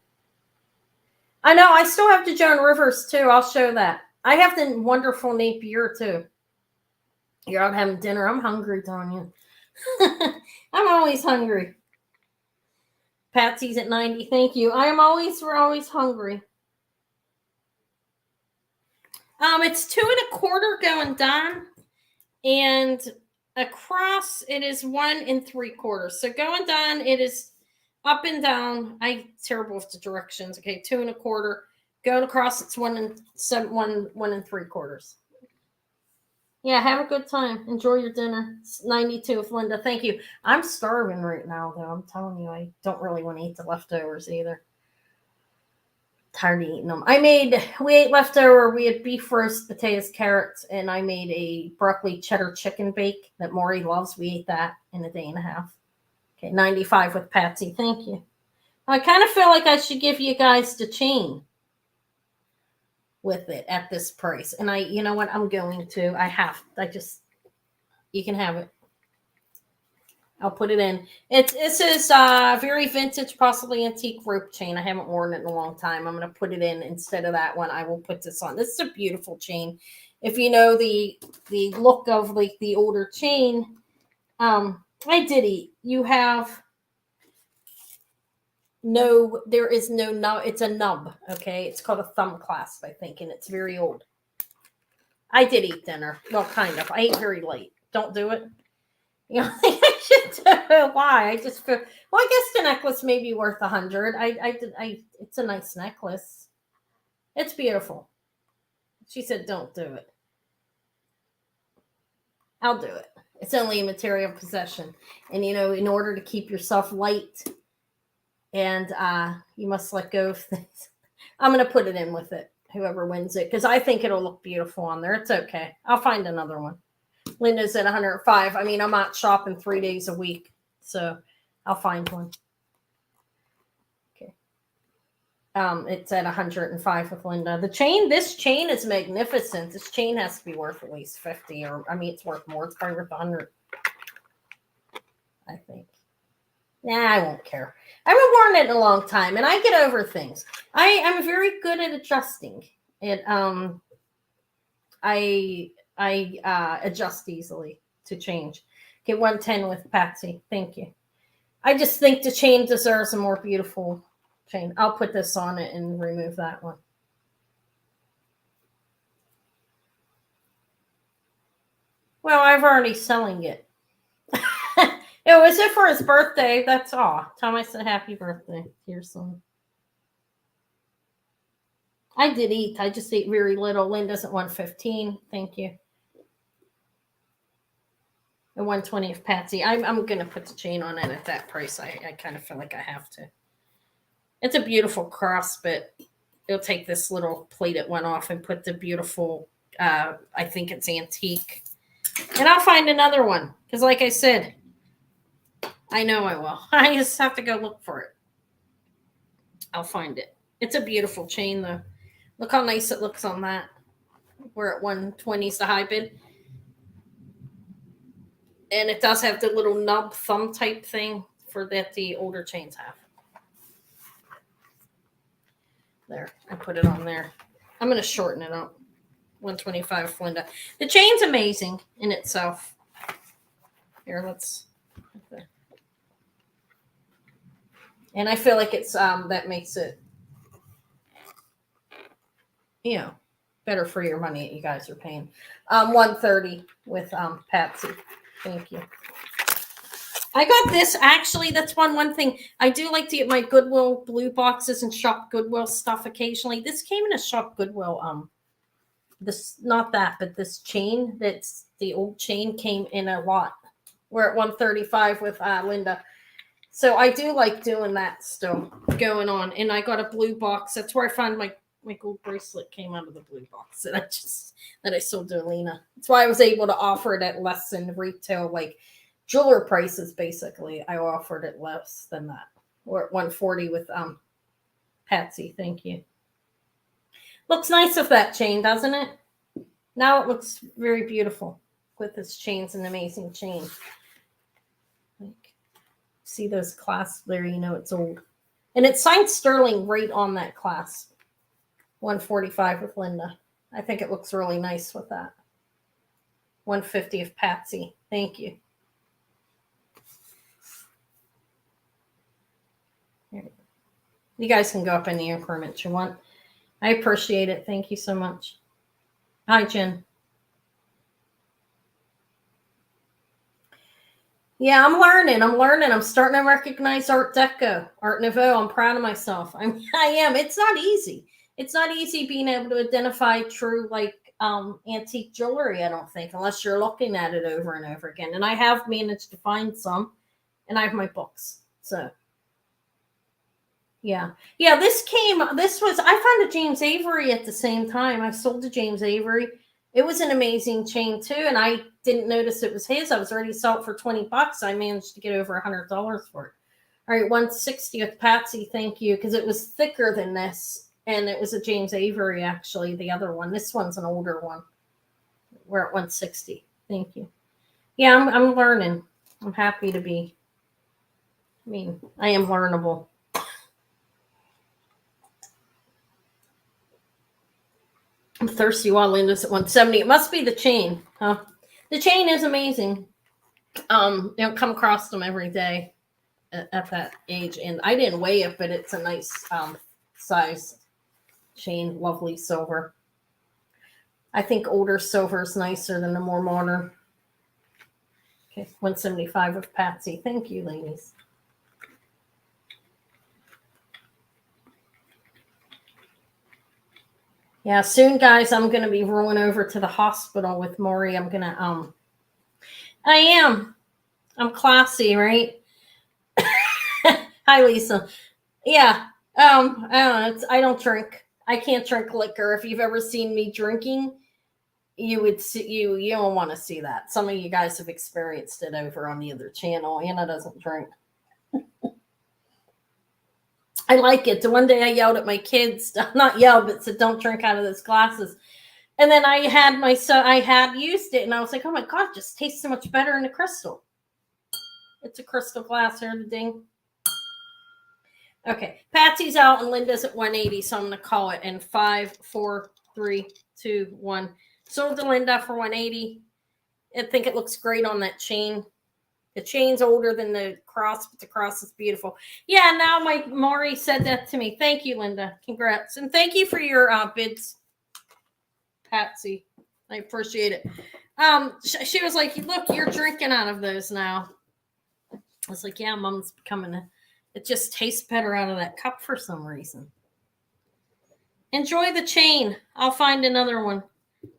A: I know. I still have the Joan Rivers, too. I'll show that. I have the wonderful Napier, too. You're out having dinner. I'm hungry, Tanya. I'm always hungry. Patsy's at 90. Thank you. We're always hungry. It's 2¼ going down. And... across, it is 1 3/4. So going down, it is up and down. I'm terrible with the directions. Okay, 2¼ Going across, it's 1 3/4. Yeah, have a good time. Enjoy your dinner. It's 92 with Linda. Thank you. I'm starving right now, though. I'm telling you, I don't really want to eat the leftovers either. Tired of eating them. We ate leftover. We had beef roast, potatoes, carrots, and I made a broccoli cheddar chicken bake that Maury loves. We ate that in a day and a half. Okay, 95 with Patsy. Thank you. I kind of feel like I should give you guys the chain with it at this price. And you know what? I'm going to. You can have it. I'll put it in. This is very vintage, possibly antique rope chain. I haven't worn it in a long time. I'm going to put it in instead of that one. I will put this on. This is a beautiful chain. If you know the look of like the older chain, I did eat. You have no, there is no nub. It's a nub. Okay. It's called a thumb clasp, I think, and it's very old. I did eat dinner. Well, kind of. I ate very late. Don't do it. You know, I should do it. Why? I just feel, well, I guess the necklace may be worth 100. It's a nice necklace. It's beautiful. She said, don't do it. I'll do it. It's only a material possession. And, you know, in order to keep yourself light, and you must let go of things. I'm going to put it in with it, whoever wins it, because I think it'll look beautiful on there. It's okay. I'll find another one. Linda's at 105. I mean, I'm out shopping 3 days a week, so I'll find one. Okay. It's at 105 with Linda. This chain is magnificent. This chain has to be worth at least 50, or I mean, it's worth more. It's probably worth 100. I think. Nah, I won't care. I haven't worn it in a long time, and I get over things. I'm very good at adjusting. I adjust easily to change. Okay, 110 with Patsy. Thank you. I just think the chain deserves a more beautiful chain. I'll put this on it and remove that one. Well, I've already selling it. It was it for his birthday. That's all. Tell him I said happy birthday to your son. I did eat. I just ate very little. Linda's at 115. Thank you. And 120 of Patsy. I'm going to put the chain on it at that price. I kind of feel like I have to. It's a beautiful cross, but it'll take this little plated one off and put the beautiful, I think it's antique. And I'll find another one. Because like I said, I know I will. I just have to go look for it. I'll find it. It's a beautiful chain, though. Look how nice it looks on that. We're at 120 is the high bid. And it does have the little nub thumb type thing for that the older chains have. There. I put it on there. I'm going to shorten it up. 125 for Linda. The chain's amazing in itself. Here, let's... Okay. And I feel like it's that makes it, you know, better for your money that you guys are paying. 130 with Patsy. Thank you. I got this actually. That's one thing. I do like to get my Goodwill blue boxes and shop Goodwill stuff occasionally. This came in a shop Goodwill. This not that, but this chain. That's the old chain came in a lot. We're at 135 with Linda. So I do like doing that still going on. And I got a blue box. That's where I found my gold bracelet came out of the blue box that I sold to Alina. That's why I was able to offer it at less than retail, like jeweler prices, basically. I offered it less than that. We're at 140 with Patsy. Thank you. Looks nice with that chain, doesn't it? Now it looks very beautiful with this chain's an amazing chain. See those clasps there, you know it's old. And it's signed sterling right on that clasp. 145 with Linda. I think it looks really nice with that. 150 of Patsy. Thank you. You guys can go up any increments you want. I appreciate it. Thank you so much. Hi, Jen. Yeah, I'm learning. I'm starting to recognize Art Deco, Art Nouveau. I'm proud of myself. I am. It's not easy. It's not easy being able to identify true, like, antique jewelry, I don't think, unless you're looking at it over and over again. And I have managed to find some, and I have my books. So, yeah. Yeah, I found a James Avery at the same time. I sold to James Avery. It was an amazing chain too, and I didn't notice it was his. I was already sold it for $20. I managed to get over $100 for it. All right, 160 with Patsy. Thank you, because it was thicker than this, and it was a James Avery actually. The other one. This one's an older one. We're at 160. Thank you. Yeah, I'm learning. I'm happy to be. I mean, I am learnable. I'm thirsty while Linda's at 170. It must be the chain, huh? The chain is amazing. Come across them every day at that age. And I didn't weigh it, but it's a nice size chain, lovely silver. I think older silver is nicer than the more modern. Okay, 175 of Patsy. Thank you, ladies. Yeah, soon, guys, I'm going to be rolling over to the hospital with Maury. I'm going to, I am. I'm classy, right? Hi, Lisa. Yeah. I don't know. I don't drink. I can't drink liquor. If you've ever seen me drinking, you would see you don't want to see that. Some of you guys have experienced it over on the other channel. Anna doesn't drink. I like it. The one day I yelled at my kids, not yelled, but said, "Don't drink out of those glasses." And then I had used it, and I was like, "Oh my god, it just tastes so much better in a crystal." It's a crystal glass here, the ding. Okay, Patsy's out and Linda's at 180, so I'm gonna call it in 5, 4, 3, 2, 1. Sold to Linda for 180. I think it looks great on that chain. The chain's older than the cross, but the cross is beautiful. Yeah, now my Maury said that to me. Thank you, Linda. Congrats. And thank you for your bids, Patsy. I appreciate it. She was like, "Look, you're drinking out of those now." I was like, "Yeah, Mom's becoming it just tastes better out of that cup for some reason." Enjoy the chain. I'll find another one.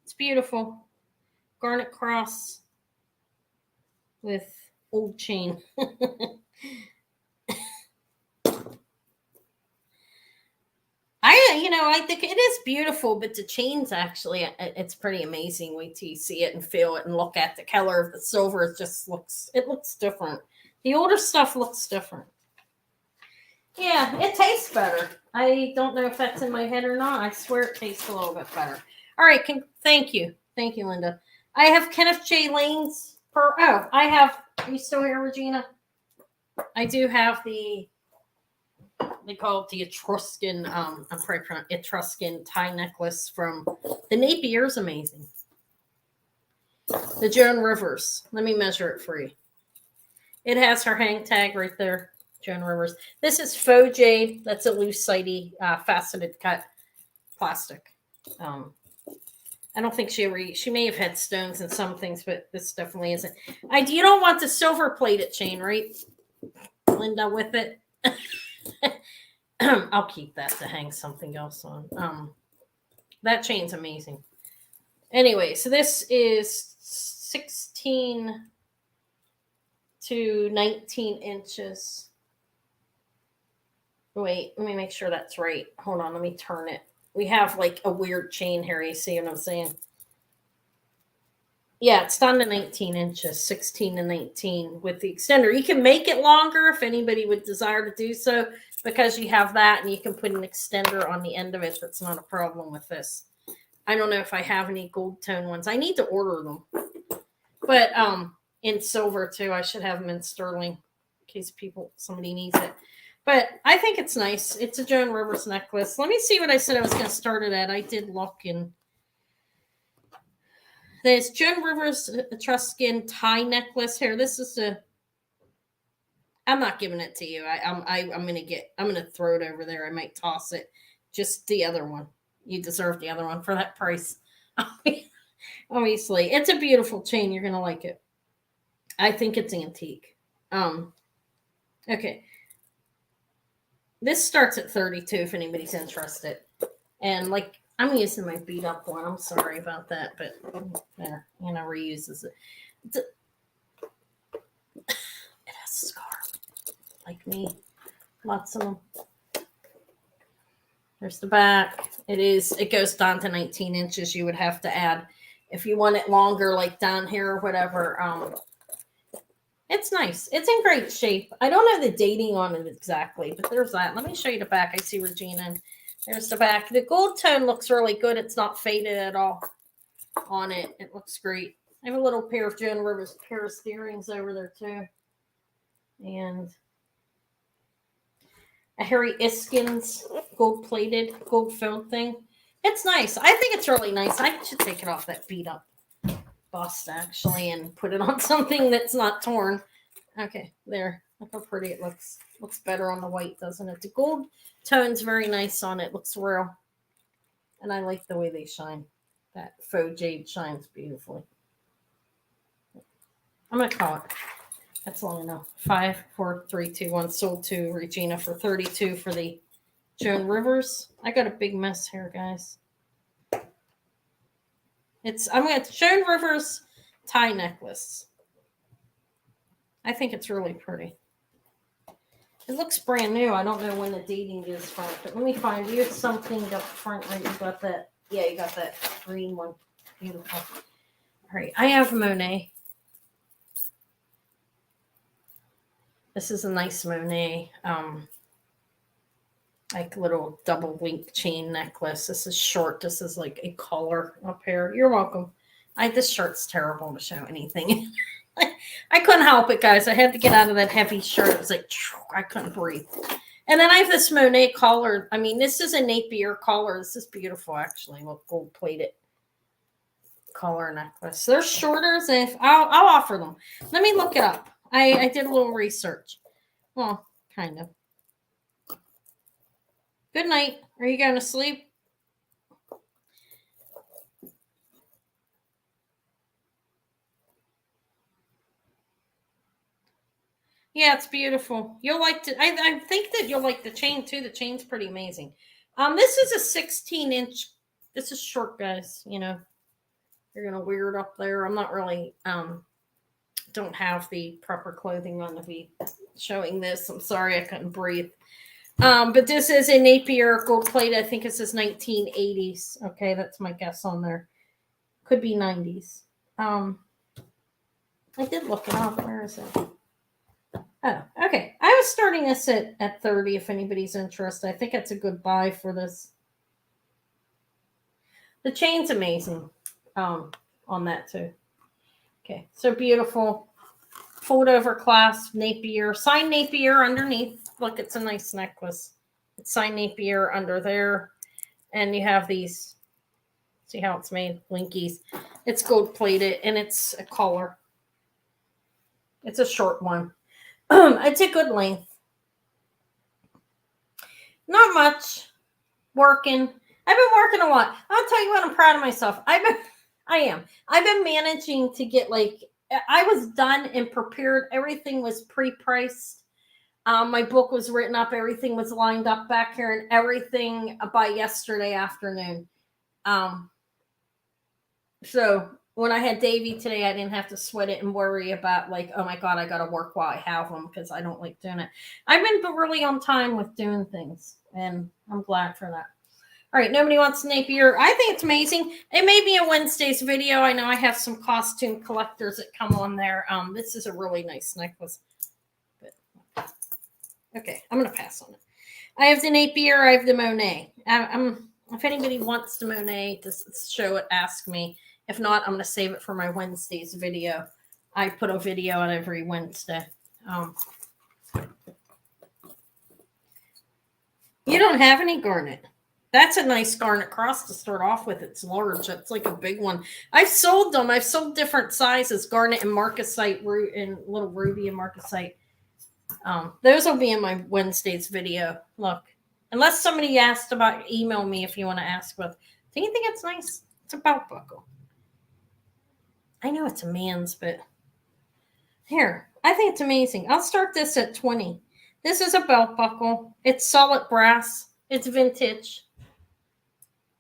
A: It's beautiful. Garnet cross with old chain. I think it is beautiful, but the chain's actually, it's pretty amazing. Wait till you see it and feel it and look at the color of the silver. It looks different. The older stuff looks different. Yeah, it tastes better. I don't know if that's in my head or not. I swear it tastes a little bit better. All right, thank you. Thank you, Linda. I have Kenneth J. Lane's are you still here, Regina? I do have they call it the Etruscan, Etruscan tie necklace from the Napier's amazing. The Joan Rivers. Let me measure it for you. It has her hang tag right there, Joan Rivers. This is Faux Jade. That's a loose, sidey, faceted cut plastic. I don't think she may have had stones in some things, but this definitely isn't. You don't want the silver plated chain, right, Linda, with it? I'll keep that to hang something else on. That chain's amazing. Anyway, so this is 16 to 19 inches. Wait, let me make sure that's right. Hold on, let me turn it. We have like a weird chain here. You see what I'm saying? Yeah, it's down to 19 inches, 16 to 19 with the extender. You can make it longer if anybody would desire to do so, because you have that and you can put an extender on the end of it. That's not a problem with this. I don't know if I have any gold tone ones. I need to order them. But in silver too. I should have them in sterling in case somebody needs it. But I think it's nice. It's a Joan Rivers necklace. Let me see what I said I was going to start it at. I did look, and there's Joan Rivers Etruscan tie necklace here. This is I'm not giving it to you. I'm gonna throw it over there. I might toss it. Just the other one. You deserve the other one for that price. Obviously, it's a beautiful chain. You're gonna like it. I think it's antique. Okay. This starts at 32 if anybody's interested. And like, I'm using my beat up one. I'm sorry about that, but there, reuses it. It has a scar, like me. Lots of them. There's the back. It goes down to 19 inches. You would have to add, if you want it longer, like down here or whatever. It's nice. It's in great shape. I don't know the dating on it exactly, but there's that. Let me show you the back. I see Regina. There's the back. The gold tone looks really good. It's not faded at all on it. It looks great. I have a little pair of Joan Rivers Paris earrings over there too. And a Harry Iskins gold-plated, gold-filled thing. It's nice. I think it's really nice. I should take it off that beat up bust actually and put it on something that's not torn. Okay, there. Look how pretty it looks. Looks better on the white, doesn't it? The gold tone's very nice on it. Looks real. And I like the way they shine. That faux jade shines beautifully. I'm going to call it. That's long enough. 5, 4, 3, 2, 1. Sold to Regina for $32 for the Joan Rivers. I got a big mess here, guys. I'm going to Joan Rivers tie necklace. I think it's really pretty. It looks brand new. I don't know when the dating is from, but let me find you something up front. Right, you got that. Yeah, you got that green one. Beautiful. All right, I have Monet. This is a nice Monet, like little double link chain necklace. This is short. This is like a collar up here. You're welcome. This shirt's terrible to show anything. I couldn't help it, guys. I had to get out of that heavy shirt. It was like, I couldn't breathe. And then I have this Monet collar. I mean, this is a Napier collar. This is beautiful, actually. Look, gold plated collar necklace. They're shorter. I'll offer them. Let me look it up. I did a little research. Well, kind of. Good night. Are you going to sleep? Yeah, it's beautiful. You'll like to. I think that you'll like the chain too. The chain's pretty amazing. This is a 16-inch. This is short, guys. You know, you're gonna wear it up there. I'm not really. Don't have the proper clothing on to be showing this. I'm sorry, I couldn't breathe. But this is a Napier gold plate. I think it says 1980s. Okay, that's my guess on there. Could be 90s. I did look it up. Where is it? Oh, okay. I was starting this at 30 if anybody's interested. I think that's a good buy for this. The chain's amazing on that too. Okay, so beautiful. Fold over clasp, Napier. Signed Napier underneath. Look, it's a nice necklace. It's signed Napier under there. And you have these. See how it's made? Linkies. It's gold plated and it's a collar. It's a short one. It's a good length. Not much. Working. I've been working a lot. I'll tell you what, I'm proud of myself. I am. I've been managing to get I was done and prepared. Everything was pre-priced. My book was written up. Everything was lined up back here and everything by yesterday afternoon. So when I had Davey today, I didn't have to sweat it and worry about oh my God, I got to work while I have them because I don't like doing it. I've been really on time with doing things and I'm glad for that. All right, nobody wants Napier. I think it's amazing. It may be a Wednesday's video. I know I have some costume collectors that come on there. This is a really nice necklace. But, okay, I'm going to pass on it. I have the Napier. I have the Monet. If anybody wants the Monet to show it, ask me. If not, I'm going to save it for my Wednesday's video. I put a video out every Wednesday. You don't have any Garnet. That's a nice Garnet cross to start off with. It's large. It's like a big one. I've sold them. I've sold different sizes, Garnet and marcasite, and little ruby and marcasite. Those will be in my Wednesday's video. Look, unless somebody asked about, email me if you want to ask about. Do you think it's nice? It's a belt buckle. I know it's a man's, but here, I think it's amazing. I'll start this at 20. This is a belt buckle. It's solid brass. It's vintage.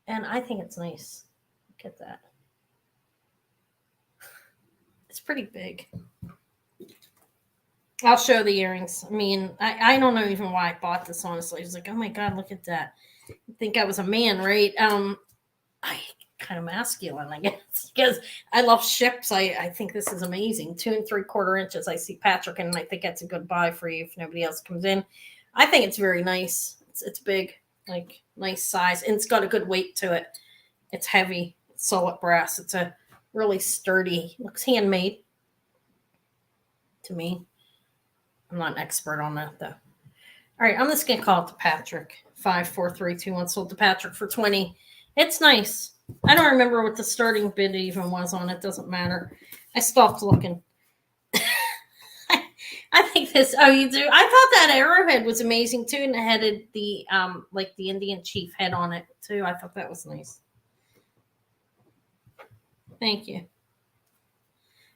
A: And I think it's nice. Look at that. It's pretty big. I'll show the earrings. I mean, I don't know even why I bought this, honestly. I was like, oh my God, look at that. I think I was a man, right? I kind of masculine, I guess, because I love ships. I think this is amazing. 2 3/4 inches. I see Patrick, and I think that's a good buy for you if nobody else comes in. I think it's very nice. It's big. Nice size, and it's got a good weight to it. It's heavy, it's solid brass. It's a really sturdy, looks handmade to me. I'm not an expert on that though. All right, I'm just gonna call it to Patrick. 5, 4, 3, 2, 1. Sold to Patrick for 20. It's nice. I don't remember what the starting bid even was on it. Doesn't matter. I stopped looking. I think this. Oh, you do. I thought that arrowhead was amazing too, and it had the like the Indian chief head on it too. I thought that was nice. Thank you.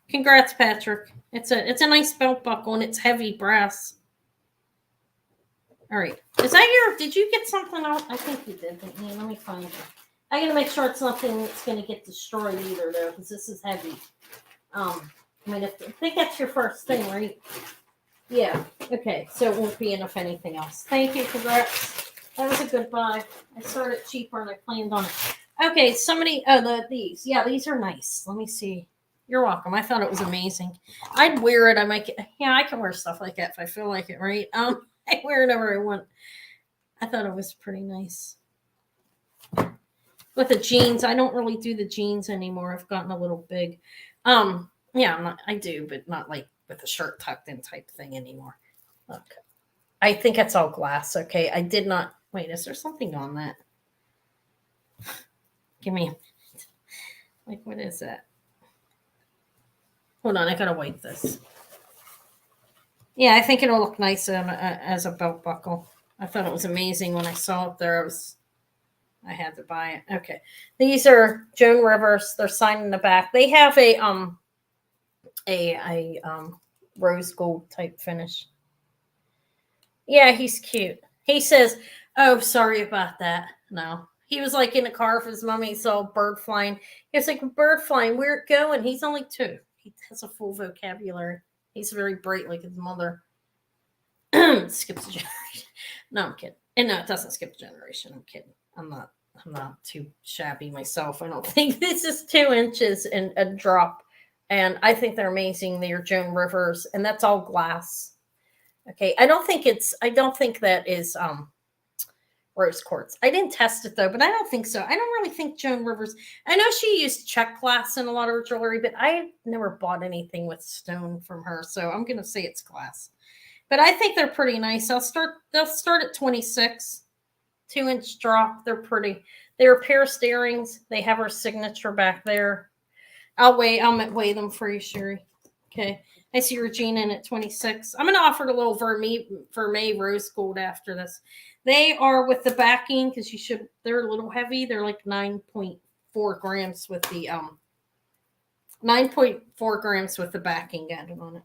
A: Congrats, Patrick. It's a nice belt buckle and it's heavy brass. All right. Is that your? Did you get something out? I think you did. Didn't you? Let me find it. I gotta make sure it's nothing that's gonna get destroyed either, though, because this is heavy. I mean, I think that's your first thing, right? Yeah. Okay. So it won't be enough anything else. Thank you. Congrats. That was a good buy. I started cheaper and I planned on it. Okay. Somebody. Oh, these. Yeah, these are nice. Let me see. You're welcome. I thought it was amazing. I'd wear it. I might. Yeah, I can wear stuff like that if I feel like it, right? I wear it whenever I want. I thought it was pretty nice. With the jeans, I don't really do the jeans anymore. I've gotten a little big. Yeah, I do, but not like with a shirt tucked in type thing anymore. Look, I think it's all glass. Okay, I did not. Wait, is there something on that? Give me. Like, what is that? Hold on, I gotta wipe this. Yeah, I think it'll look nice as a belt buckle. I thought it was amazing when I saw it there. I had to buy it. Okay, these are Joan Rivers. They're signed in the back. They have a rose gold type finish. Yeah, he's cute. He says, "Oh, sorry about that." No, he was like in a car with his mommy, saw a bird flying. He was like, "Bird flying, where it going?" He's only 2. He has a full vocabulary. He's very bright like his mother. Skips a generation. No, I'm kidding. And no, it doesn't skip a generation. I'm kidding. I'm not too shabby myself. I don't think this is 2 inches and a drop. And I think they're amazing. They're Joan Rivers, and that's all glass. Okay. I don't think that is rose quartz. I didn't test it though, but I don't think so. I don't really think Joan Rivers. I know she used check glass in a lot of her jewelry, but I never bought anything with stone from her. So I'm gonna say it's glass. But I think they're pretty nice. They'll start at 26, 2-inch drop. They're pretty. They're pierced earrings. They have her signature back there. I'll weigh them for you, Sherry. Okay. I see Regina in at 26. I'm gonna offer a little vermeil rose gold after this. They are with the backing because they're a little heavy. They're like 9.4 grams with the 9.4 grams with the backing added on it.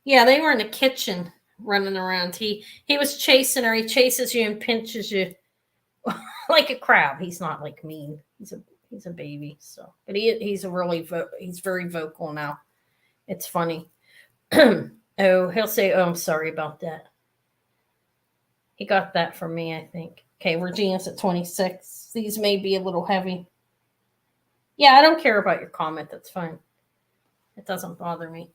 A: Yeah, they were in the kitchen running around. He was chasing her. He chases you and pinches you like a crab. He's not like mean. He's a baby. So, but he's very vocal now. It's funny. Oh, he'll say, "Oh, I'm sorry about that." He got that from me, I think. Okay, Regina's at 26. These may be a little heavy. Yeah, I don't care about your comment. That's fine. It doesn't bother me.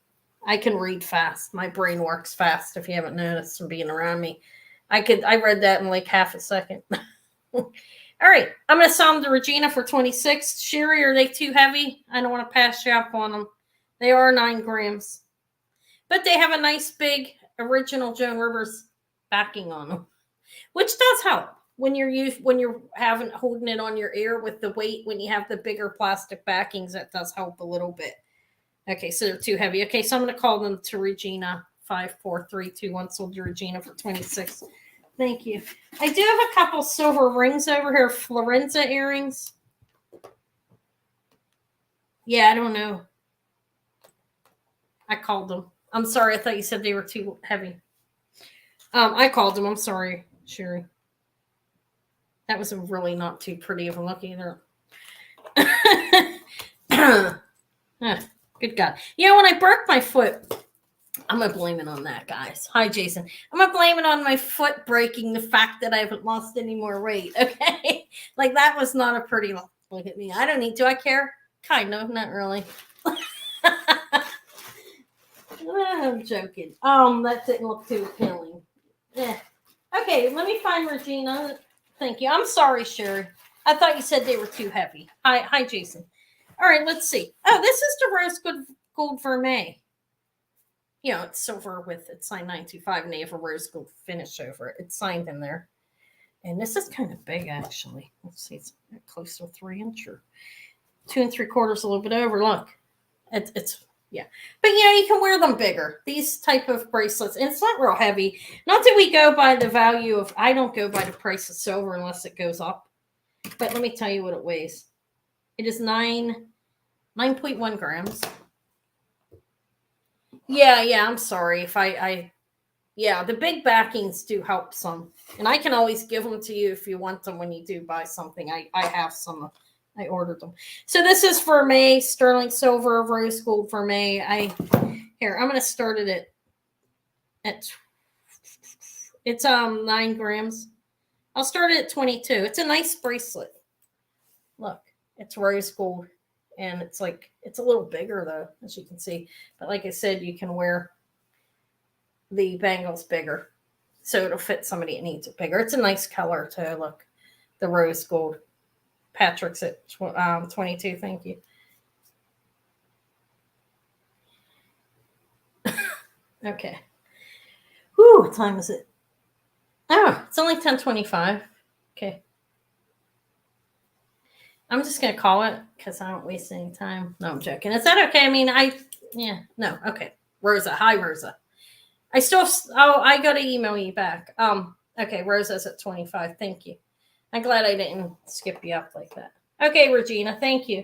A: I can read fast. My brain works fast. If you haven't noticed from being around me, I read that in like half a second. All right, I'm going to sell them to Regina for 26. Sherry, are they too heavy? I don't want to pass you up on them. They are 9 grams, but they have a nice big original Joan Rivers backing on them, which does help when you're holding it on your ear with the weight. When you have the bigger plastic backings, that does help a little bit. Okay, so they're too heavy. Okay, so I'm going to call them to Regina. 5, 4, 3, 2, 1. Sold to Regina for 26. Thank you. I do have a couple silver rings over here. Florenza earrings. Yeah, I don't know. I called them. I'm sorry. I thought you said they were too heavy. I called them. I'm sorry, Sherry. That was really not too pretty of a look either. Good God. Yeah, when I broke my foot, I'm going to blame it on that, guys. Hi, Jason. I'm going to blame it on my foot breaking, the fact that I haven't lost any more weight, okay? Like, that was not a pretty look. Look at me. I don't need to. I care. Kind of. Not really. I'm joking. That didn't look too appealing. Yeah. Okay, let me find Regina. Thank you. I'm sorry, Sherry. I thought you said they were too heavy. Hi, Jason. All right, let's see. Oh, this is the rose gold vermeil. You know, it's silver with it's signed 925, and they have a rose gold finish over it. It's signed in there. And this is kind of big, actually. Let's see, it's close to a 3-inch or 2 3/4, a little bit over. Look, it's yeah. But you can wear them bigger. These type of bracelets, and it's not real heavy. Not that we go by the value of. I don't go by the price of silver unless it goes up. But let me tell you what it weighs. It is 9.1 grams. Yeah. I'm sorry if yeah, the big backings do help some. And I can always give them to you if you want them when you do buy something. I have some. I ordered them. So this is vermeil, sterling silver, rose gold vermeil. I'm going to start it at it's 9 grams. I'll start it at 22. It's a nice bracelet. Look, it's rose gold. And it's a little bigger though, as you can see. But like I said, you can wear the bangles bigger. So it'll fit somebody that needs it bigger. It's a nice color too. Look, the rose gold. Patrick's at 22. Thank you. Okay. Whew, what time is it? Oh, it's only 10:25. Okay. I'm just going to call it because I don't waste any time. No, I'm joking. Is that okay? I mean, no. Okay. Rosa. Hi, Rosa. I got to email you back. Okay. Rosa's at 25. Thank you. I'm glad I didn't skip you up like that. Okay, Regina. Thank you.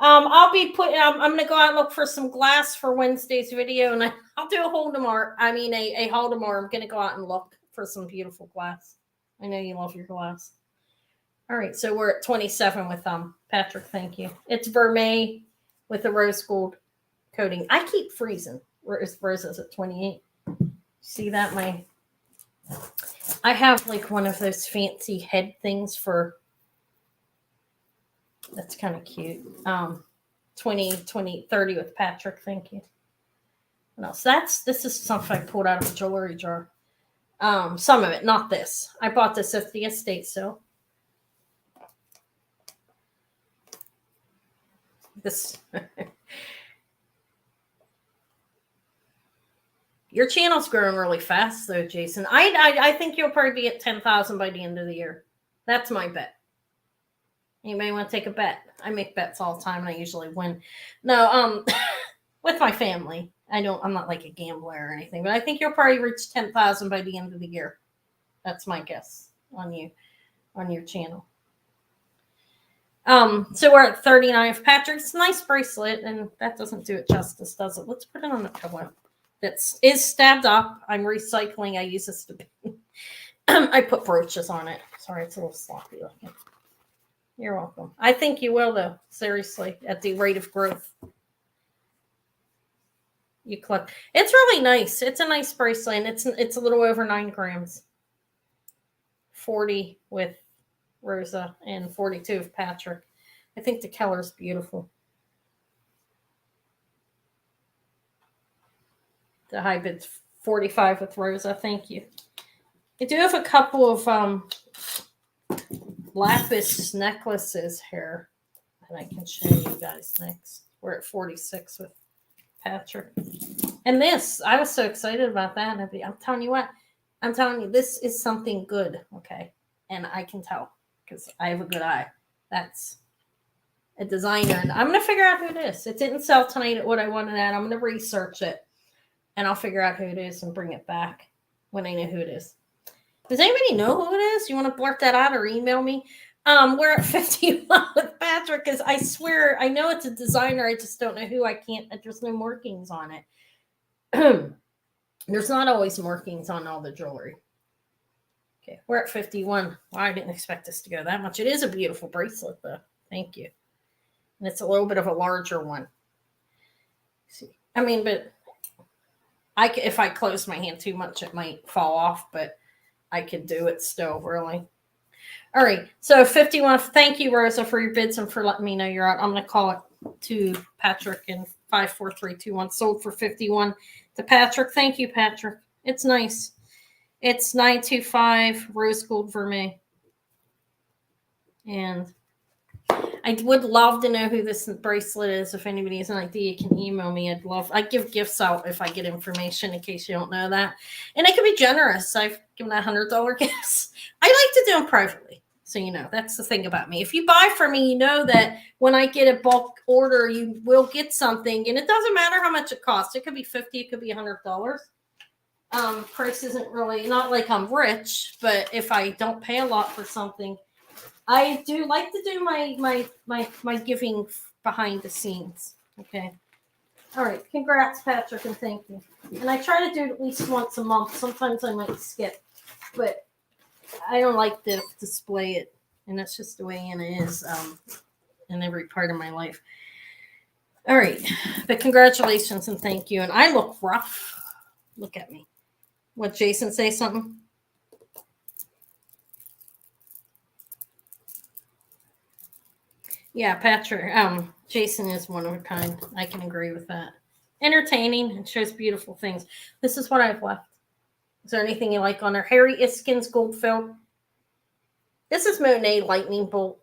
A: I'll be I'm going to go out and look for some glass for Wednesday's video, and I'll do a haul tomorrow. I mean, a haul tomorrow. I'm going to go out and look for some beautiful glass. I know you love your glass. All right, so we're at 27 with Patrick. Thank you. It's vermeil with a rose gold coating. I keep freezing. Rosa's at 28. See that? I have one of those fancy head things for. That's kind of cute. 30 with Patrick. Thank you. What else? This is something I pulled out of a jewelry jar. Some of it, not this. I bought this at the estate sale. This. Your channel's growing really fast, though, Jason. I think you'll probably be at 10,000 by the end of the year. That's my bet. Anybody want to take a bet? I make bets all the time, and I usually win. No, with my family. I'm not like a gambler or anything, but I think you'll probably reach 10,000 by the end of the year. That's my guess on your channel. So we're at 39 of Patrick's. It's a nice bracelet, and that doesn't do it justice, does it? Let's put it on the pillow. That is stabbed up. I'm recycling. I use this to I put brooches on it. Sorry, it's a little sloppy looking. You're welcome. I think you will, though. Seriously, at the rate of growth. You collect. It's really nice. It's a nice bracelet, and it's a little over 9 grams. 40 with Rosa and 42 of Patrick. I think the color's beautiful. The high bid's 45 with Rosa. Thank you. I do have a couple of lapis necklaces here that I can show you guys next. We're at 46 with Patrick. And this, I was so excited about that. I'm telling you what. I'm telling you, this is something good, okay? And I can tell because I have a good eye. That's a designer. And I'm going to figure out who it is. It didn't sell tonight at what I wanted at. I'm going to research it. And I'll figure out who it is and bring it back when I know who it is. Does anybody know who it is? You want to blurt that out or email me? We're at 51 with Patrick because I swear I know it's a designer. I just don't know who. There's no markings on it. There's not always markings on all the jewelry. Okay, we're at 51. Well, I didn't expect this to go that much. It is a beautiful bracelet, though. Thank you. And it's a little bit of a larger one. See, I mean, but if I close my hand too much, it might fall off, but I could do it still, really. All right, so 51. Thank you, Rosa, for your bids and for letting me know you're out. I'm going to call it to Patrick in 54321. Sold for 51 to Patrick. Thank you, Patrick. It's nice. It's 925 rose gold vermeil. And I would love to know who this bracelet is. If anybody has an idea, you can email me. I give gifts out if I get information, in case you don't know that. And I can be generous. I've given out $100 gifts. I like to do them privately. So, you know, that's the thing about me. If you buy from me, you know that when I get a bulk order, you will get something. And it doesn't matter how much it costs. It could be $50, it could be $100. Price isn't really, not like I'm rich, but if I don't pay a lot for something, I do like to do my giving behind the scenes. Okay. All right. Congrats, Patrick, and thank you. And I try to do it at least once a month. Sometimes I might skip, but I don't like to display it, and that's just the way it is in every part of my life. All right. But congratulations and thank you. And I look rough. Look at me. What, Jason, say something? Yeah, Patrick. Jason is one of a kind. I can agree with that. Entertaining and shows beautiful things. This is what I've left. Is there anything you like on there? Harry Iskin's gold filled. This is Monet lightning bolt.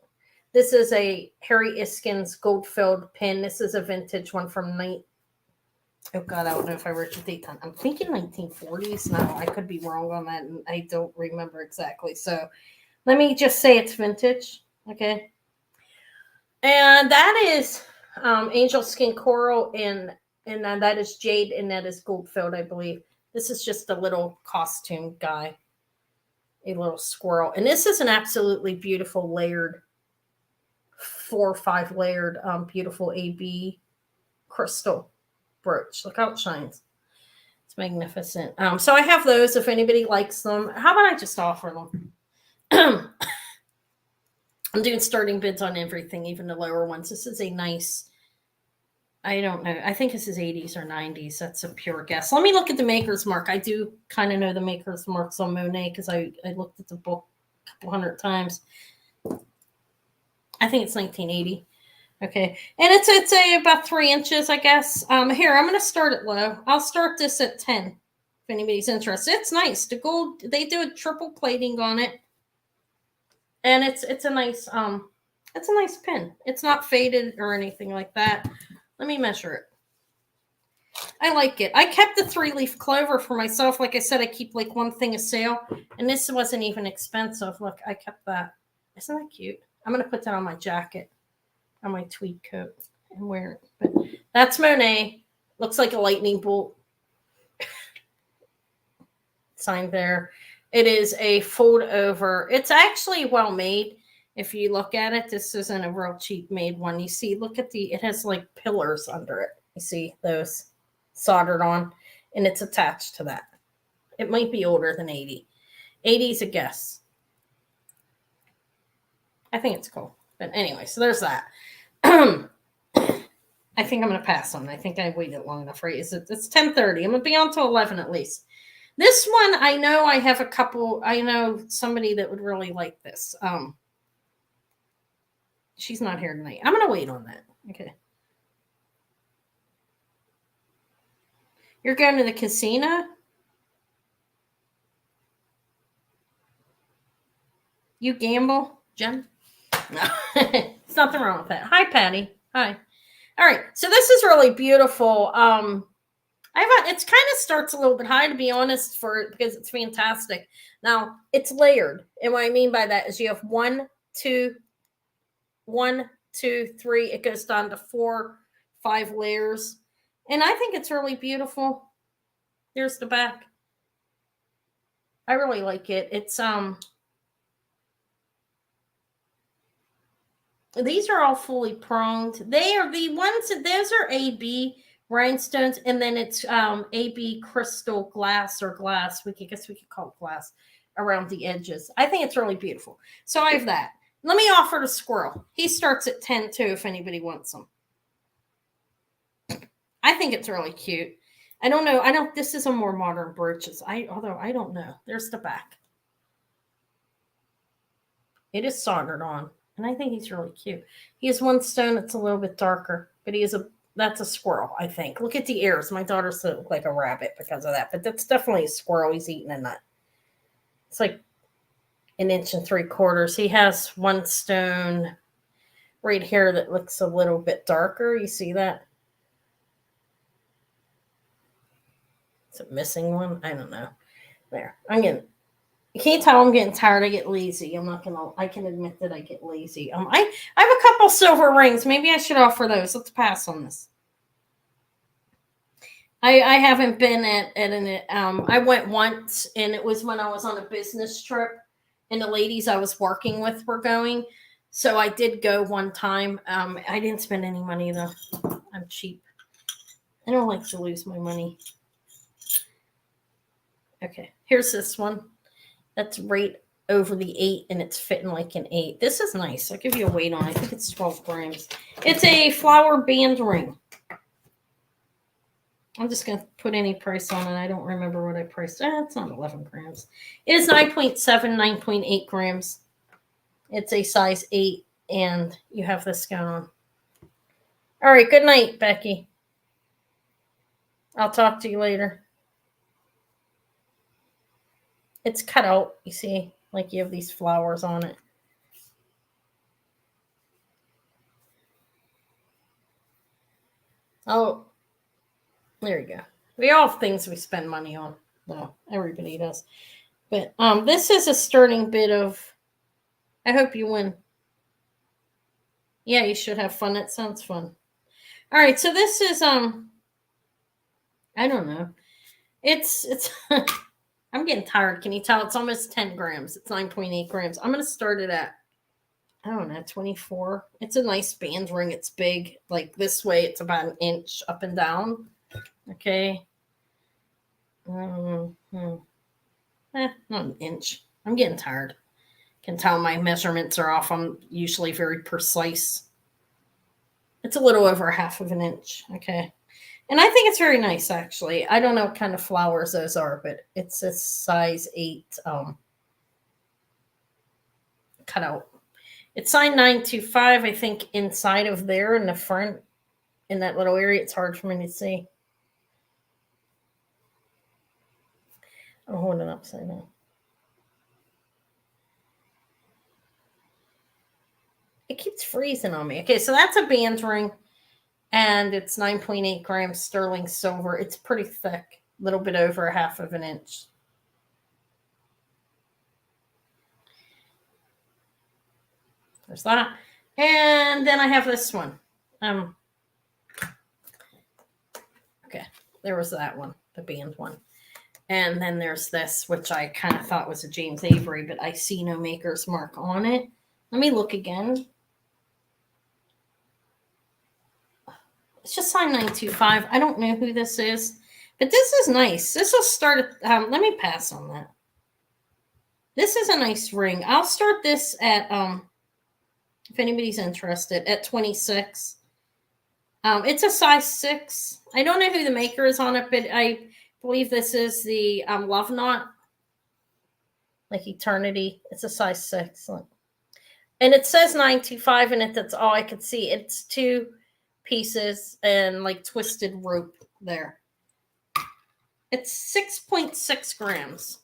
A: This is a Harry Iskin's gold filled pin. This is a vintage one from oh God, I don't know if I wrote the date on. I'm thinking 1940s. No, I could be wrong on that, and I don't remember exactly. So let me just say it's vintage. Okay. And that is angel skin coral, and that is jade, and that is gold filled, I believe. This is just a little costume guy, a little squirrel. And this is an absolutely beautiful layered, 4 or 5 layered, beautiful AB crystal brooch. Look how it shines. It's magnificent. So I have those if anybody likes them. How about I just offer them? I'm doing starting bids on everything, even the lower ones. This is a nice, I don't know. I think this is 80s or 90s. That's a pure guess. Let me look at the maker's mark. I do kind of know the maker's marks on Monet because I looked at the book a couple hundred times. I think it's 1980. Okay. And it's about 3 inches, I guess. Here, I'm going to start it low. I'll start this at 10 if anybody's interested. It's nice. The gold, they do a triple plating on it. And it's a nice pin. It's not faded or anything like that. Let me measure it. I like it. I kept the 3-leaf clover for myself. Like I said, I keep like one thing a sale, and this wasn't even expensive. Look, I kept that. Isn't that cute? I'm gonna put that on my jacket, on my tweed coat, and wear it. But that's Monet. Looks like a lightning bolt. Sign there. It is a fold over. It's actually well made. If you look at it, this isn't a real cheap made one. You see, look at it has like pillars under it. You see those soldered on, and it's attached to that. It might be older than 80. 80 is a guess. I think it's cool. But anyway, so there's that. I think I'm going to pass on. I think I waited long enough, right? It's 10:30. I'm going to be on till 11 at least. This one, I know I have a couple. I know somebody that would really like this. She's not here tonight. I'm going to wait on that. Okay. You're going to the casino? You gamble, Jen? No, there's nothing wrong with that. Hi, Patty. Hi. All right. So this is really beautiful. It's kind of starts a little bit high, to be honest, because it's fantastic. Now it's layered, and what I mean by that is you have 1, 2, 1, 2, 3. It goes down to 4, 5 layers, and I think it's really beautiful. Here's the back. I really like it. It's these are all fully pronged. They are the ones that those are AB rhinestones, and then it's AB crystal glass or glass. I guess we could call it glass around the edges. I think it's really beautiful. So I have that. Let me offer the squirrel. He starts at 10 too, if anybody wants them. I think it's really cute. I don't know. This is a more modern brooches. Although I don't know. There's the back. It is soldered on, and I think he's really cute. He has one stone that's a little bit darker, but that's a squirrel, I think. Look at the ears. My daughter said it looked like a rabbit because of that, but that's definitely a squirrel. He's eating a nut. It's like 1 3/4 inches. He has one stone. right here that looks a little bit darker. You see that? It's a missing one. I don't know. There. You can't tell I'm getting tired. I get lazy. I can admit that I get lazy. I have a couple silver rings. Maybe I should offer those. Let's pass on this. I haven't been at an, I went once, and it was when I was on a business trip, and the ladies I was working with were going. So I did go one time. I didn't spend any money though. I'm cheap. I don't like to lose my money. Okay, here's this one. That's right over the 8, and it's fitting like an 8. This is nice. I'll give you a weight on it. I think it's 12 grams. It's a flower band ring. I'm just going to put any price on it. I don't remember what I priced. It's not 11 grams. It is 9.7, 9.8 grams. It's a size 8, and you have this going on. All right, good night, Becky. I'll talk to you later. It's cut out, you see, like you have these flowers on it. Oh, there you go. We all have things we spend money on. Well, everybody does. But this is a starting bit of, I hope you win. Yeah, you should have fun. It sounds fun. All right, so this is, I don't know. It's I'm getting tired. Can you tell? It's almost 10 grams. It's 9.8 grams. I'm going to start it at, I don't know, 24. It's a nice band ring. It's big. Like this way, it's about an inch up and down. Okay. Not an inch. I'm getting tired. Can tell my measurements are off. I'm usually very precise. It's a little over half of an inch. Okay. And I think it's very nice, actually. I don't know what kind of flowers those are, but it's a size 8 cutout. It's signed 925, I think, inside of there in the front, in that little area. It's hard for me to see. I'm holding it upside down. It keeps freezing on me. Okay, so that's a band ring, and it's 9.8 grams sterling silver. It's pretty thick, a little bit over a half of an inch. There's that. And then I have this one. Okay, there was that one, the band one. And then there's this, which I kind of thought was a James Avery, but I see no maker's mark on it. Let me look again. It's just signed 925. I don't know who this is, but this is nice. This will start at, let me pass on that. This is a nice ring. I'll start this at, if anybody's interested, at 26. It's a size 6. I don't know who the maker is on it, but I believe this is the Love Knot, like Eternity. It's a size 6. And it says 925 in it. That's all I could see. It's 2 pieces and like twisted rope there. It's 6.6 grams.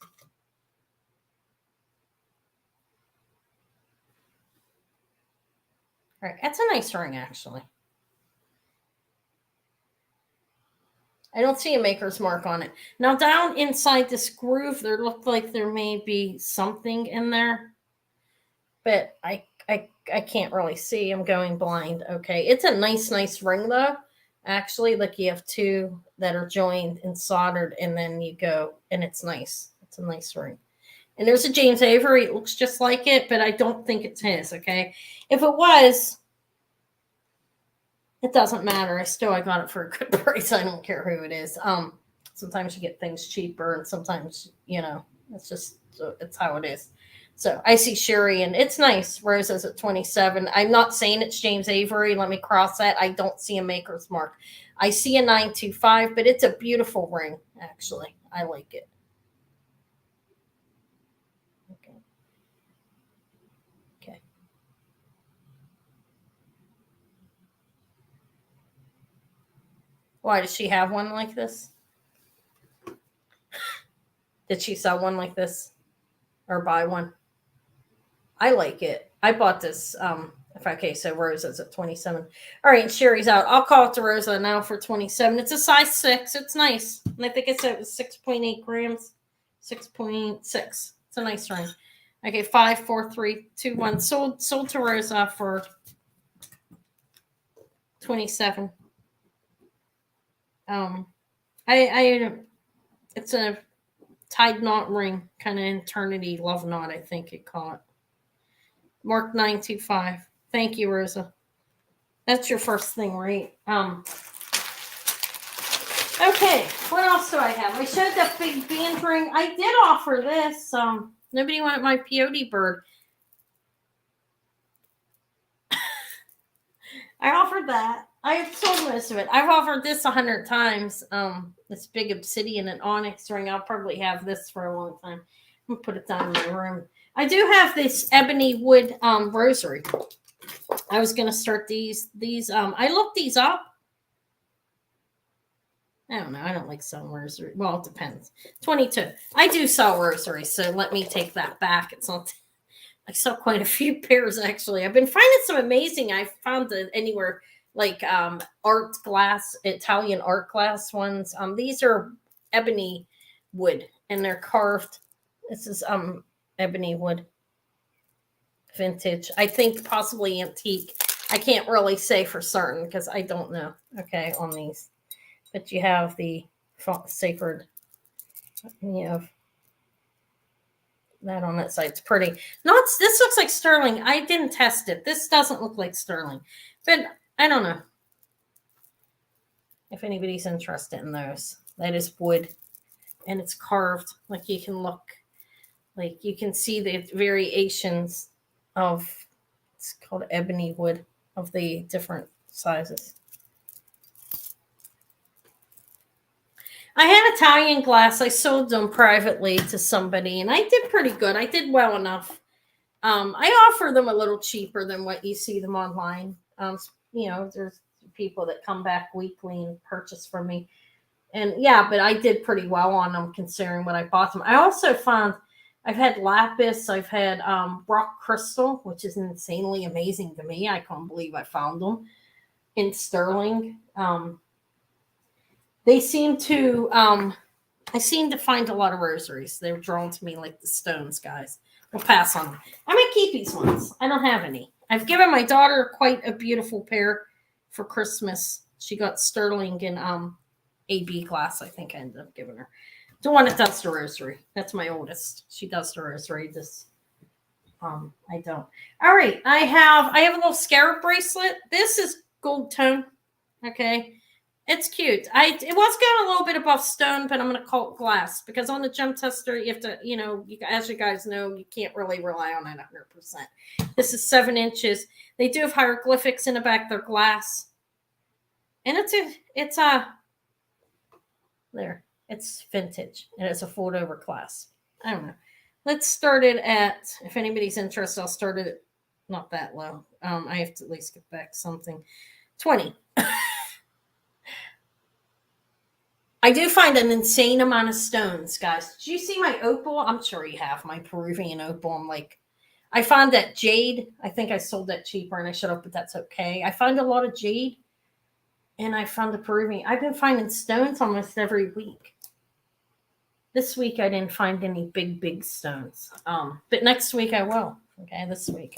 A: All right, that's a nice ring, actually. I don't see a maker's mark on it. Now, down inside this groove, there looked like there may be something in there, but I can't really see. I'm going blind. Okay, it's a nice ring, though. Actually, like you have 2 that are joined and soldered, and then you go, and it's nice. It's a nice ring. And there's a James Avery. It looks just like it, but I don't think it's his, okay? If it was, it doesn't matter. I got it for a good price. I don't care who it is. Sometimes you get things cheaper, and sometimes, it's how it is. So I see Sherry, and it's nice. Rose is at 27. I'm not saying it's James Avery. Let me cross that. I don't see a maker's mark. I see a 925, but it's a beautiful ring, actually. I like it. Okay. Why, does she have one like this? Did she sell one like this or buy one? I like it. I bought this Okay, so Rosa's at 27. All right, Sherry's out. I'll call it to Rosa now for 27. It's a size 6. It's nice. And I think it said it was 6.8 grams. 6.6. It's a nice ring. Okay, 5, 4, 3, 2, 1. Sold to Rosa for 27. It's a tied knot ring, kind of eternity love knot, I think it caught. Mark 925. Thank you, Rosa. That's your first thing, right? Okay, what else do I have? I showed that big band ring. I did offer this. Nobody wanted my Peyote Bird. I offered that. I've sold most of it. I've offered this 100 times. This big obsidian and onyx ring. I'll probably have this for a long time. I'm gonna put it down in my room. I do have this ebony wood rosary. I was gonna start these. I looked these up. I don't know. I don't like selling rosary. Well, it depends. 22. I do sell rosaries, so let me take that back. It's not. I sell quite a few pairs actually. I've been finding some amazing. I found it anywhere like art glass, Italian art glass ones. These are ebony wood and they're carved. This is ebony wood, vintage. I think possibly antique. I can't really say for certain because I don't know. Okay, on these, but you have the sacred. You have that on that side. It's pretty. No, this looks like sterling. I didn't test it. This doesn't look like sterling, but I don't know if anybody's interested in those. That is wood, and it's carved. Like you can look, like you can see the variations of. It's called ebony wood of the different sizes. I had Italian glass. I sold them privately to somebody, and I did pretty good. I did well enough. I offer them a little cheaper than what you see them online. There's people that come back weekly and purchase from me. And yeah, but I did pretty well on them considering what I bought them. I also found I've had lapis. I've had rock crystal, which is insanely amazing to me. I can't believe I found them in sterling. They seem to, I seem to find a lot of rosaries. They're drawn to me like the stones, guys. We'll pass on them. I'm going to keep these ones. I don't have any. I've given my daughter quite a beautiful pair for Christmas. She got sterling and AB glass, I think I ended up giving her. The one that does the rosary. That's my oldest. She does the rosary. I don't. All right. I have a little scarab bracelet. This is gold tone. Okay. It's cute. It was going a little bit above stone, but I'm going to call it glass because on the gem tester, you have to, as you guys know, you can't really rely on it 100%. This is 7 inches. They do have hieroglyphics in the back. They're glass. And it's vintage and it's a fold over glass. I don't know. Let's start it at, if anybody's interested, I'll start it at not that low. I have to at least get back something. 20. I do find an insane amount of stones, guys. Did you see my opal? I'm sure you have my Peruvian opal. I found that jade. I think I sold that cheaper and I should have, but that's okay. I found a lot of jade and I found the Peruvian. I've been finding stones almost every week. This week I didn't find any big stones. But next week I will. Okay, this week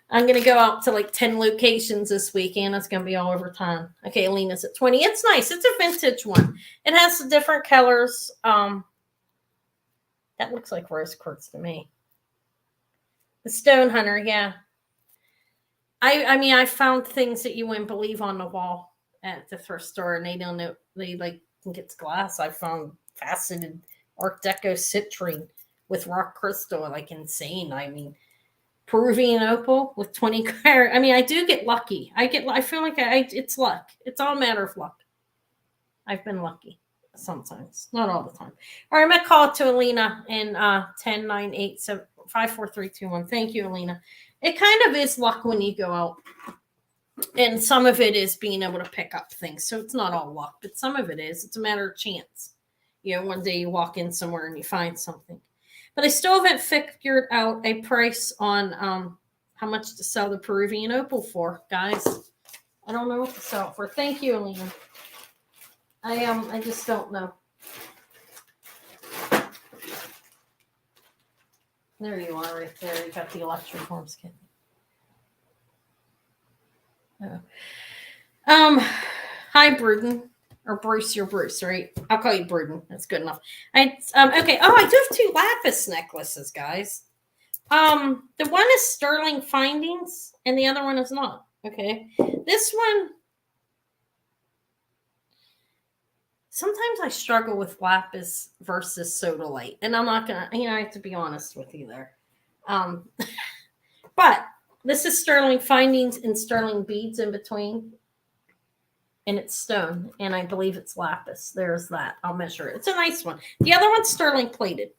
A: I'm going to go out to like 10 locations this weekend. It's going to be all over town. Okay, Alina's at 20. It's nice. It's a vintage one. It has different colors. That looks like rose quartz to me. The Stone Hunter, yeah. I found things that you wouldn't believe on the wall at the thrift store, and they don't know. They think it's glass. I found faceted Art Deco citrine with rock crystal, insane. Peruvian opal with 20 carat. I do get lucky. I feel like it's luck. It's all a matter of luck. I've been lucky sometimes, not all the time. All right, I'm gonna call it to Alina in 10, 9, 8, 7, 5, 4, 3, 2, 1. Thank you, Alina. It kind of is luck when you go out, and some of it is being able to pick up things. So it's not all luck, but some of it is. It's a matter of chance. One day you walk in somewhere and you find something. But I still haven't figured out a price on how much to sell the Peruvian opal for, guys. I don't know what to sell it for. Thank you, Alina. I just don't know. There you are, right there. You got the Electroform skin. Oh. Hi, Bruden. Or Bruce, you're Bruce, right? I'll call you Bruden. That's good enough. Okay. Oh, I do have 2 lapis necklaces, guys. The one is Sterling Findings, and the other one is not. Okay. This one, sometimes I struggle with lapis versus sodalite, and I'm not gonna, I have to be honest with you there. But this is Sterling Findings and Sterling Beads in between. And it's stone, and I believe it's lapis. There's that. I'll measure it. It's a nice one. The other one's sterling plated.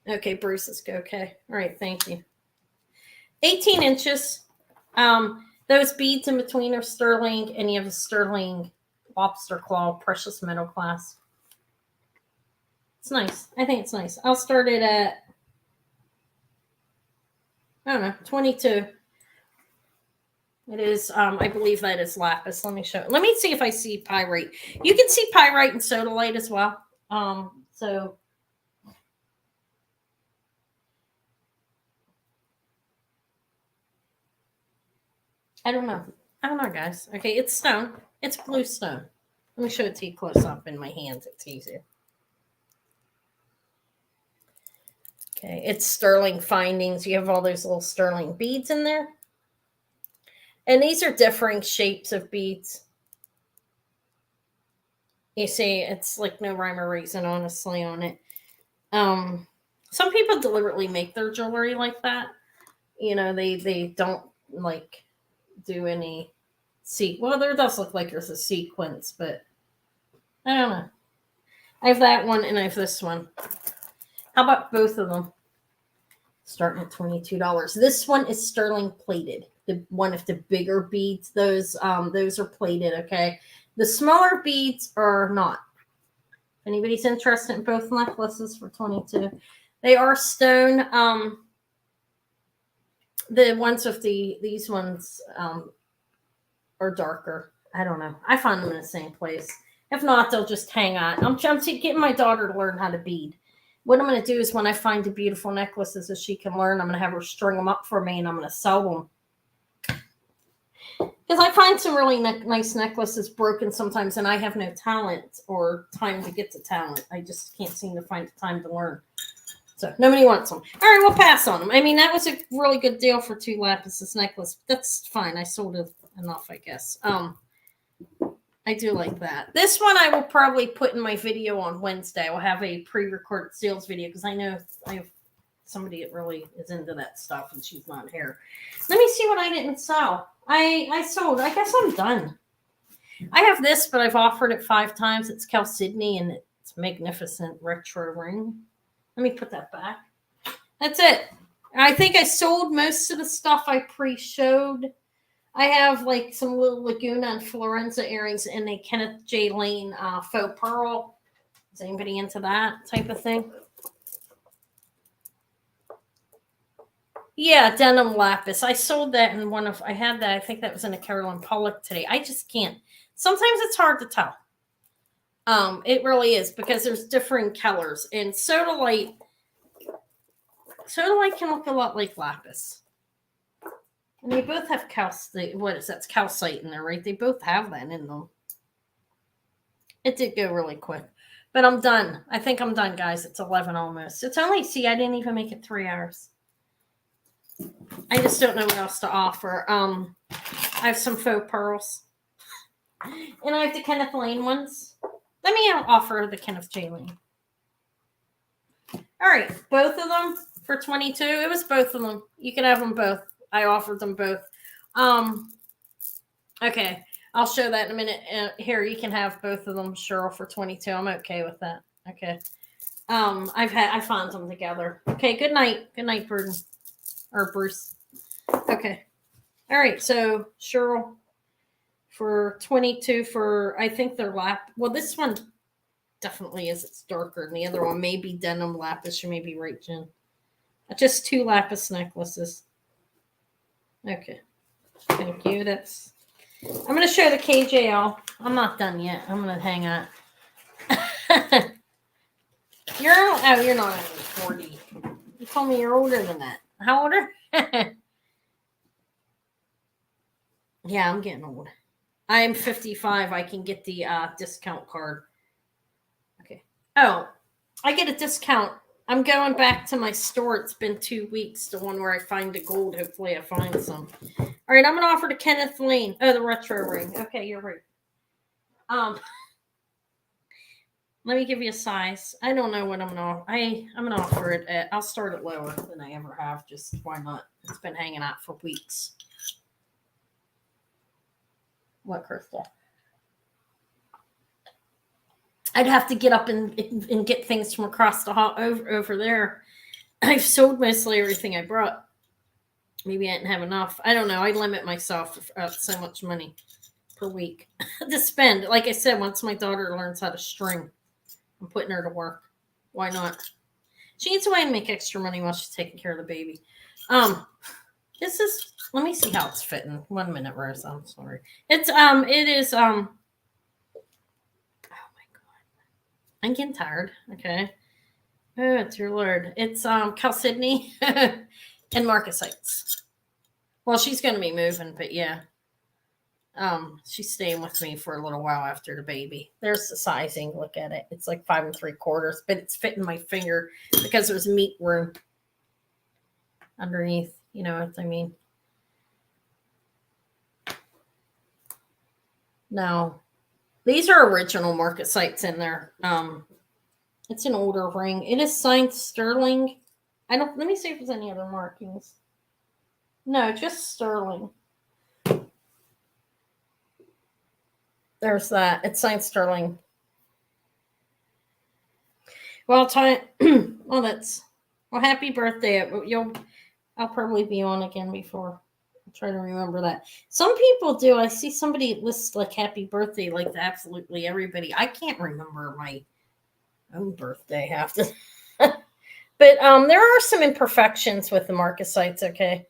A: Okay, Bruce, let's go. Okay. All right, thank you. 18 inches. Those beads in between are sterling, and you have a sterling lobster claw, precious metal class. It's nice. I think it's nice. I'll start it at, I don't know, 22. It is, I believe that is lapis. Let me show. Let me see if I see pyrite. You can see pyrite and sodalite as well. So I don't know. I don't know, guys. Okay, it's stone. It's blue stone. Let me show it to you close up in my hands. It's easier. Okay, it's sterling findings. You have all those little sterling beads in there. And these are differing shapes of beads. You see, it's like no rhyme or reason, honestly, on it. Some people deliberately make their jewelry like that. They don't like do any well, there does look like there's a sequence, but I don't know. I have that one and I have this one. How about both of them? Starting at $22. This one is sterling plated. The one of the bigger beads, those are plated, okay? The smaller beads are not. If anybody's interested in both necklaces for $22. They are stone. The ones with these ones are darker. I don't know. I find them in the same place. If not, they'll just hang on. I'm getting my daughter to learn how to bead. What I'm going to do is when I find the beautiful necklaces that she can learn, I'm going to have her string them up for me and I'm going to sell them. Because I find some really nice necklaces broken sometimes, and I have no talent or time to get to talent. I just can't seem to find the time to learn. So nobody wants them. All right, we'll pass on them. I mean, that was a really good deal for 2 lapis, this necklace. That's fine. I sold it enough, I guess. I do like that. This one I will probably put in my video on Wednesday. I will have a pre-recorded sales video because I know I have somebody that really is into that stuff, and she's not here. Let me see what I didn't sell. I sold. I guess I'm done. I have this, but I've offered it 5 times. It's Chalcedony, and it's magnificent retro ring. Let me put that back. That's it. I think I sold most of the stuff I pre-showed. I have like some little Laguna and Florenza earrings and a Kenneth J. Lane faux pearl. Is anybody into that type of thing? Yeah, denim lapis. I sold that in I had that. I think that was in a Carolyn Pollock today. I just can't. Sometimes it's hard to tell. It really is because there's differing colors. And sodalite can look a lot like lapis. And they both have calcite. What is that? It's calcite in there, right? They both have that in them. It did go really quick. But I'm done. I think I'm done, guys. It's 11 almost. It's only, see, I didn't even make it 3 hours. I just don't know what else to offer. I have some faux pearls. And I have the Kenneth Lane ones. Let me offer the Kenneth J. Lane. All right. Both of them for $22. It was both of them. You can have them both. I offered them both. Okay. I'll show that in a minute. Here, you can have both of them, Cheryl, for $22. I'm okay with that. Okay. I found them together. Okay. Good night. Good night, Burden. Or Bruce. Okay. All right. So Cheryl for $22 for, I think they're well, this one definitely is. It's darker. And the other one may be denim lapis. You may be right, Jen. Just 2 lapis necklaces. Okay. Thank you. That's. I'm going to show the KJL. I'm not done yet. I'm going to hang on. You're not even 40. You told me you're older than that. How older? Yeah, I'm getting old. I'm 55. I can get the discount card. Okay. Oh, I get a discount. I'm going back to my store. It's been 2 weeks. The one where I find the gold. Hopefully I find some. All right, I'm going to offer to Kenneth Lane. Oh, the retro ring. Okay, you're right. Let me give you a size. I don't know what I'm going to. I'm going to offer it at. I'll start it lower than I ever have. Just why not? It's been hanging out for weeks. What crystal? I'd have to get up and get things from across the hall over there. I've sold mostly everything I brought. Maybe I didn't have enough. I don't know. I limit myself so much money per week to spend. Like I said, once my daughter learns how to string, I'm putting her to work. Why not? She needs a way to make extra money while she's taking care of the baby. This is. Let me see how it's fitting. 1 minute, Rose. I'm sorry. It is. Oh my God. I'm getting tired. Okay. Oh, dear Lord. It's chalcedony and marcasites. Well, she's going to be moving, but yeah. She's staying with me for a little while after the baby. There's the sizing. Look at it. It's like 5 3/4, but it's fitting my finger because there's meat room underneath. You know what I mean? No, these are original marcasites in there. It's an older ring. It is signed sterling. Let me see if there's any other markings. No, just sterling. There's that. It's signed sterling. Well, well, happy birthday. I'll probably be on again before. I'll try to remember that. Some people do. I see somebody lists like happy birthday like to absolutely everybody. I can't remember my own birthday half the but there are some imperfections with the marcasites, okay?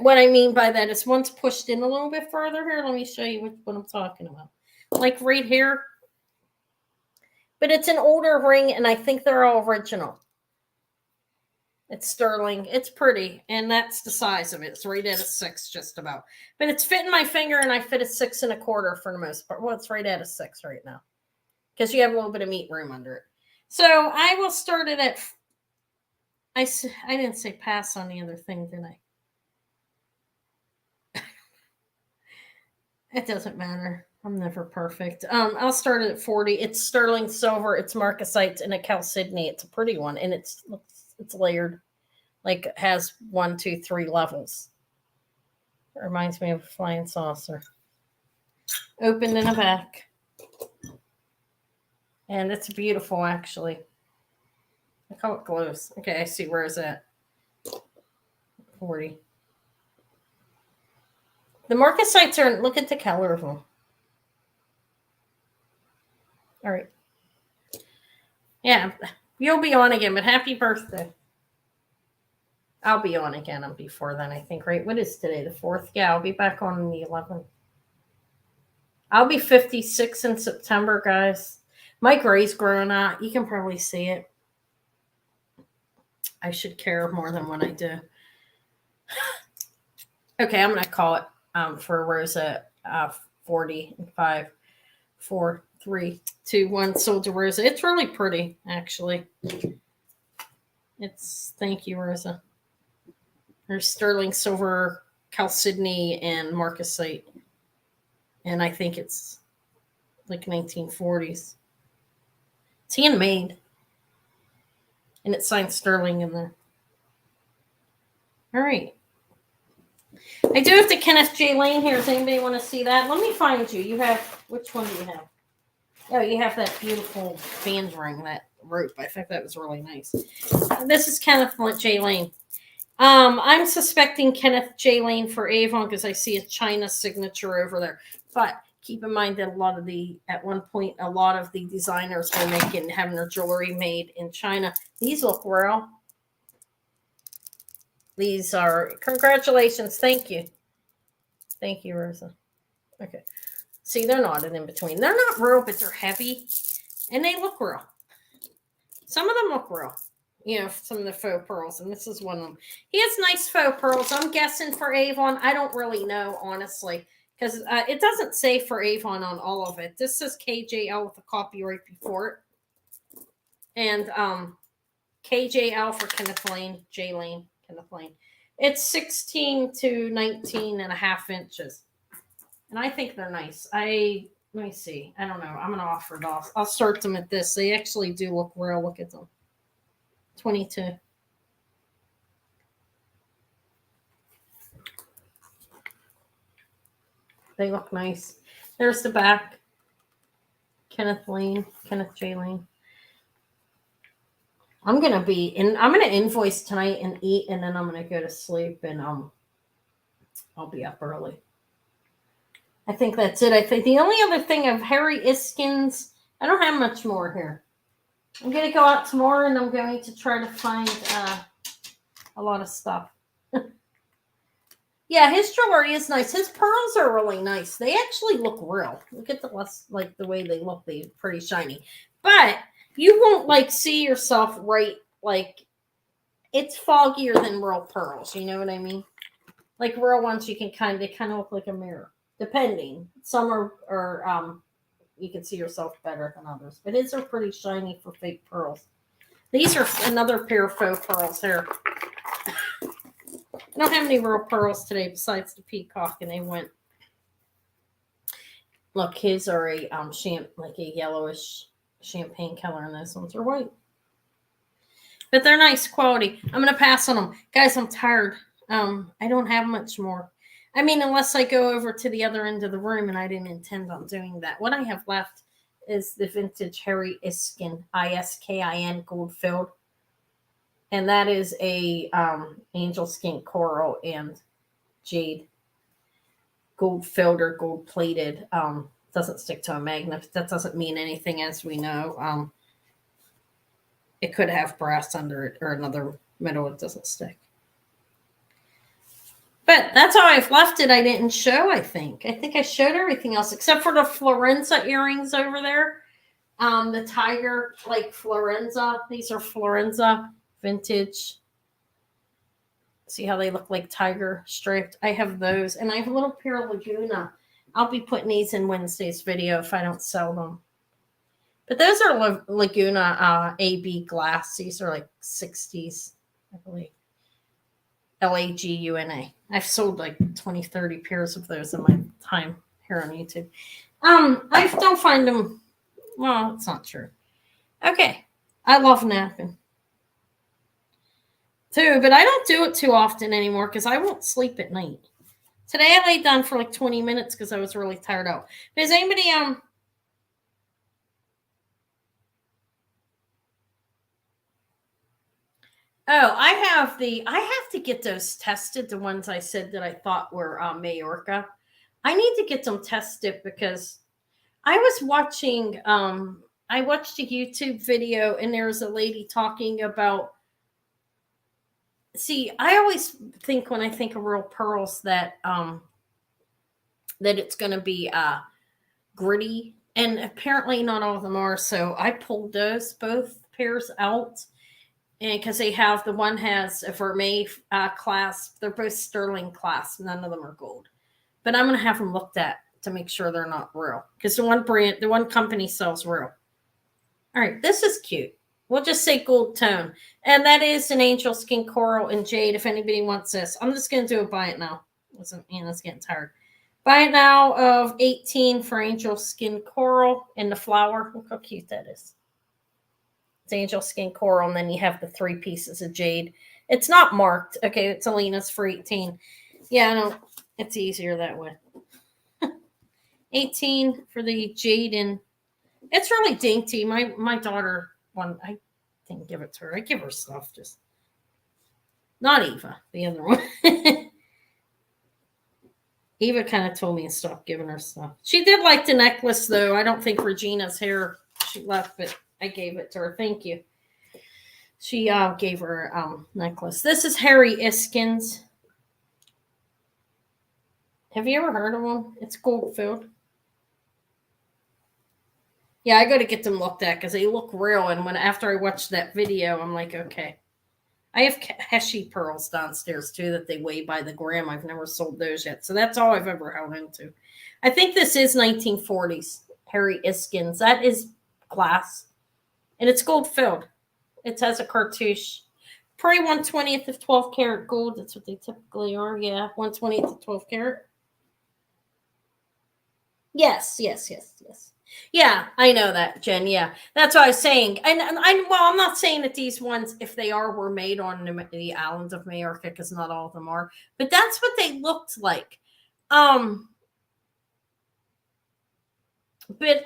A: What I mean by that is once pushed in a little bit further here, let me show you what I'm talking about. Like right here. But it's an older ring, and I think they're all original. It's sterling. It's pretty, and that's the size of it. It's right at a 6 just about. But it's fitting my finger, and I fit a 6 1/4 for the most part. Well, it's right at a 6 right now because you have a little bit of meat room under it. So I will start it at. I didn't say pass on the other thing, did I? It doesn't matter. I'm never perfect. I'll start it at 40. It's sterling silver. It's marcasites and a chalcedony. It's a pretty one, and it's layered. Like it has 1, 2, 3 levels. It reminds me of a flying saucer. Opened in the back. And it's beautiful, actually. Look how it glows. Okay, I see. Where is that? 40. The marcasites are, look at the color of them. All right. Yeah, you'll be on again, but happy birthday. I'll be on again before then, I think, right? What is today, the 4th? Yeah, I'll be back on the 11th. I'll be 56 in September, guys. My gray's growing out. You can probably see it. I should care more than what I do. Okay, I'm going to call it for Rosa 45, 4, 3, 2, 1. Sold to Rosa. It's really pretty, actually. Thank you, Rosa. There's sterling silver, chalcedony, and marcasite. And I think it's like 1940s. It's handmade. And it's signed sterling in there. All right. I do have the Kenneth J. Lane here. Does anybody want to see that? Let me find you. You have, which one do you have? Oh, you have that beautiful band ring, that rope. I think that was really nice. This is Kenneth J. Lane. I'm suspecting Kenneth J. Lane for Avon because I see a China signature over there. But keep in mind that at one point, a lot of the designers were having their jewelry made in China. These look real. These are, congratulations. Thank you. Thank you, Rosa. Okay. See, they're knotted in between. They're not real, but they're heavy. And they look real. Some of them look real. You know, some of the faux pearls. And this is one of them. He has nice faux pearls. I'm guessing for Avon. I don't really know, honestly. Because it doesn't say for Avon on all of it. This says KJL with the copyright before it. And KJL for Kenneth Lane. J Lane. Kenneth Lane. It's 16 to 19 and a half inches. And I think they're nice. Let me see. I don't know. I'm going to offer it off. I'll start them at this. They actually do look real. Look at them. 22. They look nice. There's the back. Kenneth J. Lane. I'm going to invoice tonight and eat, and then I'm going to go to sleep, and I'll be up early. I think that's it. I think the only other thing of Harry Iskins, I don't have much more here. I'm going to go out tomorrow, and I'm going to try to find a lot of stuff. Yeah, his jewelry is nice. His pearls are really nice. They actually look real. Look at the way they look. They're pretty shiny. But you won't see yourself right. It's foggier than real pearls. You know what I mean? Like real ones, they kind of look like a mirror. Depending. Some are you can see yourself better than others. But his are pretty shiny for fake pearls. These are another pair of faux pearls here. I don't have any real pearls today besides the peacock, and they went. Look, his are a yellowish champagne color, and those ones are white. But they're nice quality. I'm gonna pass on them, guys. I'm tired. I don't have much more. I mean, unless I go over to the other end of the room, and I didn't intend on doing that. What I have left is the vintage Harry Iskin, Iskin gold filled. And that is a angel skin coral and jade gold filled or gold plated. Doesn't stick to a magnet. That doesn't mean anything, as we know. It could have brass under it or another metal. It doesn't stick. But that's how I've left it. I didn't show, I think. I think I showed everything else except for the Florenza earrings over there. The tiger, Florenza. These are Florenza vintage. See how they look like tiger striped? I have those. And I have a little pair of Laguna. I'll be putting these in Wednesday's video if I don't sell them. But those are Laguna AB glass. These are 60s, I believe. Laguna. I've sold 20, 30 pairs of those in my time here on YouTube. I don't find them. Well, it's not true. Okay. I love napping. Too, but I don't do it too often anymore because I won't sleep at night. Today I laid down for 20 minutes because I was really tired out. Does anybody Oh, I have to get those tested, the ones I said that I thought were Majorca. I need to get them tested because I was watching I watched a YouTube video and there was a lady talking about. See, I always think when I think of real pearls that it's going to be gritty, and apparently not all of them are. So I pulled both pairs out, and because the one has a vermeil clasp. They're both sterling clasp. None of them are gold, but I'm going to have them looked at to make sure they're not real because the one company sells real. All right, this is cute. We'll just say gold tone. And that is an angel skin coral and jade. If anybody wants this, I'm just going to do a buy it now. Anna's getting tired. Buy it now of 18 for angel skin coral and the flower. Look how cute that is. It's angel skin coral. And then you have the 3 pieces of jade. It's not marked. Okay, it's Alina's for 18. Yeah, no, it's easier that way. 18 for the jade. And it's really dainty. My daughter... I didn't give it to her. I give her stuff, just not Eva, the other one. Eva kind of told me to stop giving her stuff. She did like the necklace, though. I don't think Regina's hair she left, but I gave it to her. Thank you. She gave her necklace. This is Harry Iskins. Have you ever heard of him? It's gold filled. Yeah, I got to get them looked at because they look real. And after I watched that video, I'm like, okay. I have Heshi pearls downstairs too that they weigh by the gram. I've never sold those yet, so that's all I've ever held into. I think this is 1940s Harry Iskins. That is glass, and it's gold filled. It has a cartouche. Probably 1/20th of 12 karat gold. That's what they typically are. Yeah, 1/20th of 12 karat. Yes. Yeah, I know that, Jen. Yeah, that's what I was saying. And I'm not saying that these ones, if they were made on the islands of Majorca, because not all of them are, but that's what they looked like. But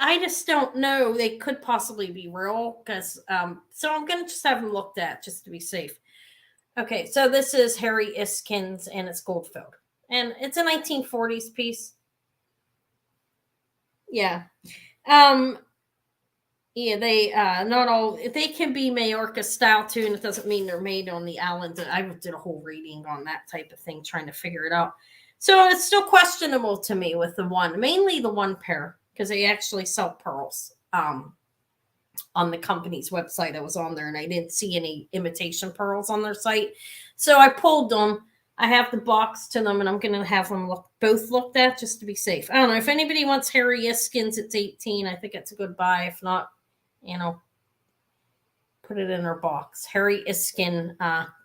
A: I just don't know. They could possibly be real, because so I'm gonna just have them looked at just to be safe. Okay, so this is Harry Iskins, and it's gold filled, and it's a 1940s piece. Yeah. Yeah, they not all, they can be Majorca style too, and it doesn't mean they're made on the island. I did a whole reading on that type of thing, trying to figure it out. So it's still questionable to me with mainly the one pair, because they actually sell pearls on the company's website. I was on there and I didn't see any imitation pearls on their site, so I pulled them. I have the box to them, and I'm going to have them both looked at just to be safe. I don't know if anybody wants Harry Iskins. It's 18. I think it's a good buy. If not, put it in our box. Harry Iskin,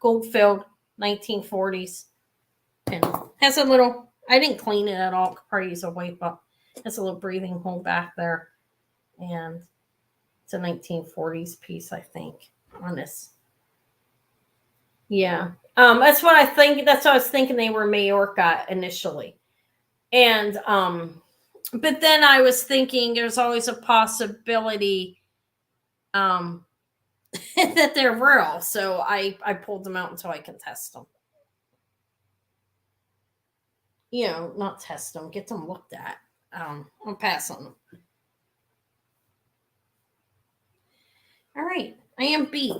A: gold filled, 1940s. And has a little, I didn't clean it at all. Could probably use a wipe up. Has a little breathing hole back there. And it's a 1940s piece, I think, on this. Yeah. That's what I think. That's what I was thinking. They were Majorca initially. And, but then I was thinking there's always a possibility, that they're real. So I pulled them out until I can test them. Not test them, get them looked at. I'll pass on them. All right. I am beat.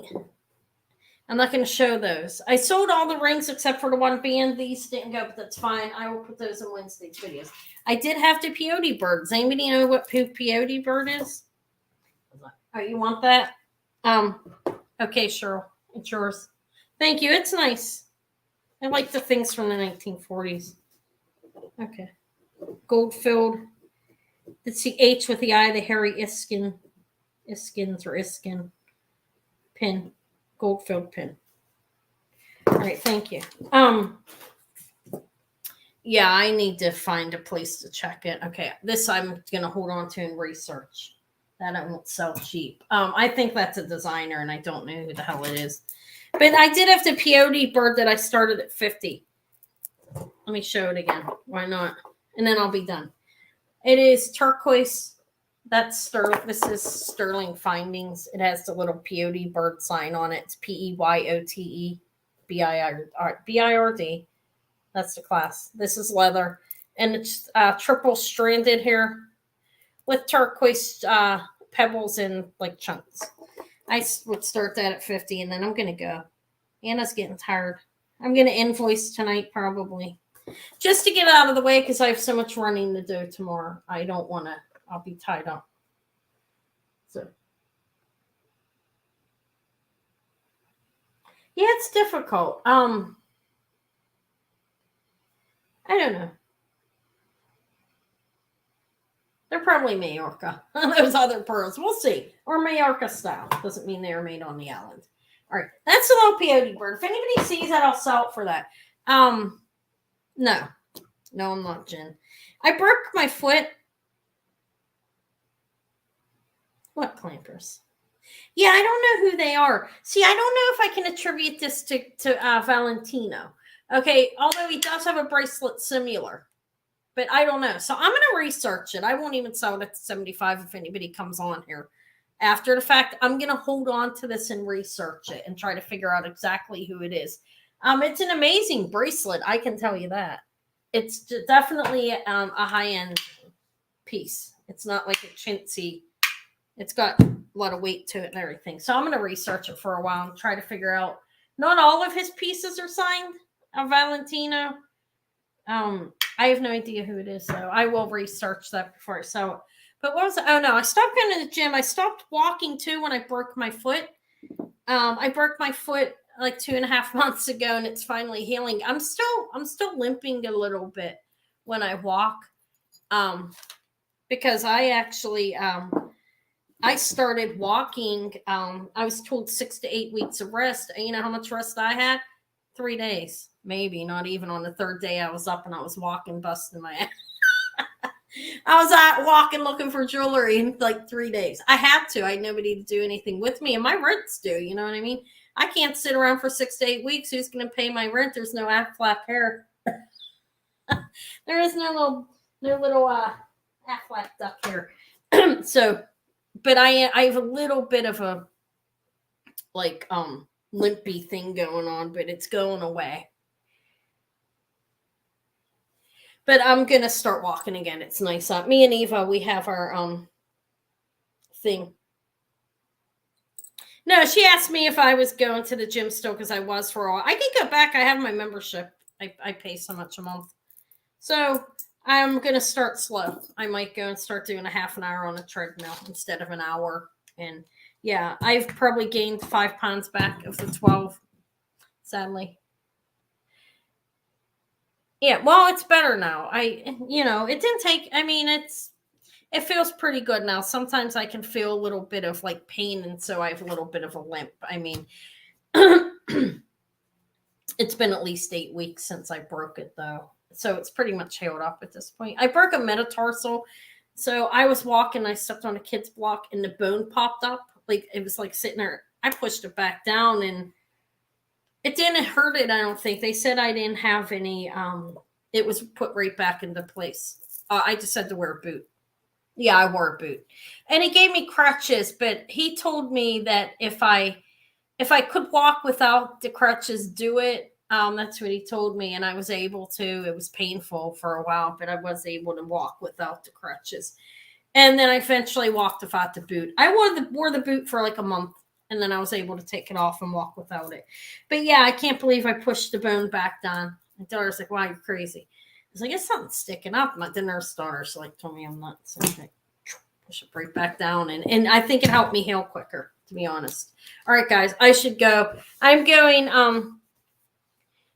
A: I'm not going to show those. I sold all the rings except for the one band. These didn't go, but that's fine. I will put those in Wednesday's videos. I did have the Peyote Bird. Does anybody know what Peyote Bird is? Oh, you want that? Okay, Cheryl. It's yours. Thank you. It's nice. I like the things from the 1940s. Okay. Gold filled. It's the H with the I, the Harry Iskins or Iskin pin. Gold filled pin. All right, thank you. Yeah, I need to find a place to check it. Okay, this I'm gonna hold on to and research. That I won't sell cheap. I think that's a designer, and I don't know who the hell it is. But I did have the Peyote Bird that I started at 50. Let me show it again. Why not? And then I'll be done. It is turquoise. This is Sterling Findings. It has the little Peyote Bird sign on it. It's Peyote BIRD. That's the class. This is leather, and it's triple stranded here with turquoise pebbles in like chunks. I would start that at 50, and then I'm gonna go. Anna's getting tired. I'm gonna invoice tonight probably, just to get out of the way because I have so much running to do tomorrow. I don't want to. I'll be tied up. So, yeah, it's difficult. I don't know. They're probably Majorca. Those other pearls. We'll see. Or Majorca style. Doesn't mean they are made on the island. All right. That's a little Peyote Bird. If anybody sees that, I'll sell it for that. No. No, I'm not, Jen. I broke my foot. What clampers? Yeah, I don't know who they are. See, I don't know if I can attribute this to Valentino. Okay, although he does have a bracelet similar. But I don't know. So I'm going to research it. I won't even sell it at 75 if anybody comes on here. After the fact, I'm going to hold on to this and research it and try to figure out exactly who it is. It's an amazing bracelet. I can tell you that. It's definitely a high-end piece. It's not like a chintzy. It's got lot of weight to it and everything. So I'm going to research it for a while and try to figure out. Not all of his pieces are signed of Valentino. I have no idea who it is, so I will research that before I sell it. But what was it? Oh no, I stopped going to the gym. I stopped walking too when I broke my foot. I broke my foot like 2.5 months ago, and it's finally healing. I'm still limping a little bit when I walk, because I actually I started walking. I was told 6 to 8 weeks of rest. And you know how much rest I had? 3 days, maybe not even. On the third day, I was up and I was walking, busting my ass. I was out walking looking for jewelry in like 3 days. I had to. I had nobody to do anything with me, and my rents do. You know what I mean? I can't sit around for 6 to 8 weeks. Who's going to pay my rent? There's no Aflac hair. There is no little Aflac duck hair. So, but I have a little bit of a like limpy thing going on, but it's going away. But I'm going to start walking again. It's nice out. Me and Eva, we have our thing. No, she asked me if I was going to the gym still, because I was for a while. I can go back. I have my membership. I pay so much a month. So I'm going to start slow. I might go and start doing a half an hour on a treadmill instead of an hour. And yeah, I've probably gained 5 pounds back of the 12, sadly. Yeah, well, it's better now. It didn't take, it feels pretty good now. Sometimes I can feel a little bit of like pain, and so I have a little bit of a limp. It's been at least 8 weeks since I broke it though. So it's pretty much healed up at this point. I broke a metatarsal. So I was walking, I stepped on a kid's block and the bone popped up. Like it was like sitting there. I pushed it back down and it didn't hurt it, I don't think. They said I didn't have any, it was put right back into place. I just had to wear a boot. Yeah, I wore a boot. And he gave me crutches, but he told me that if I could walk without the crutches, do it. That's what he told me, and I was able to. It was painful for a while, but I was able to walk without the crutches. And then I eventually walked without the boot. I wore the boot for like a month, and then I was able to take it off and walk without it. But yeah, I can't believe I pushed the bone back down. My daughter's like, "Wow, you're crazy." I was like, "It's something sticking up." The nurse daughter, so like told me I'm nuts. So I push it right back down, and I think it helped me heal quicker, to be honest. All right, guys, I should go. I'm going.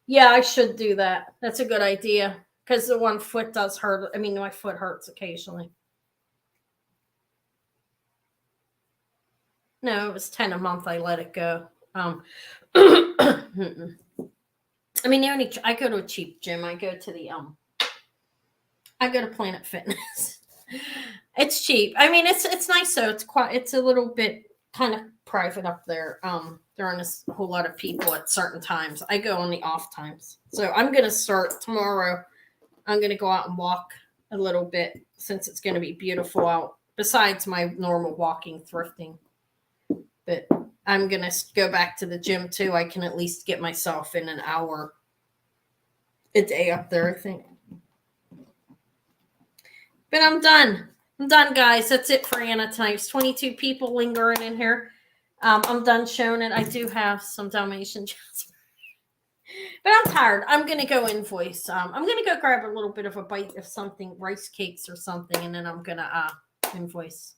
A: Yeah, I should do that. That's a good idea, because the one foot does hurt. My foot hurts occasionally. No, it was 10 a month. I let it go. I go to a cheap gym. I go to Planet Fitness. It's cheap. It's nice though. It's a little bit kind of private up there. There aren't a whole lot of people at certain times. I go on the off times. So I'm gonna start tomorrow. I'm gonna go out and walk a little bit since it's gonna be beautiful out. Besides my normal walking, thrifting. But I'm going to go back to the gym too. I can at least get myself in an hour a day up there, I think. But I'm done. I'm done, guys. That's it for Anna tonight. There's 22 people lingering in here. I'm done showing it. I do have some Dalmatian Jasper. But I'm tired. I'm going to go invoice. I'm going to go grab a little bit of a bite of something, rice cakes or something, and then I'm going to invoice.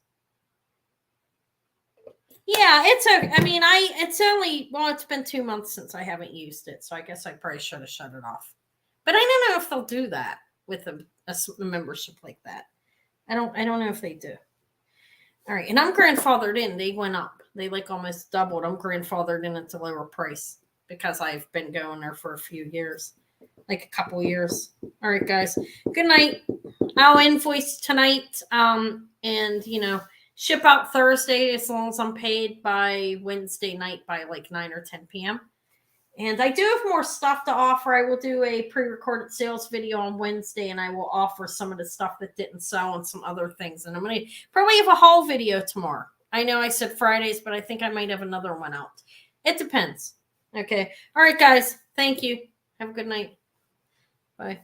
A: Yeah, it's okay. It's been 2 months since I haven't used it, so I guess I probably should have shut it off. But I don't know if they'll do that with a membership like that. I don't know if they do. All right, and I'm grandfathered in. They went up. They like almost doubled. I'm grandfathered in at a lower price because I've been going there for a few years, like a couple years. All right, guys. Good night. I'll invoice tonight. Ship out Thursday as long as I'm paid by Wednesday night by like 9 or 10 p.m. And I do have more stuff to offer. I will do a pre-recorded sales video on Wednesday, and I will offer some of the stuff that didn't sell and some other things. And I'm going to probably have a haul video tomorrow. I know I said Fridays, but I think I might have another one out. It depends. Okay. All right, guys. Thank you. Have a good night. Bye.